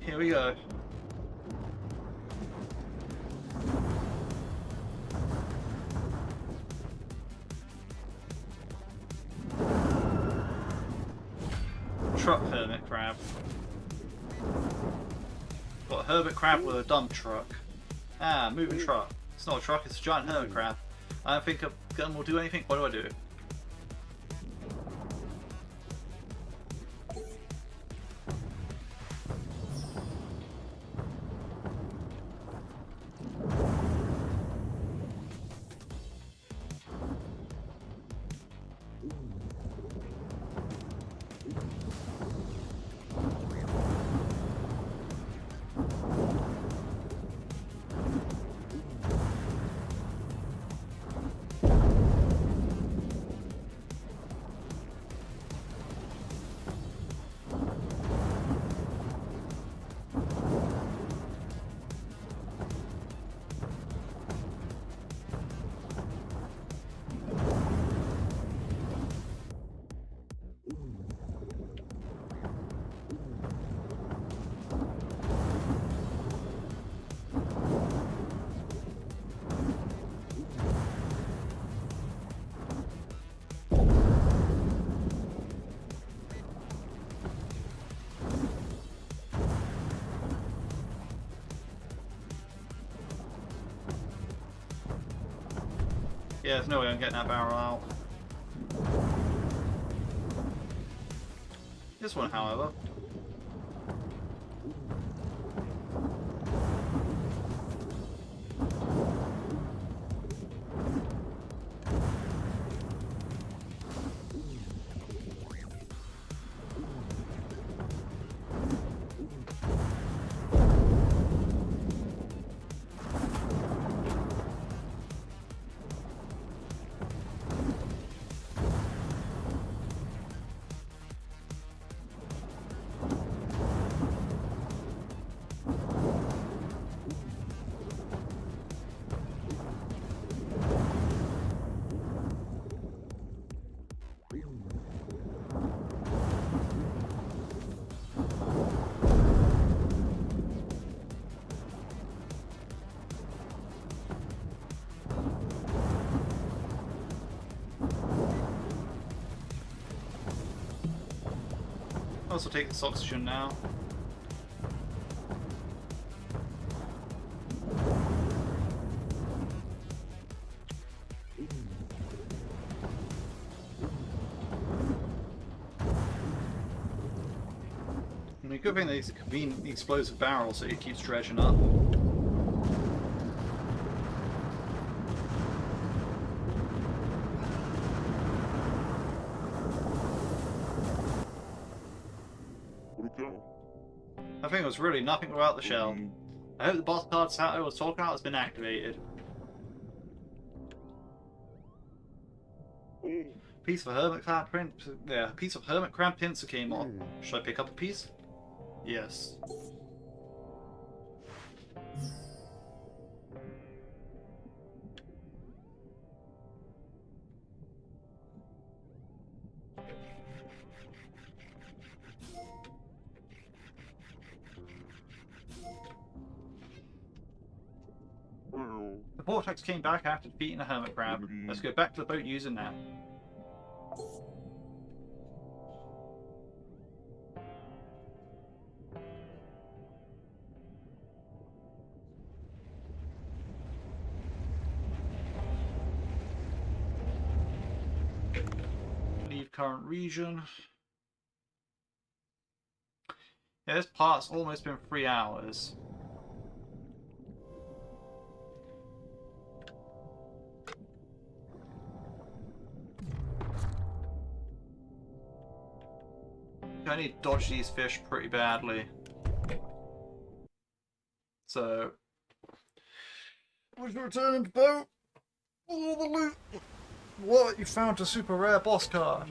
Here we go. Truck hermit crab. Got a hermit crab with a dump truck. Ah, moving truck. It's not a truck, it's a giant hermit crab. I don't think a gun will do anything. What do I do? Yeah, there's no way I'm getting that barrel out. This one, however. Also take this oxygen now. And a good thing that these convenient explosive barrels so it keeps dredging up. I think it was really nothing without the shell. I hope the boss card Sato was talking about has been activated. Piece of hermit crab print. Yeah, a piece of hermit crab pincer came off. Should I pick up a piece? Yes. The vortex came back after defeating a hermit crab. Let's go back to the boat using that. Leave current region. Yeah, this part's almost been 3 hours. I need to dodge these fish pretty badly. So, we should return to boat. All the loot. What? You found a super rare boss card.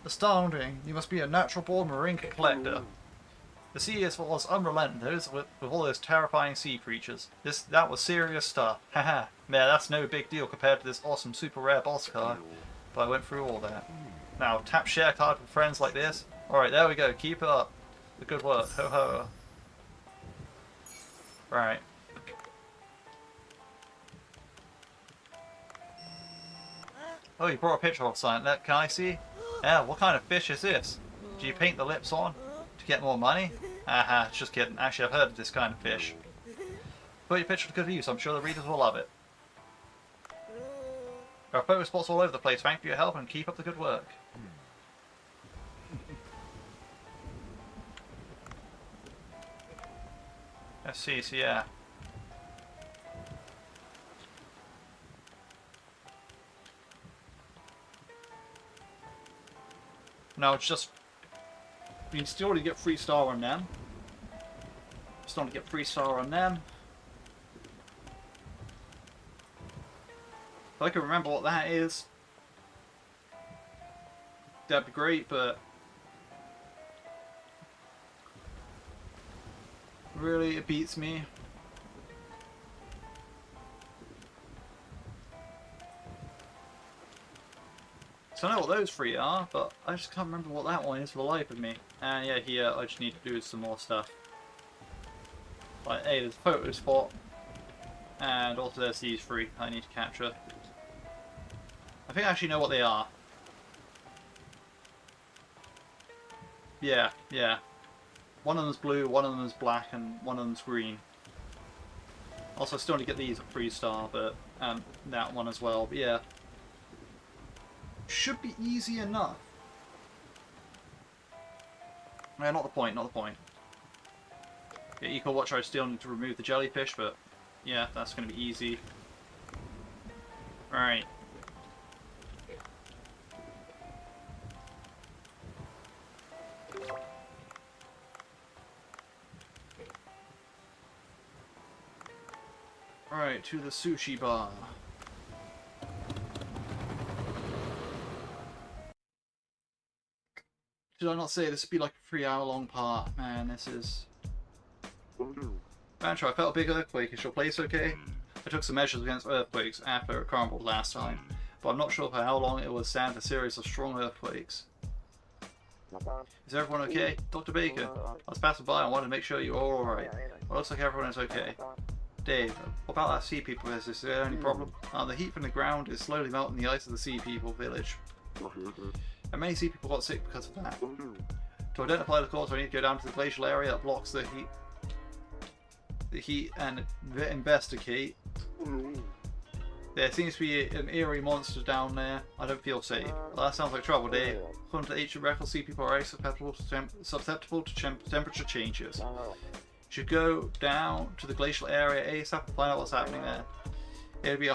Astounding. You must be a natural born marine collector. The sea is for us unrelenting with all those terrifying sea creatures. That was serious stuff. Haha. Man, that's no big deal compared to this awesome super rare boss card. But I went through all that. Now, tap share card with friends like this. Alright, there we go. Keep it up. The good work. Ho ho. Right. Oh, you brought a picture of something. Can I see? Yeah, what kind of fish is this? Do you paint the lips on to get more money? Haha, just kidding. Actually, I've heard of this kind of fish. Put your picture to good use. I'm sure the readers will love it. There are photo spots all over the place. Thank you for your help and keep up the good work. Let's see, so yeah. Now it's just, you can still get 3-star on them. Still want to get 3-star on them. If I can remember what that is, that'd be great, but really it beats me. So I know what those 3 are, but I just can't remember what that one is for the life of me. And yeah, here I just need to do some more stuff. Like, hey, there's a photo spot, and also there's these 3 I need to capture. I think I actually know what they are. Yeah, yeah. One of them's blue, one of them is black, and one of them's green. Also, I still need to get these at 3-star, but that one as well. But yeah, should be easy enough. Yeah, not the point, not the point. Yeah, Eco Watcher, I still need to remove the jellyfish, but yeah, that's going to be easy. Alright. Alright, to the sushi bar. Should I not say this would be like a 3-hour-long part? Man, this is... Bancho, I felt a big earthquake. Is your place okay? I took some measures against earthquakes after it crumbled last time, but I'm not sure for how long it will stand a series of strong earthquakes. Is everyone okay? Dr. Baker, I was passing by and wanted to make sure you're all alright. Well, it looks like everyone is okay. Dave, what about that sea people? Is there any problem? The heat from the ground is slowly melting the ice of the sea people village. And many sea people got sick because of that. To identify the cause, I need to go down to the glacial area that blocks the heat and investigate. There seems to be an eerie monster down there. I don't feel safe. Well, that sounds like trouble, Dave. According to ancient records, sea people are very susceptible to temperature changes. You should go down to the glacial area ASAP and find out what's happening there. It would be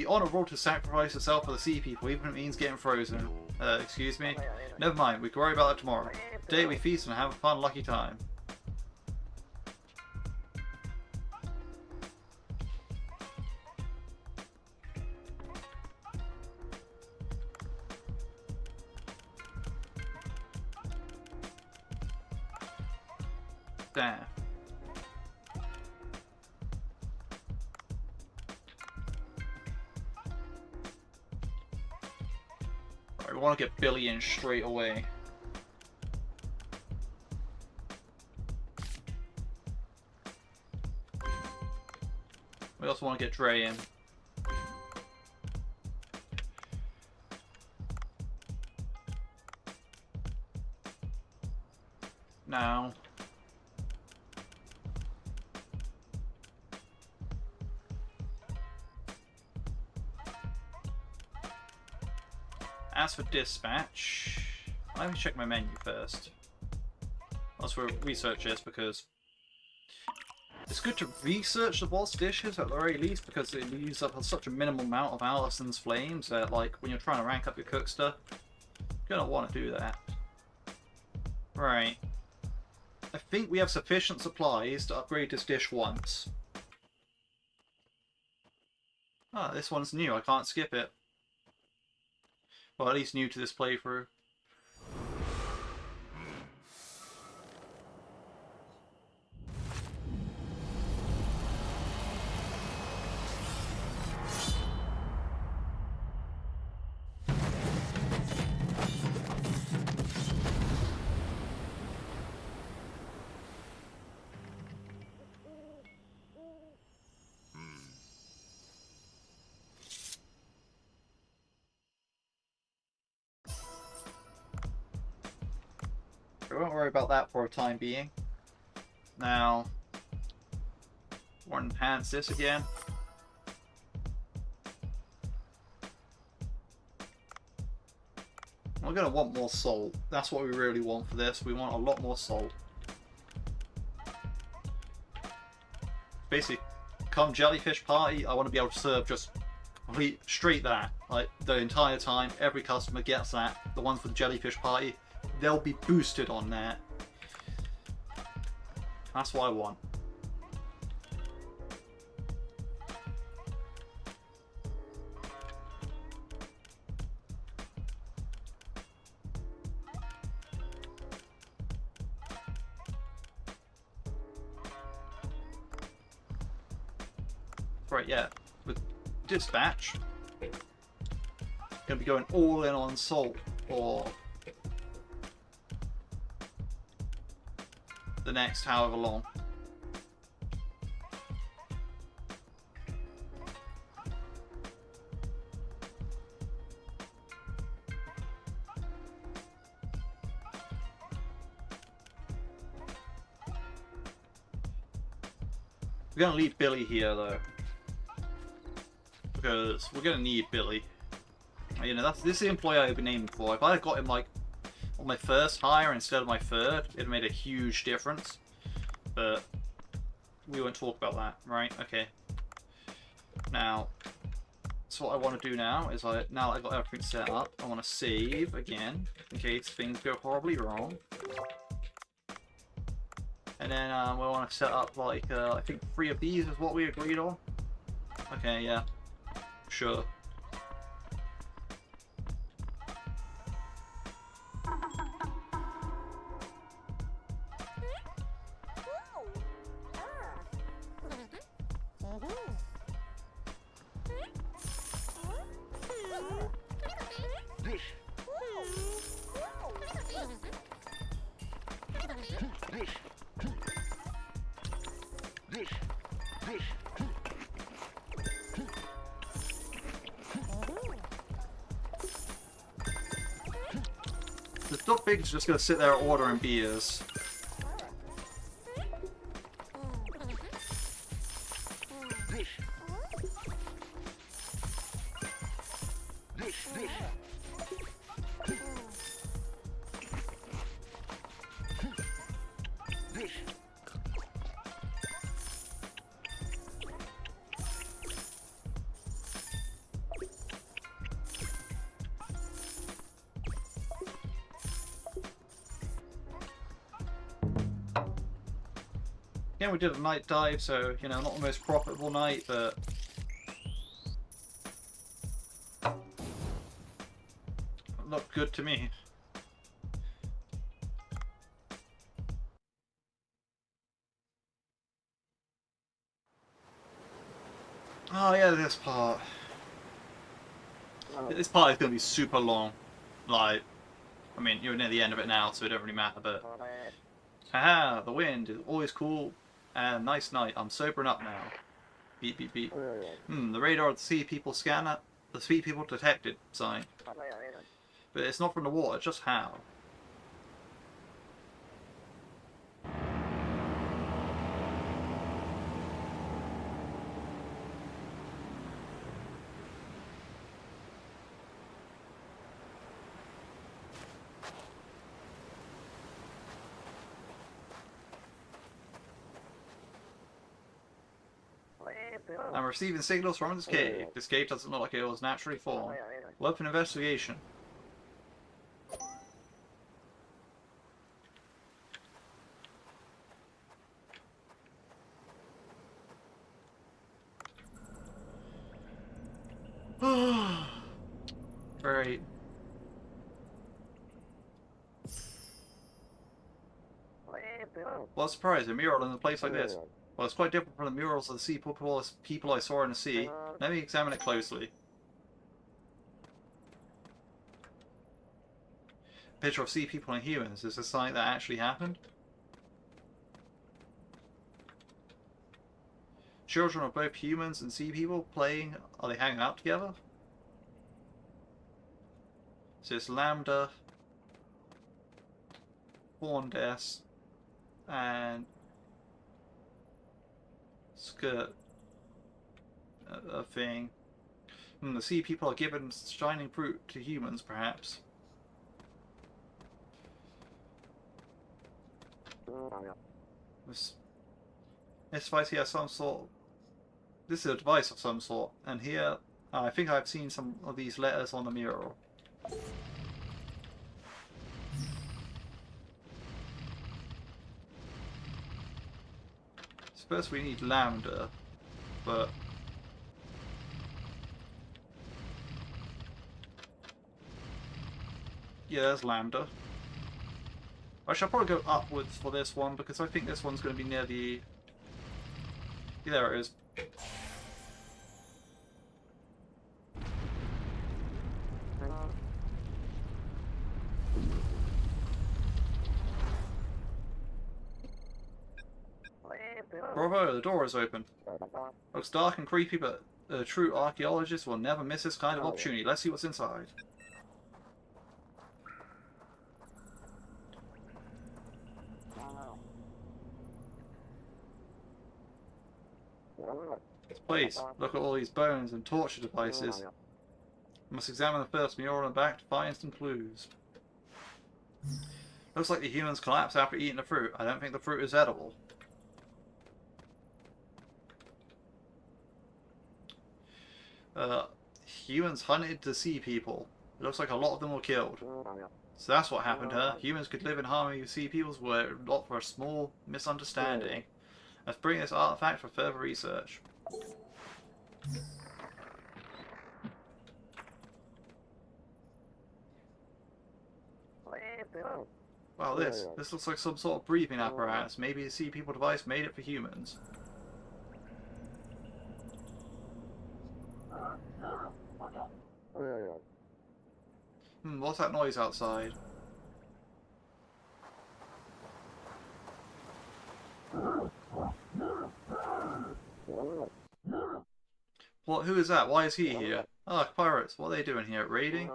honorable to sacrifice yourself for the sea people, even if it means getting frozen. Excuse me? Never mind, we can worry about that tomorrow. Today we feast and have a fun, lucky time. There. Right, we want to get Billy in straight away. We also want to get Dre in. Now. As for dispatch, let me check my menu first. That's where research is, because it's good to research the boss dishes at the very least, because it uses up such a minimal amount of Allison's flames that, like, when you're trying to rank up your cook stuff, you're gonna want to do that. Right. I think we have sufficient supplies to upgrade this dish once. Ah, this one's new. I can't skip it. Well, at least new to this playthrough. We won't worry about that for a time being. Now, we'll enhance this again. We're going to want more salt. That's what we really want for this. We want a lot more salt. Basically, come jellyfish party, I want to be able to serve just complete straight that. Like, the entire time, every customer gets that. The ones for the jellyfish party, they'll be boosted on that. That's what I want. Right, yeah. With dispatch, gonna be going all in on salt for the next however long. We're gonna leave Billy here though, because we're gonna need Billy. You know, this is the employee I've been aiming for. If I had got him like on my first hire instead of my third, it made a huge difference. But we won't talk about that, right? Okay. Now, so what I want to do now is now that I've got everything set up, I want to save again in case things go horribly wrong. And then we want to set up like I think 3 of these is what we agreed on. Okay, yeah, sure. not big, just gonna sit there ordering beers. Yeah, we did a night dive, so, you know, not the most profitable night, but... looked good to me. Oh yeah, this part. This part is going to be super long. Like, I mean, you're near the end of it now, so it don't really matter, but... Haha, the wind is always cool and nice night. I'm sobering up now. Beep, beep, beep. The radar of the sea people scanner, the sea people detected sign. But it's not from the water, just how? I'm receiving signals from this cave. This cave doesn't look like it was naturally formed. We'll open an investigation. Right. What a surprise, a mural in a place like this. Well, it's quite different from the murals of the sea people I saw in the sea. Let me examine it closely. Picture of sea people and humans. Is this something that actually happened? Children of both humans and sea people playing. Are they hanging out together? So it's Lambda, Horndes, and Skirt. A thing. The sea people are given shining fruit to humans, perhaps. This device here has some sort. This is a device of some sort, and here I think I've seen some of these letters on the mural. First we need Lambda, but yeah, there's Lambda. I shall probably go upwards for this one because I think this one's going to be near the. Yeah, there it is. Bravo, the door is open. Looks dark and creepy, but a true archaeologist will never miss this kind of opportunity. Let's see what's inside. Please, look at all these bones and torture devices. I must examine the first mural and back to find some clues. Looks like the humans collapsed after eating the fruit. I don't think the fruit is edible. Humans hunted the sea people. It looks like a lot of them were killed. So that's what happened here. Humans could live in harmony with sea peoples were not for a small misunderstanding. Let's bring this artifact for further research. Wow, this looks like some sort of breathing apparatus. Maybe the sea people device made it for humans. What's that noise outside? What? Who is that? Why is he here? Ah, pirates. What are they doing here? Raiding?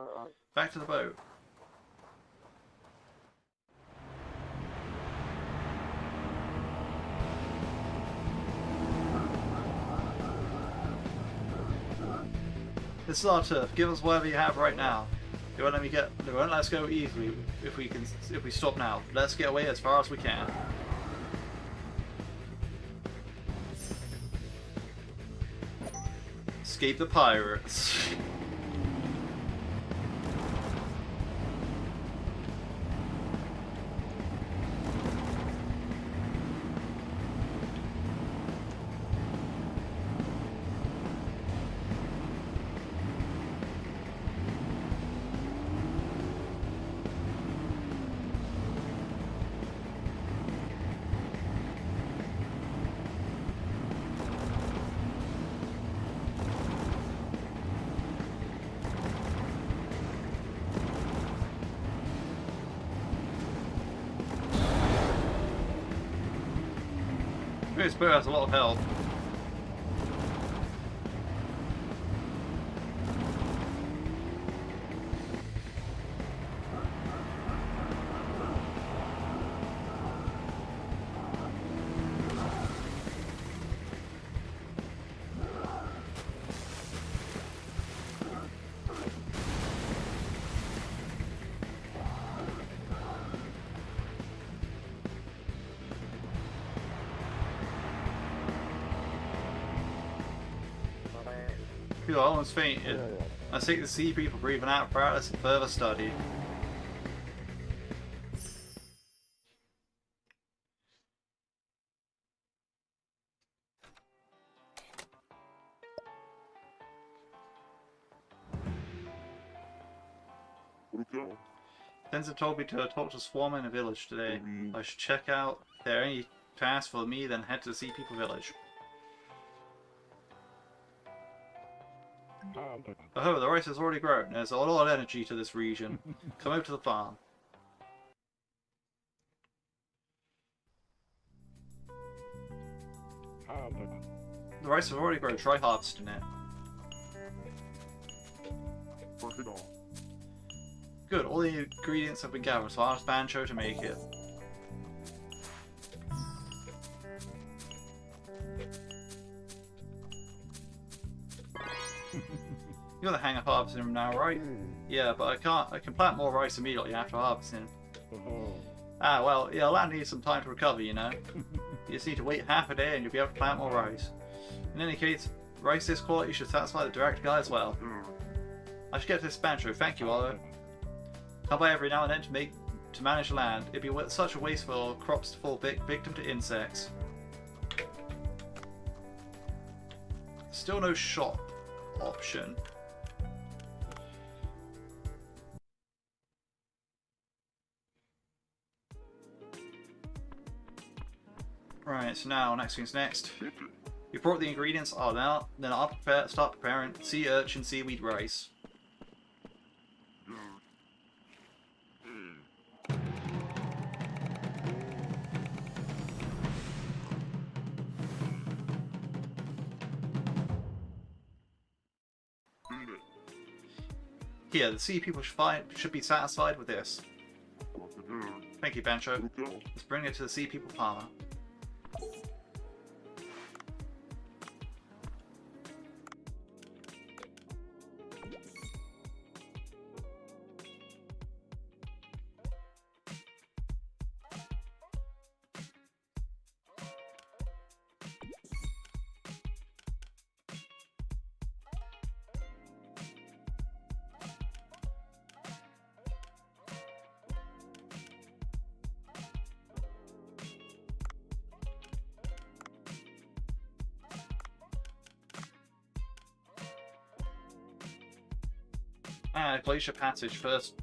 Back to the boat. This is our turf. Give us whatever you have right now. They won't let me get. They won't let us go easily if we stop now. Let's get away as far as we can. Escape the pirates. This boat has a lot of health. I almost fainted. I think the sea people breathing out apparatus and further study. Denza told me to talk to Swarm in the village today. I should check out if there are any tasks for me, then head to the Sea People village. Oh, the rice has already grown. There's a lot of energy to this region. Come over to the farm. The rice has already grown. Try harvesting it. Good, all the ingredients have been gathered, so I'll ask Bancho to make it. You got the hang of harvesting them now, right? Yeah, but I can't. I can plant more rice immediately after harvesting. Ah, well, yeah, land needs some time to recover, you know. You just need to wait half a day and you'll be able to plant more rice. In any case, rice this quality should satisfy the direct guy as well. I should get to this Bancho. Thank you, Oliver. Come by every now and then to manage land. It'd be such a waste for crops to fall victim to insects. Still no shop option. Right, so now next thing's next. You brought the ingredients. Oh, now then I'll start preparing sea urchin seaweed rice. Here, the sea people should be satisfied with this. Thank you, Bancho. Let's bring it to the sea people farmer. Glacial Passage first.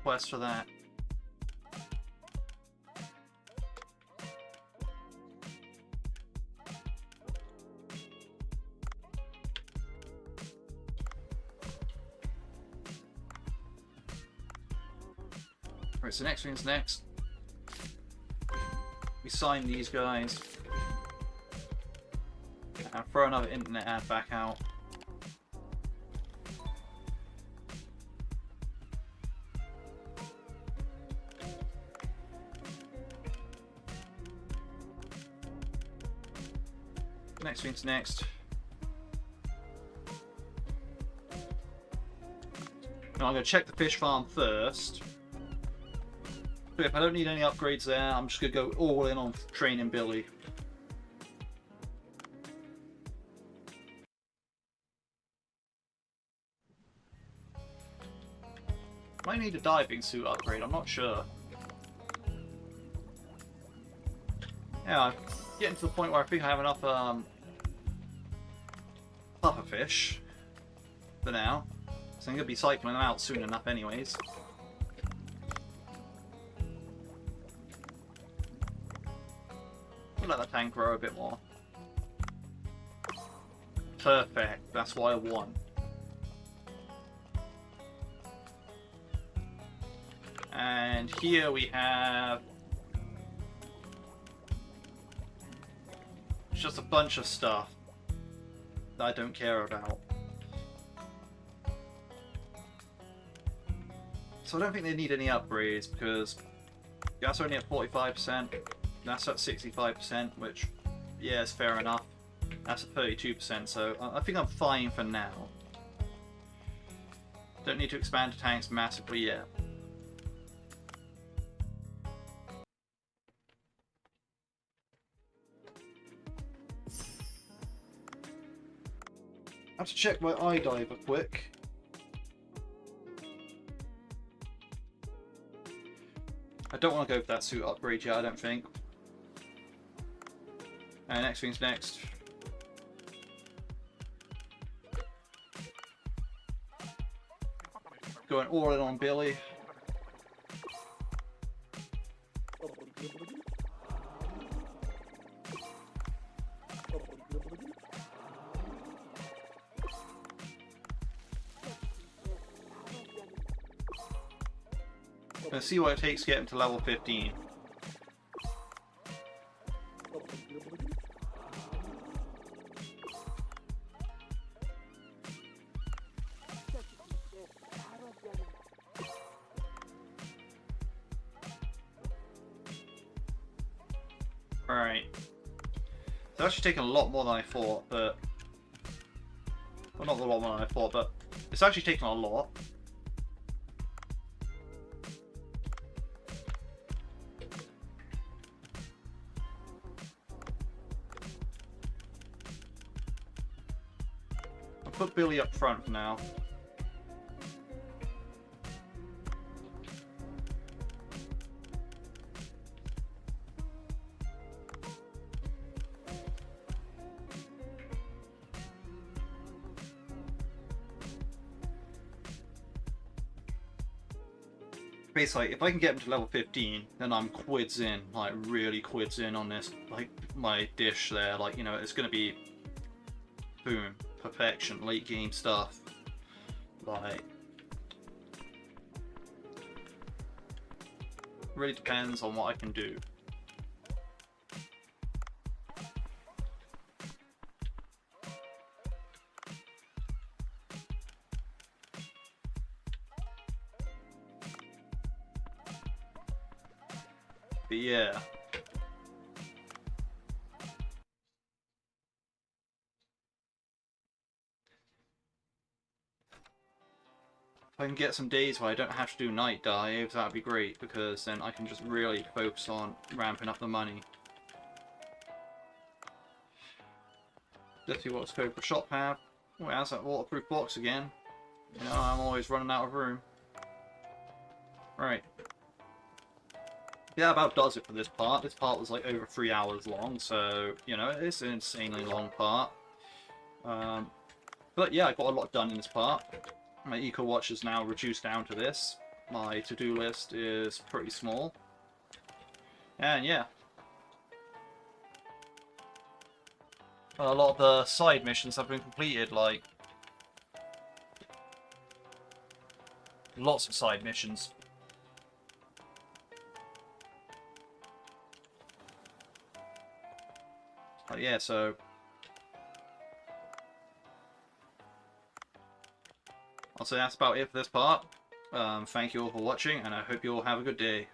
Quest for that. Right, so next thing's next. We sign these guys. And throw another internet ad back out. Next thing's next. Now I'm going to check the fish farm first. But if I don't need any upgrades there, I'm just going to go all in on training Billy. Might need a diving suit upgrade, I'm not sure. Yeah, I'm getting to the point where I think I have enough pufferfish for now. So I'm going to be cycling them out soon enough anyways. We'll let the tank grow a bit more. Perfect, that's what I want. And here we have just a bunch of stuff that I don't care about. So I don't think they need any upgrades because that's only at 45%, that's at 65%, which, yeah, is fair enough. That's at 32%, so I think I'm fine for now. Don't need to expand the tanks massively yet. I have to check my eye diver quick. I don't want to go for that suit upgrade yet, I don't think. And next thing's next. Going all in on Billy. Let's see what it takes to get him to level 15. Alright. It's actually taken a lot more than I thought, but... Well, not a lot more than I thought, but it's actually taken a lot. I'll put Billy up front for now. Basically, if I can get him to level 15, then I'm quids in, like really quids in on this, like my dish there, like, you know, it's gonna be boom, perfection, late game stuff. Like, really depends on what I can do. But yeah. If I can get some days where I don't have to do night dives, that'd be great, because then I can just really focus on ramping up the money. Let's see what scope for shop have. Oh, it has that waterproof box again. You know, I'm always running out of room. Right. Yeah, that about does it for this part. This part was like over 3 hours long, so, you know, it's an insanely long part. But yeah, I got a lot done in this part. My eco watch is now reduced down to this. My to-do list is pretty small. And yeah. A lot of the side missions have been completed, like... Lots of side missions. Yeah, so I'll say that's about it for this part. Thank you all for watching, and I hope you all have a good day.